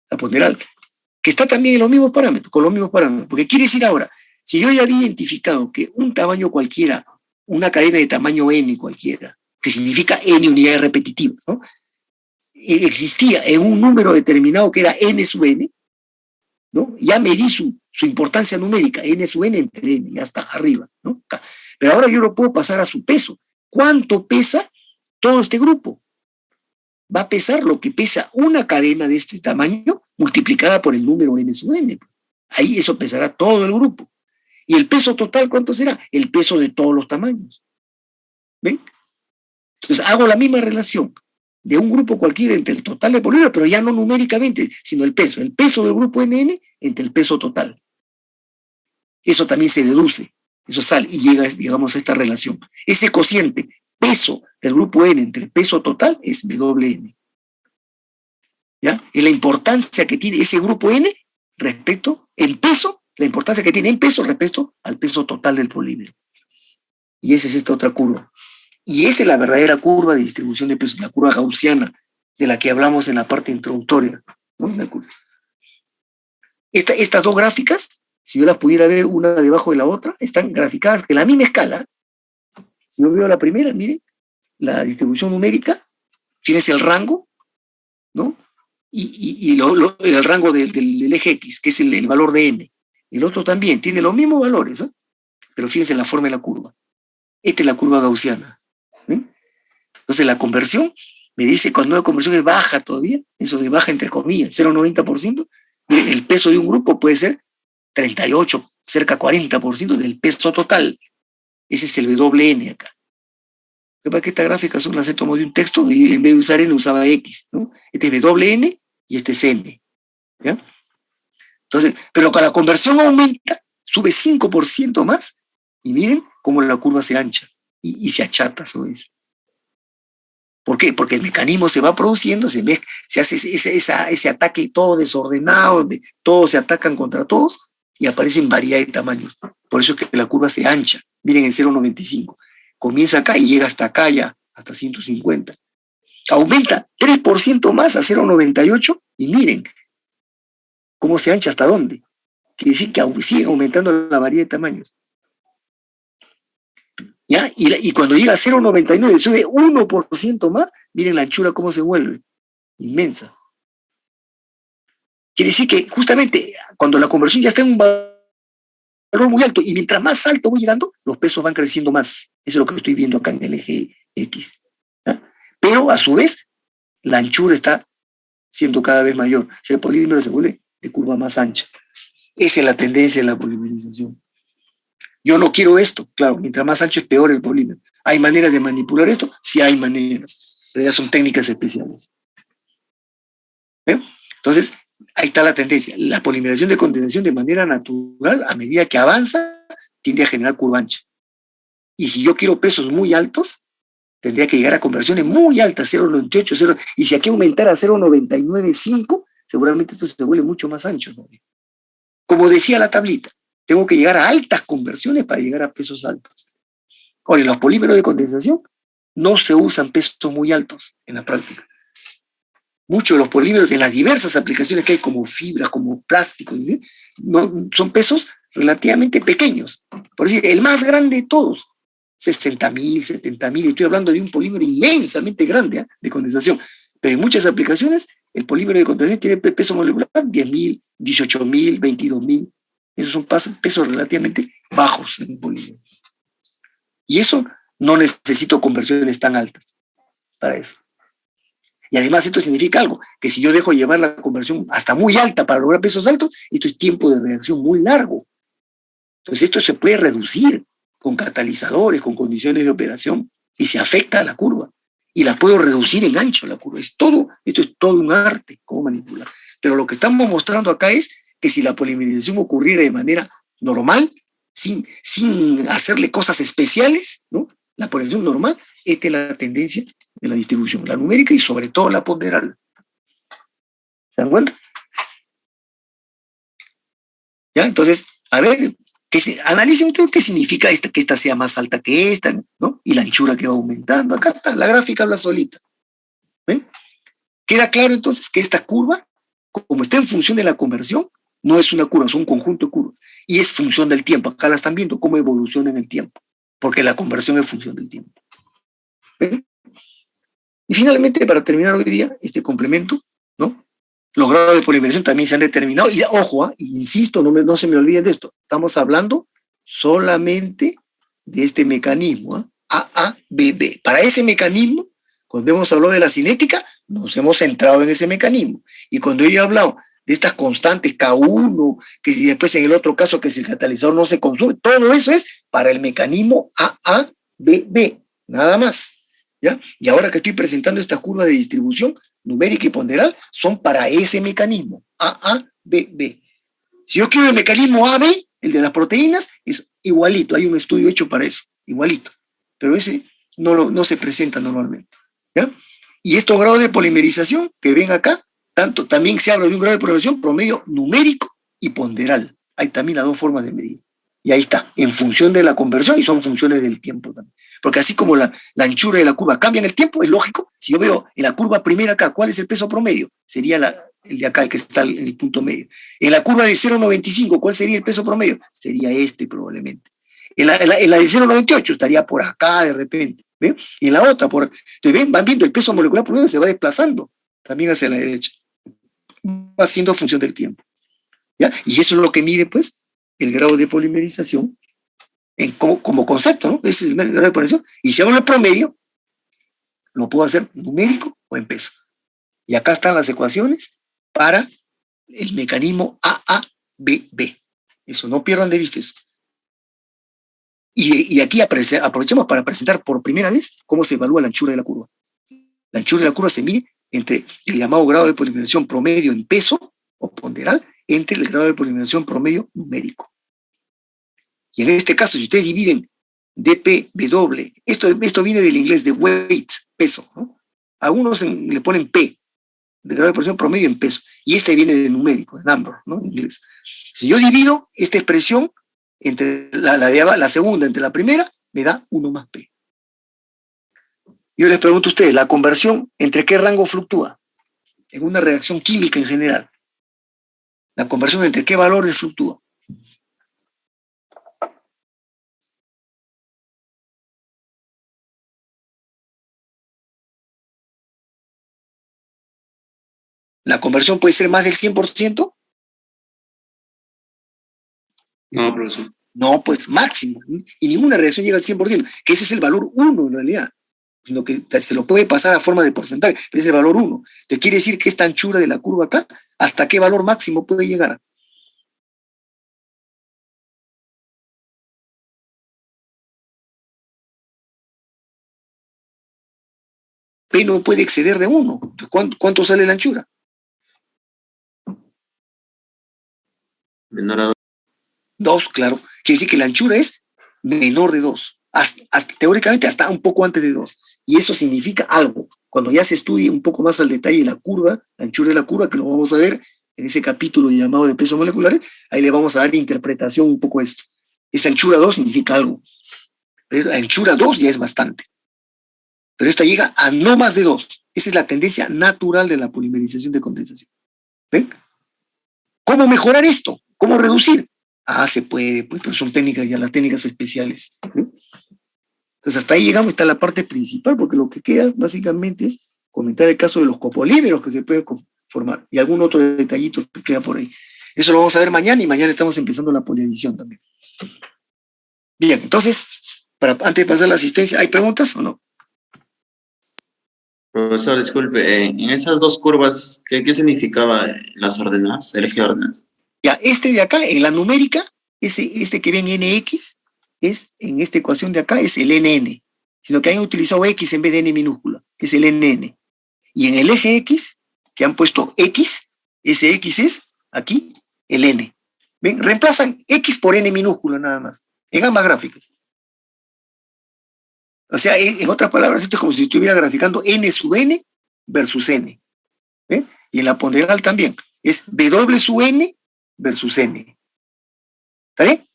La ponderal, que está también en los mismos parámetros, con los mismos parámetros. Porque quiere decir ahora, si yo ya había identificado que un tamaño cualquiera, una cadena de tamaño n cualquiera, que significa n unidades repetitivas, ¿no? Existía en un número determinado que era n sub n, ¿no? Ya medí su importancia numérica, n sub n entre n, ya está arriba, ¿no? Pero ahora yo lo puedo pasar a su peso. ¿Cuánto pesa todo este grupo? Va a pesar lo que pesa una cadena de este tamaño multiplicada por el número n sub n. Ahí eso pesará todo el grupo. ¿Y el peso total cuánto será? El peso de todos los tamaños. ¿Ven? Entonces hago la misma relación de un grupo cualquiera entre el total de polímeros, pero ya no numéricamente, sino el peso del grupo NN entre el peso total. Eso también se deduce, eso sale y llega, digamos, a esta relación. Ese cociente peso del grupo N entre el peso total es WN. ¿Ya? Es la importancia que tiene ese grupo N respecto, en peso, la importancia que tiene en peso respecto al peso total del polímero. Y esa es esta otra curva. Y esa es la verdadera curva de distribución de pesos, la curva gaussiana, de la que hablamos en la parte introductoria, ¿no? Estas dos gráficas, si yo las pudiera ver una debajo de la otra, están graficadas en la misma escala. Si yo veo la primera, miren, la distribución numérica, fíjense el rango, ¿no? Y el rango del eje X, que es el valor de n. El otro también tiene los mismos valores, ¿eh? Pero fíjense la forma de la curva. Esta es la curva gaussiana. Entonces la conversión me dice cuando una conversión es baja todavía, eso de baja entre comillas, 0,90%, el peso de un grupo puede ser 38, cerca 40% del peso total. Ese es el WN acá. Sepa que esta gráfica son las he tomado de un texto y en vez de usar N usaba X, ¿no? Este es WN y este es N. ¿Ya? Entonces, pero cuando la conversión aumenta, sube 5% más y miren cómo la curva se ancha y se achata, eso es. ¿Por qué? Porque el mecanismo se va produciendo, se hace ese ataque todo desordenado, donde todos se atacan contra todos y aparecen variedad de tamaños. Por eso es que la curva se ancha. Miren en 0,95. Comienza acá y llega hasta acá ya, hasta 150. Aumenta 3% más a 0,98 y miren cómo se ancha hasta dónde. Quiere decir que sigue aumentando la variedad de tamaños. ¿Ya? Y cuando llega a 0,99 sube 1% más, miren la anchura cómo se vuelve. Inmensa. Quiere decir que justamente cuando la conversión ya está en un valor muy alto y mientras más alto voy llegando, los pesos van creciendo más. Eso es lo que estoy viendo acá en el eje X. ¿Ya? Pero a su vez, la anchura está siendo cada vez mayor. O sea, el polímero se vuelve de curva más ancha. Esa es la tendencia en la polimerización. Yo no quiero esto, claro, mientras más ancho es peor el polímero. ¿Hay maneras de manipular esto? Sí hay maneras, pero ya son técnicas especiales. ¿Eh? Entonces, ahí está la tendencia. La polimerización de condensación de manera natural, a medida que avanza, tiende a generar curva ancha. Y si yo quiero pesos muy altos, tendría que llegar a conversiones muy altas, 0,98, 0, y si aquí aumentara a 0,995, seguramente esto se vuelve mucho más ancho, ¿no? Como decía la tablita, tengo que llegar a altas conversiones para llegar a pesos altos. Ahora, en los polímeros de condensación no se usan pesos muy altos en la práctica. Muchos de los polímeros en las diversas aplicaciones que hay, como fibras, como plásticos, ¿sí? No, son pesos relativamente pequeños. Por decir, el más grande de todos, 60.000, 70.000, estoy hablando de un polímero inmensamente grande, ¿eh?, de condensación. Pero en muchas aplicaciones, el polímero de condensación tiene peso molecular 10.000, 18.000, 22.000. Esos son pesos relativamente bajos en un polímero. Y eso no necesito conversiones tan altas para eso. Y además esto significa algo, que si yo dejo llevar la conversión hasta muy alta para lograr pesos altos, esto es tiempo de reacción muy largo. Entonces esto se puede reducir con catalizadores, con condiciones de operación, y se afecta a la curva. Y la puedo reducir en ancho la curva. Esto es todo un arte, cómo manipular. Pero lo que estamos mostrando acá es que si la polimerización ocurriera de manera normal, sin hacerle cosas especiales, ¿no?, la polimerización normal, esta es la tendencia de la distribución, la numérica y sobre todo la ponderal. ¿Se dan cuenta? ¿Ya? Entonces, a ver, analicen ustedes qué significa que esta sea más alta que esta, ¿no? Y la anchura que va aumentando. Acá está, la gráfica habla solita. ¿Ven? Queda claro entonces que esta curva, como está en función de la conversión, no es una curva, es un conjunto de curvas. Y es función del tiempo. Acá la están viendo cómo evoluciona en el tiempo, porque la conversión es función del tiempo. ¿Ven? Y finalmente, para terminar hoy día, este complemento, ¿no? Los grados de polimerización también se han determinado. Y ojo, insisto, no se me olviden de esto. Estamos hablando solamente de este mecanismo, AABB. Para ese mecanismo, cuando hemos hablado de la cinética, nos hemos centrado en ese mecanismo. Y cuando yo he hablado de estas constantes K1, que si después en el otro caso que si el catalizador no se consume, todo eso es para el mecanismo AABB, nada más. ¿Ya? Y ahora que estoy presentando esta curva de distribución numérica y ponderal, son para ese mecanismo, AABB. Si yo quiero el mecanismo AB, el de las proteínas, es igualito, hay un estudio hecho para eso, igualito, pero ese no se presenta normalmente. ¿Ya? Y estos grados de polimerización que ven acá, también se habla de un grado de polimerización promedio numérico y ponderal. Hay también las dos formas de medir. Y ahí está, en función de la conversión, y son funciones del tiempo también. Porque así como la anchura de la curva cambia en el tiempo, es lógico, si yo veo en la curva primera acá, ¿cuál es el peso promedio? Sería el de acá, el que está en el punto medio. En la curva de 0,95, ¿cuál sería el peso promedio? Sería este probablemente. En la de 0,98 estaría por acá de repente. ¿Ven? Y en la otra, entonces van viendo el peso molecular promedio se va desplazando también hacia la derecha. Va siendo función del tiempo. ¿Ya? Y eso es lo que mide, pues, el grado de polimerización como concepto, ¿no? Ese es el grado de polimerización. Y si hago el promedio, lo puedo hacer numérico o en peso. Y acá están las ecuaciones para el mecanismo AABB. Eso, no pierdan de vista eso. Y aquí aprovechemos para presentar por primera vez cómo se evalúa la anchura de la curva. La anchura de la curva se mide entre el llamado grado de polimerización promedio en peso o ponderal entre el grado de polimerización promedio numérico. Y en este caso, si ustedes dividen dPW, esto viene del inglés de weight, peso, ¿no? Algunos le ponen P, de grado de polimerización promedio en peso, y este viene de numérico, de number, ¿no? En inglés. Si yo divido esta expresión entre la segunda entre la primera, me da 1 más P. Yo les pregunto a ustedes, ¿la conversión entre qué rango fluctúa? En una reacción química en general. ¿La conversión entre qué valores fluctúa? ¿La conversión puede ser más del 100%? No, profesor. No, pues máximo. Y ninguna reacción llega al 100%, que ese es el valor 1 en realidad. Sino que se lo puede pasar a forma de porcentaje, pero es el valor 1. ¿Te quiere decir que esta anchura de la curva acá, hasta qué valor máximo puede llegar? P no puede exceder de 1. ¿Cuánto sale la anchura? Menor a 2. 2, claro. Quiere decir que la anchura es menor de 2. Teóricamente hasta un poco antes de 2. Y eso significa algo. Cuando ya se estudie un poco más al detalle la curva, la anchura de la curva, que lo vamos a ver en ese capítulo llamado de pesos moleculares, ahí le vamos a dar interpretación un poco a esto. Esa anchura 2 significa algo. Pero la anchura 2 ya es bastante. Pero esta llega a no más de 2. Esa es la tendencia natural de la polimerización de condensación. ¿Ven? ¿Cómo mejorar esto? ¿Cómo reducir? Se puede, pues, pero son técnicas ya, las técnicas especiales. Entonces, hasta ahí llegamos, está la parte principal, porque lo que queda básicamente es comentar el caso de los copolímeros que se pueden formar y algún otro detallito que queda por ahí. Eso lo vamos a ver mañana y mañana estamos empezando la poliadición también. Bien, entonces, antes de pasar a la asistencia, ¿hay preguntas o no? Profesor, disculpe, en esas dos curvas, ¿qué significaba las ordenadas, el eje de ordenadas? Ya, este de acá, en la numérica, este que ven NX, en esta ecuación de acá, es el NN, sino que han utilizado X en vez de N minúscula, es el NN. Y en el eje X, que han puesto X, ese X es, aquí, el N. ¿Ven? Reemplazan X por N minúscula nada más, en ambas gráficas. O sea, en otras palabras, esto es como si estuviera graficando N sub N versus N. ¿Ven? Y en la ponderal también, es W sub N versus N. ¿Está bien?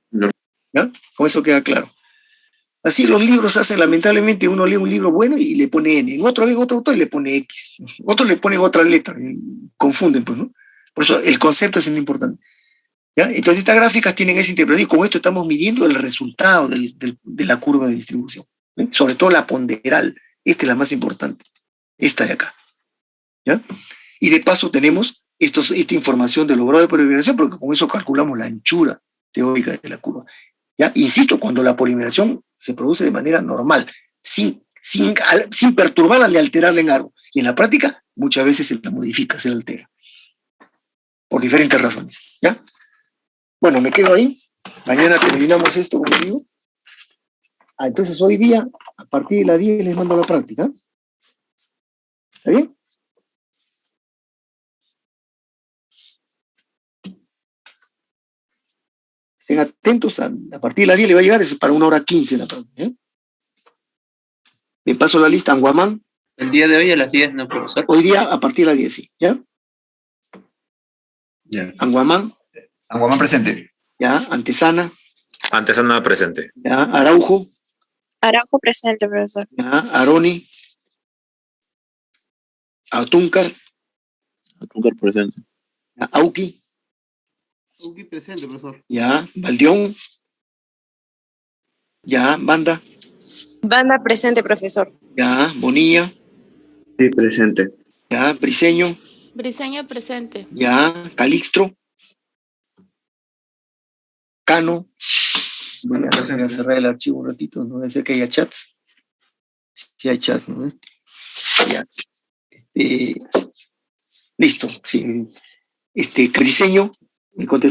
No. ¿Ya? Con eso queda claro. Así los libros hacen, lamentablemente, uno lee un libro bueno y le pone N, en otro lee otro autor y le pone X, otro le pone otra letra, confunden, pues, ¿no? Por eso el concepto es muy importante. ¿Ya? Entonces estas gráficas tienen ese interpretado y con esto estamos midiendo el resultado de la curva de distribución. ¿Eh? Sobre todo la ponderal, esta es la más importante, esta de acá. ¿Ya? Y de paso tenemos esta información del grado de polimerización, porque con eso calculamos la anchura teórica de la curva. ¿Ya? Insisto, cuando la polimerización se produce de manera normal, sin perturbarla ni alterarla en algo. Y en la práctica, muchas veces se la modifica, se la altera. Por diferentes razones. ¿Ya? Bueno, me quedo ahí. Mañana terminamos esto, como digo. Entonces hoy día, a partir de las 10 les mando la práctica. ¿Está bien? Estén atentos, a partir de las 10 le va a llegar, es para 1h15 la práctica. ¿Eh? Me paso la lista, Anguamán. El día de hoy a las 10, ¿no, profesor? Hoy día a partir de las 10, sí. ¿Ya? Ya. Anguamán. Anguamán presente. ¿Ya? Antesana. Antesana presente. ¿Ya? Araujo. Araujo presente, profesor. ¿Ya? Aroni. Atúncar. Atúncar presente. ¿Ya? Auqui. Auqui presente, profesor. ¿Ya? Valdión. ¿Ya? Banda. Banda presente, profesor. ¿Ya? Bonilla. Sí, presente. ¿Ya? Briseño. Briseño presente. ¿Ya? Calixtro. Cano. Bueno, voy a cerrar el archivo un ratito, no debe ser que haya chats. Sí hay chats, ¿no? Ya. Listo, sí. Briseño me contestó.